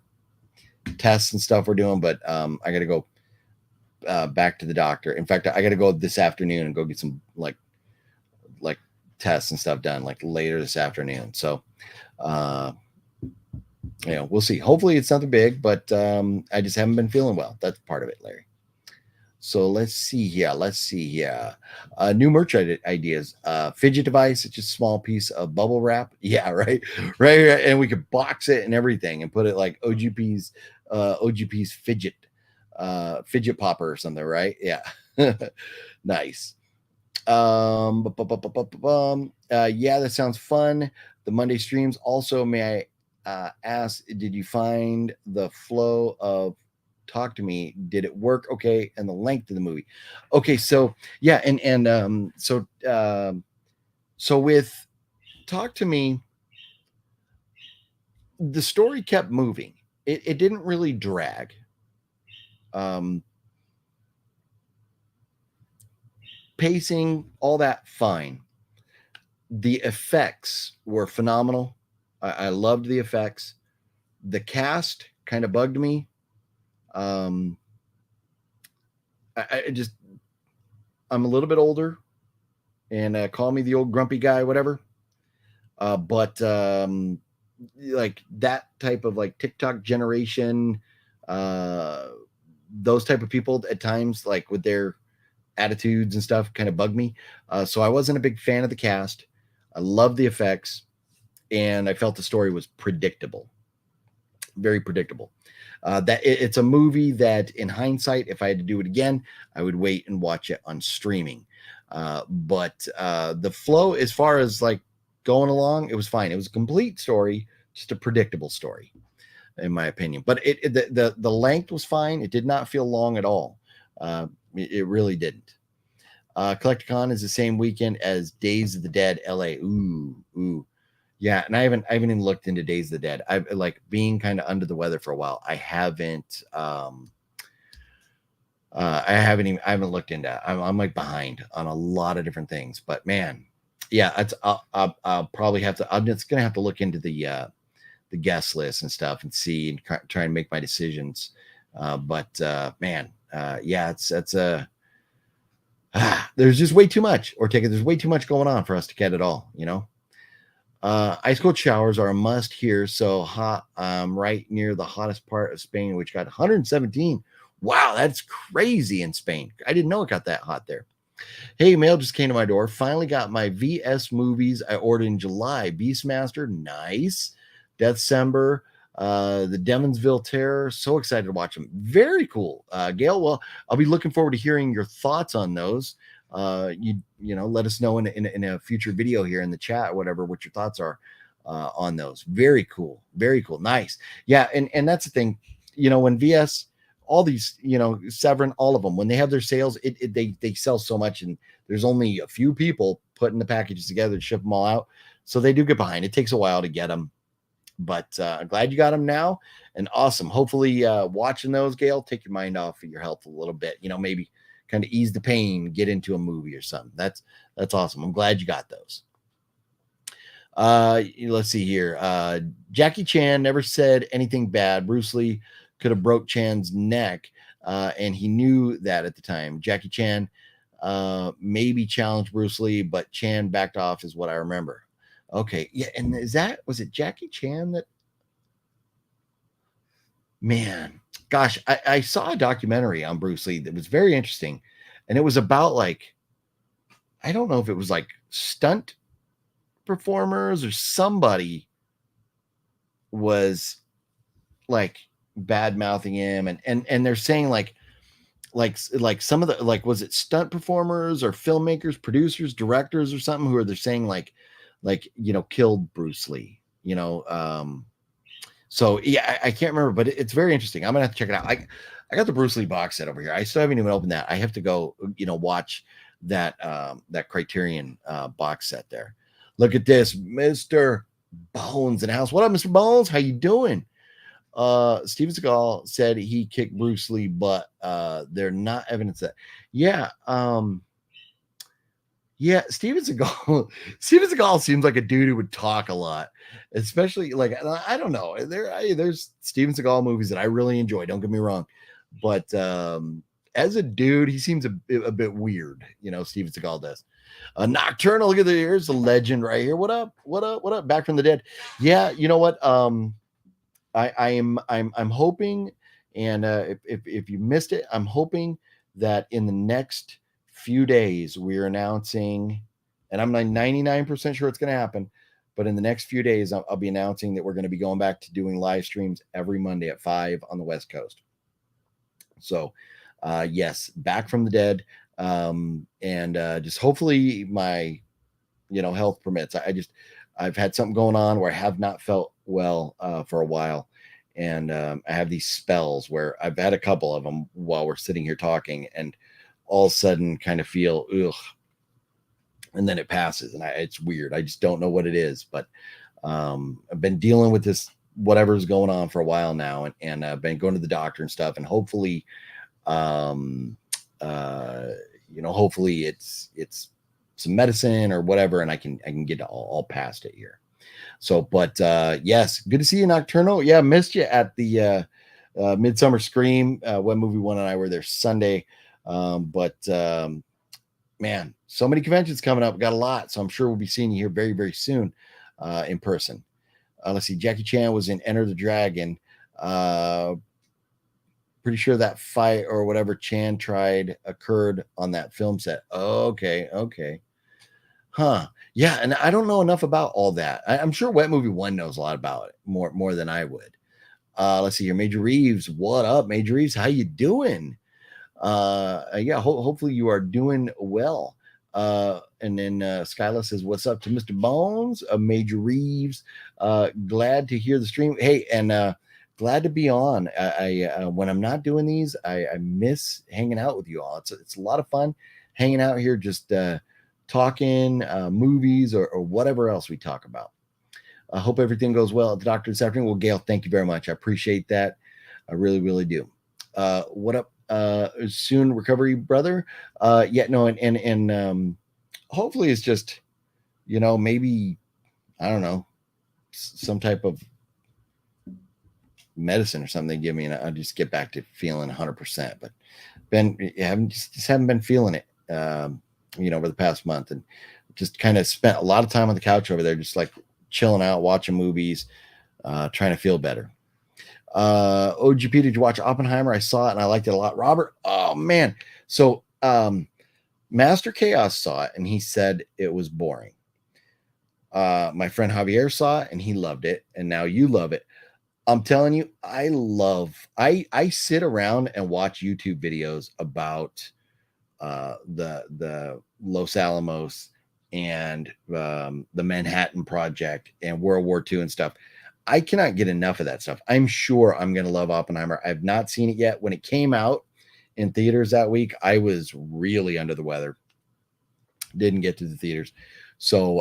tests and stuff we're doing, but I got to go back to the doctor. In fact, I got to go this afternoon and go get some like tests and stuff done like later this afternoon. So, we'll see. Hopefully it's nothing big, but I just haven't been feeling well. That's part of it, Larry. So let's see here. New merch ideas. Fidget device. It's just a small piece of bubble wrap. Yeah, right. And we could box it and everything and put it like OGP's fidget popper or something, right? Yeah. Nice. Yeah, that sounds fun. The Monday streams. Also, may I ask, did you find the flow of Talk to Me? Did it work okay? And the length of the movie? Okay, so yeah, so with Talk to Me, the story kept moving. It didn't really drag. Pacing, all that, fine. The effects were phenomenal. I loved the effects. The cast kind of bugged me. I'm a little bit older, and call me the old grumpy guy, whatever. But like that type of like TikTok generation, those type of people at times, like with their attitudes and stuff kind of bugged me. So I wasn't a big fan of the cast. I loved the effects, and I felt the story was predictable, very predictable. It's a movie that, in hindsight, if I had to do it again, I would wait and watch it on streaming. But the flow, as far as like going along, it was fine. It was a complete story, just a predictable story, in my opinion. But the length was fine. It did not feel long at all. It really didn't. Collecticon is the same weekend as Days of the Dead LA. Ooh. Yeah, and I haven't even looked into Days of the Dead. I've like being kind of under the weather for a while. I haven't looked into it. I'm like behind on a lot of different things, but man, yeah, I'll probably have to. I'm just gonna have to look into the guest list and stuff and see and try and make my decisions. Man, yeah, it's there's just way too much, there's way too much going on for us to get it all, you know. Ice cold showers are a must here. So hot, right near the hottest part of Spain, which got 117. Wow, that's crazy in Spain. I didn't know it got that hot there. Hey, mail just came to my door. Finally got my VS movies I ordered in July. Beastmaster, nice. Deathcember, the Devonsville Terror. So excited to watch them. Very cool. Gale, well, I'll be looking forward to hearing your thoughts on those. You know, let us know in a future video here in the chat, whatever, what your thoughts are on those. Very cool. Very cool. Nice. Yeah. And that's the thing, you know, when VS, all these, you know, Severin, all of them, when they have their sales, they sell so much, and there's only a few people putting the packages together to ship them all out. So they do get behind. It takes a while to get them, but I'm glad you got them now, and awesome. Hopefully watching those, Gale, take your mind off of your health a little bit, you know, maybe kind of ease the pain, get into a movie or something. That's awesome. I'm glad you got those. Let's see here. Jackie Chan never said anything bad. Bruce Lee could have broke Chan's neck, and he knew that at the time. Jackie Chan maybe challenged Bruce Lee, but Chan backed off is what I remember. Okay. Yeah. And was it Jackie Chan that, man, gosh, I saw a documentary on Bruce Lee that was very interesting. And it was about like, I don't know if it was like stunt performers or somebody was like bad mouthing him. And they're saying like some of the, like, was it stunt performers or filmmakers, producers, directors or something they're saying like, you know, killed Bruce Lee, you know? So yeah, I can't remember, but it's very interesting. I'm gonna have to check it out. I got the Bruce Lee box set over here. I still haven't even opened that. I have to go, you know, watch that Criterion box set there. Look at this, Mr. Bones in the house. What up, Mr. Bones? How you doing? Steven Seagal said he kicked Bruce Lee, but they're not evidence that. Yeah. Yeah, Steven Seagal seems like a dude who would talk a lot, especially like, I don't know. There's Steven Seagal movies that I really enjoy. Don't get me wrong, but as a dude, he seems a bit weird. You know, Steven Seagal does. Nocturnal. Look at here's the legend right here. What up? What up? What up? Back from the dead. Yeah, you know what? I'm hoping, and if you missed it, I'm hoping that in the next few days we're announcing, and I'm not 99% sure it's going to happen, but in the next few days I'll be announcing that we're going to be going back to doing live streams every Monday at 5 on the West Coast. So yes, back from the dead, and just hopefully my, you know, health permits. I've had something going on where I have not felt well for a while, and I have these spells where I've had a couple of them while we're sitting here talking, and all of a sudden kind of feel ugh, and then it passes, and it's weird. I just don't know what it is, but I've been dealing with this whatever's going on for a while now, and I've been going to the doctor and stuff, and hopefully you know, hopefully it's some medicine or whatever, and I can get all past it here. So, but yes, good to see you, Nocturnal. Yeah, missed you at the Midsummer Scream. When Movie One and I were there Sunday. Man, so many conventions coming up. Got a lot, so I'm sure we'll be seeing you here very, very soon in person. Let's see. Jackie Chan was in Enter the Dragon. Pretty sure that fight or whatever Chan tried occurred on that film set. Okay. Huh. Yeah, and I don't know enough about all that. I'm sure Wet Movie 1 knows a lot about it, more than I would. Let's see here. Major Reeves, what up, Major Reeves? How you doing? Yeah, hopefully you are doing well. And then Skyla says, what's up to Mr. Bones? Major Reeves. Glad to hear the stream. Hey, and glad to be on. I when I'm not doing these, I miss hanging out with you all. It's a lot of fun hanging out here, just talking movies or whatever else we talk about. I hope everything goes well at the doctor this afternoon. Well, Gale, thank you very much. I appreciate that. I really, really do. What up? Soon recovery, brother. Yeah, no, and hopefully it's just, maybe, I don't know, some type of medicine or something they give me, and I'll just get back to feeling 100%. But haven't been feeling it, over the past month, and just kind of spent a lot of time on the couch over there, just like chilling out, watching movies, trying to feel better. OGP, did you watch Oppenheimer? I saw it and I liked it a lot. Robert, oh man. So Master Chaos saw it and he said it was boring. My friend Javier saw it and he loved it, and now you love it. I'm telling you, I sit around and watch YouTube videos about the Los Alamos and the Manhattan Project and World War II and stuff. I cannot get enough of that stuff. I'm sure I'm going to love Oppenheimer. I've not seen it yet. When it came out in theaters that week, I was really under the weather. Didn't get to the theaters. So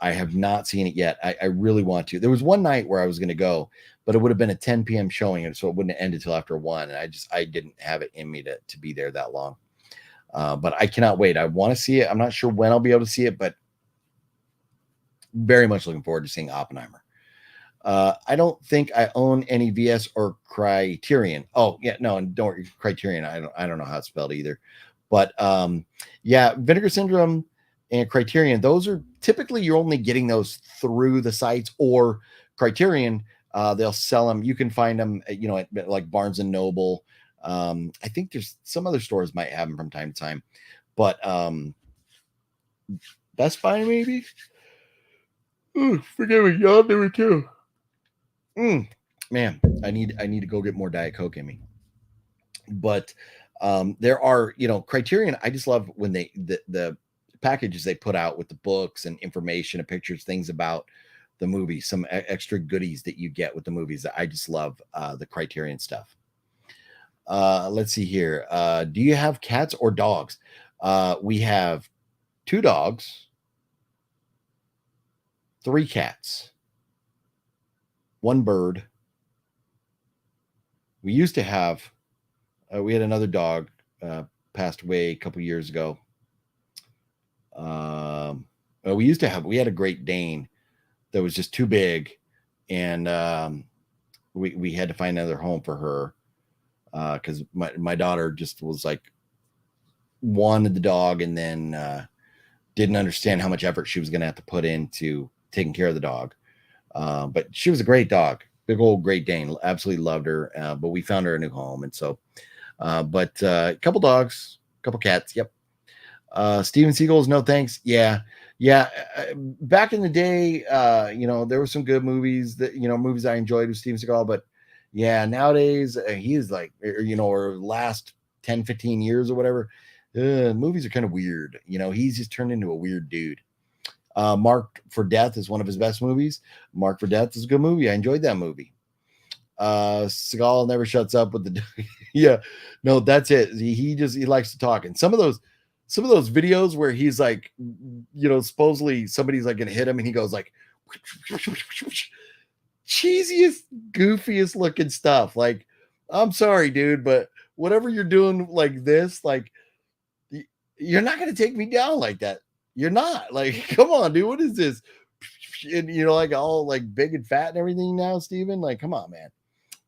I have not seen it yet. I really want to. There was one night where I was going to go, but it would have been a 10 p.m. showing, and so it wouldn't have ended until after 1. And I didn't have it in me to be there that long. But I cannot wait. I want to see it. I'm not sure when I'll be able to see it, but very much looking forward to seeing Oppenheimer. I don't think I own any VS or Criterion. Oh yeah, no, and don't worry, Criterion. I don't know how it's spelled either. But yeah, Vinegar Syndrome and Criterion. Those are typically, you're only getting those through the sites or Criterion. They'll sell them. You can find them, at like Barnes and Noble. I think there's some other stores might have them from time to time, but Best Buy maybe. Ooh, forgive me, y'all do it too. Man, I need to go get more Diet Coke in me. But there are, Criterion. I just love when the packages they put out with the books and information and pictures, things about the movie, some extra goodies that you get with the movies. I just love the Criterion stuff. Let's see here. Do you have cats or dogs? We have 2 dogs, 3 cats, 1 bird. We used to have, we had another dog, passed away a couple years ago. We had a Great Dane that was just too big, and we had to find another home for her. Because my daughter just was like, wanted the dog, and then didn't understand how much effort she was going to have to put into taking care of the dog. But she was a great dog, big old Great Dane. Absolutely loved her. But we found her a new home, and so. But a couple dogs, a couple cats. Yep. Steven Seagal's no thanks. Yeah. Back in the day, there were some good movies that movies I enjoyed with Steven Seagal, but. Yeah, nowadays he is like, or last 10, 15 years or whatever, movies are kind of weird. He's just turned into a weird dude. Marked for Death is one of his best movies. Marked for Death is a good movie. I enjoyed that movie. Seagal never shuts up with the yeah, no, that's it. He likes to talk. And some of those videos where he's like, supposedly somebody's like gonna hit him and he goes like cheesiest, goofiest looking stuff. Like, I'm sorry, dude, but whatever you're doing like this, like, you're not going to take me down like that. You're not. Like, come on, dude. What is this? And, like all like big and fat and everything now, Steven. Like, come on, man.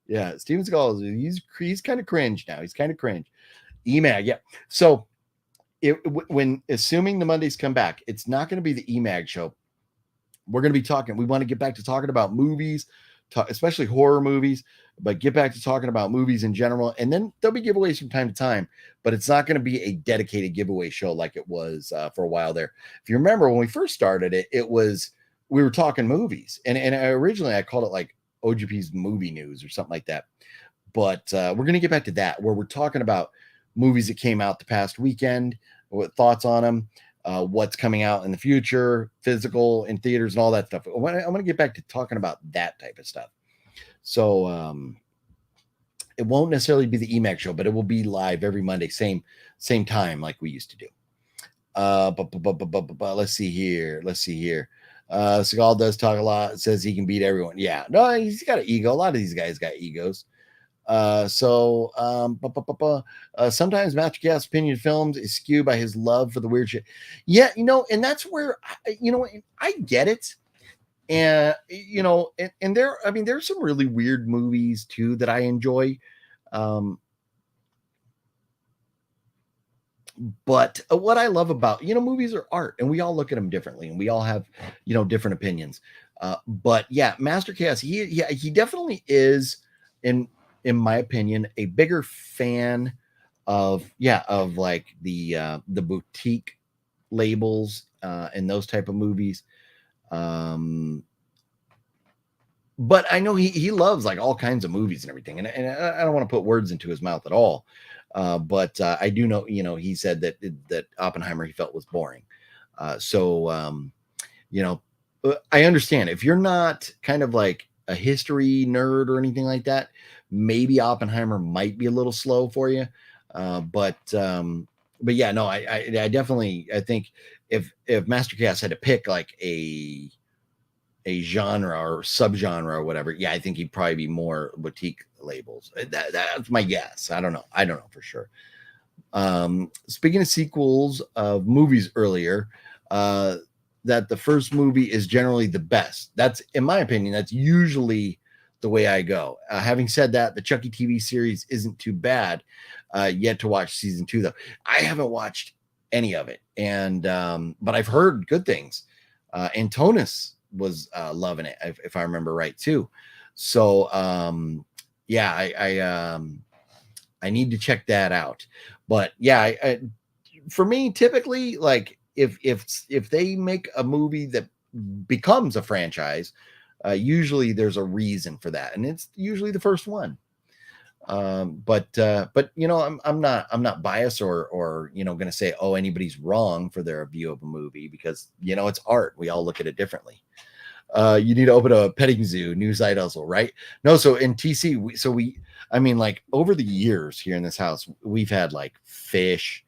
Yeah, Steven Seagal, he's kind of cringe now. He's kind of cringe. EMAG, yeah. So when assuming the Mondays come back, it's not going to be the EMAG show. We're going to be talking. We want to get back to talking about movies, especially horror movies, but get back to talking about movies in general. And then there'll be giveaways from time to time, but it's not going to be a dedicated giveaway show like it was for a while there. If you remember when we first started it, we were talking movies, and originally I called it like OGP's movie news or something like that. But we're going to get back to that, where we're talking about movies that came out the past weekend, what thoughts on them, what's coming out in the future, physical in theaters and all that stuff. I'm going to get back to talking about that type of stuff. So it won't necessarily be the EMAC show, but it will be live every Monday, same time like we used to do. But let's see here. Seagal does talk a lot. Says he can beat everyone. Yeah, no, he's got an ego. A lot of these guys got egos. Sometimes Master Gas opinion of films is skewed by his love for the weird shit. Yeah, and that's where I get it. And and there's some really weird movies too that I enjoy. But what I love about movies are art, and we all look at them differently, and we all have different opinions. But yeah, Master Chaos, he definitely is, in my opinion, a bigger fan of like the boutique labels and those type of movies. But I know he loves like all kinds of movies and everything, and I don't want to put words into his mouth at all. But I do know, he said that Oppenheimer he felt was boring. I understand if you're not kind of like a history nerd or anything like that, maybe Oppenheimer might be a little slow for you. But yeah, no, I definitely, I think if Master Chaos had to pick like a genre or subgenre or whatever, yeah, I think he'd probably be more boutique labels. That's my guess. I don't know for sure. Speaking of sequels of movies earlier, that the first movie is generally the best. That's, in my opinion, that's usually the way I go. Having said that, the Chucky TV series isn't too bad. Yet to watch season 2 though. I haven't watched any of it, and but I've heard good things. Antonis was loving it, if I remember right too. So yeah, I need to check that out. But yeah, for me, typically, like if they make a movie that becomes a franchise, usually there's a reason for that, and it's usually the first one. But I'm not biased or going to say, oh, anybody's wrong for their view of a movie, because it's art. We all look at it differently. You need to open a petting zoo, new side hustle, right? No, so in TC, like over the years here in this house, we've had like fish,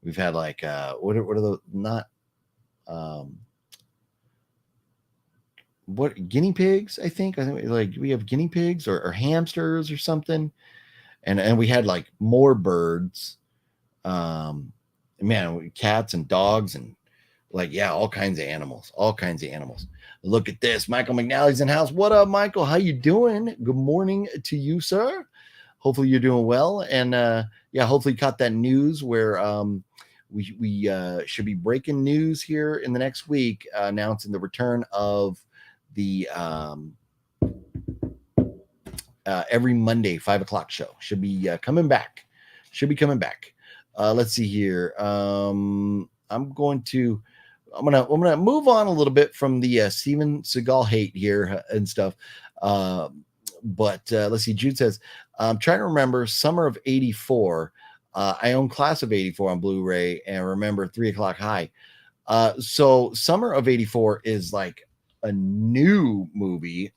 we've had like what are those, not what, guinea pigs? I think like we have guinea pigs or hamsters or something, and we had like more birds, cats and dogs, and like, yeah, all kinds of animals. Look at this. Michael McNally's in house. What up, Michael? How you doing? Good morning to you, sir. Hopefully you're doing well. And hopefully you caught that news where we should be breaking news here in the next week, announcing the return of the every Monday 5:00 show. Should be coming back. Let's see here. I'm gonna move on a little bit from the Steven Seagal hate here and stuff. But let's see. Jude says, I'm trying to remember summer of '84. I own Class of '84 on Blu-ray and remember 3 o'clock high. So summer of '84 is like a new movie.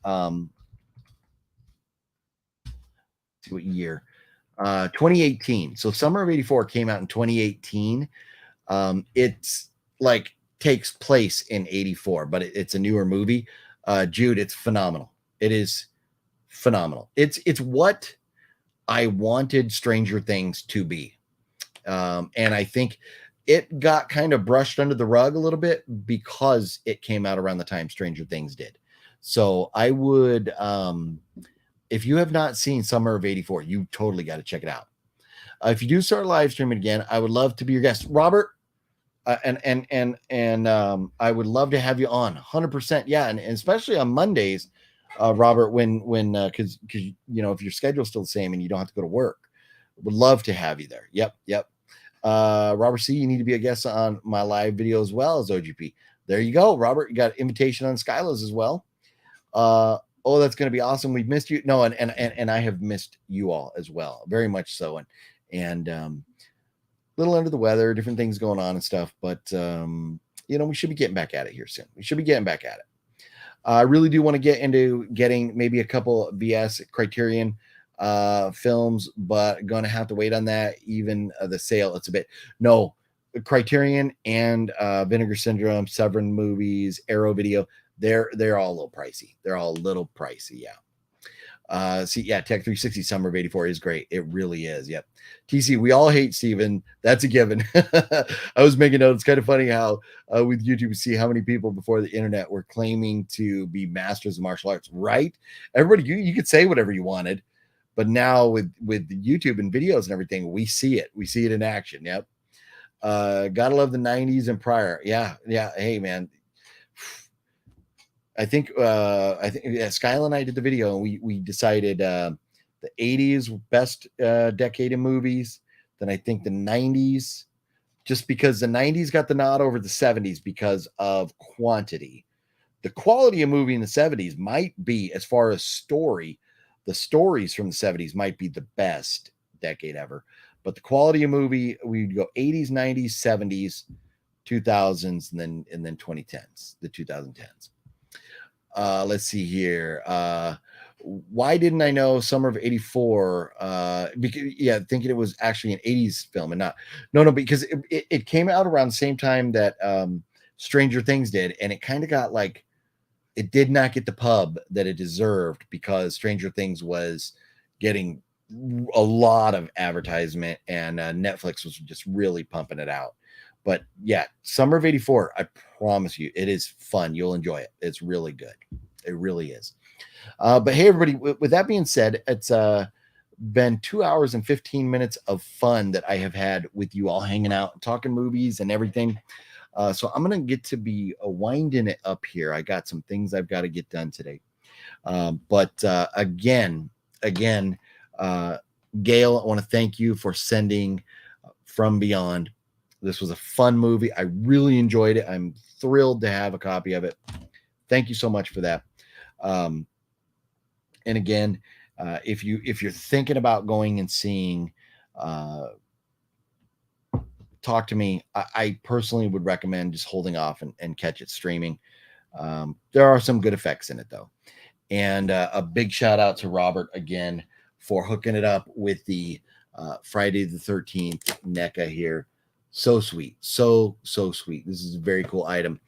See what year? 2018. So summer of '84 came out in 2018. It's like takes place in '84, but it's a newer movie. Jude, it's phenomenal. It is phenomenal. It's what I wanted Stranger Things to be. And I think it got kind of brushed under the rug a little bit because it came out around the time Stranger Things did. So I would, if you have not seen Summer of '84, you totally got to check it out. If you do start live streaming again, I would love to be your guest, Robert. And I would love to have you on 100%. Yeah. And especially on Mondays, Robert, when because you know, if your schedule's still the same and you don't have to go to work, would love to have you there. Yep. Robert C, you need to be a guest on my live video as well as OGP. There you go, Robert. You got an invitation on Skylos as well. Oh, that's going to be awesome. We've missed you. No, and I have missed you all as well, very much so. And little under the weather, different things going on and stuff. But you know, we should be getting back at it here soon. We should be getting back at it. I really do want to get into getting maybe a couple VS Criterion films, but going to have to wait on that. Even the sale, it's a bit Criterion and Vinegar Syndrome, Severin Movies, Arrow Video. They're all a little pricey. They're all a little pricey, yeah. See, yeah, Tech 360 Summer of '84 is great. It really is. Yep. TC, we all hate Steven. That's a given. I was making notes. It's kind of funny how with YouTube, see how many people before the internet were claiming to be masters of martial arts, right? Everybody, you could say whatever you wanted, but now with YouTube and videos and everything, we see it. We see it in action. Yep. Gotta love the 90s and prior. Yeah. Hey, man. I think Skyla and I did the video, and we decided the 80s best decade in movies. Then I think the 90s, just because the 90s got the nod over the 70s because of quantity. The quality of movie in the 70s might be, as far as story, the stories from the 70s might be the best decade ever. But the quality of movie, we'd go 80s, 90s, 70s, 2000s, and then 2010s, the 2010s. Let's see here. Why didn't I know Summer of '84? Because thinking it was actually an '80s film and not. No, because it came out around the same time that Stranger Things did, and it kind of got like, it did not get the pub that it deserved because Stranger Things was getting a lot of advertisement, and Netflix was just really pumping it out. But yeah, Summer of '84, I promise you, it is fun. You'll enjoy it. It's really good. It really is. But hey, everybody, with that being said, it's been 2 hours and 15 minutes of fun that I have had with you all hanging out and talking movies and everything. So I'm going to get to be winding it up here. I got some things I've got to get done today. But again, Gale, I want to thank you for sending From Beyond. This was a fun movie. I really enjoyed it. I'm thrilled to have a copy of it. Thank you so much for that. And again, if you're thinking about going and seeing Talk to Me, I personally would recommend just holding off and catch it streaming. There are some good effects in it, though. And a big shout out to Robert again for hooking it up with the Friday the 13th NECA here. So sweet. So sweet. This is a very cool item.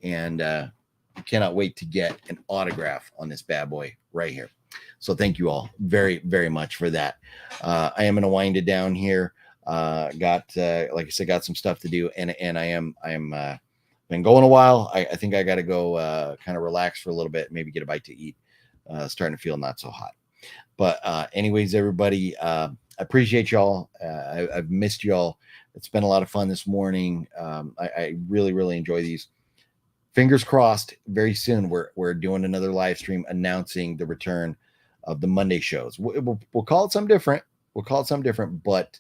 And cannot wait to get an autograph on this bad boy right here. So thank you all very, very much for that. I am going to wind it down here. Like I said, got some stuff to do, and I am been going a while. I think I got to go kind of relax for a little bit, maybe get a bite to eat. Starting to feel not so hot. But anyways, everybody, I appreciate y'all. I've missed y'all. It's been a lot of fun this morning. I really, really enjoy these. Fingers crossed, very soon we're doing another live stream announcing the return of the Monday shows. We'll call it something different. But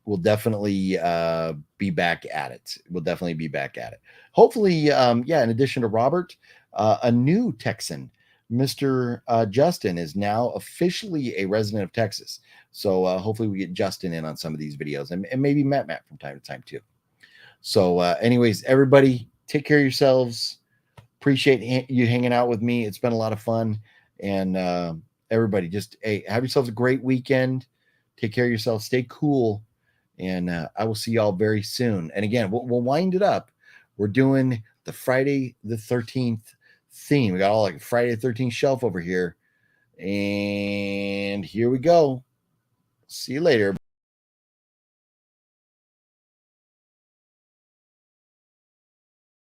we'll definitely be back at it. Hopefully, in addition to Robert, a new Texan, Mr. Justin, is now officially a resident of Texas. So hopefully we get Justin in on some of these videos, and maybe Matt from time to time too. So anyways, everybody, take care of yourselves. Appreciate you hanging out with me. It's been a lot of fun. And everybody, just have yourselves a great weekend. Take care of yourselves. Stay cool. And I will see y'all very soon. And again, we'll wind it up. We're doing the Friday the 13th theme. We got all like Friday the 13th shelf over here. And here we go. See you later.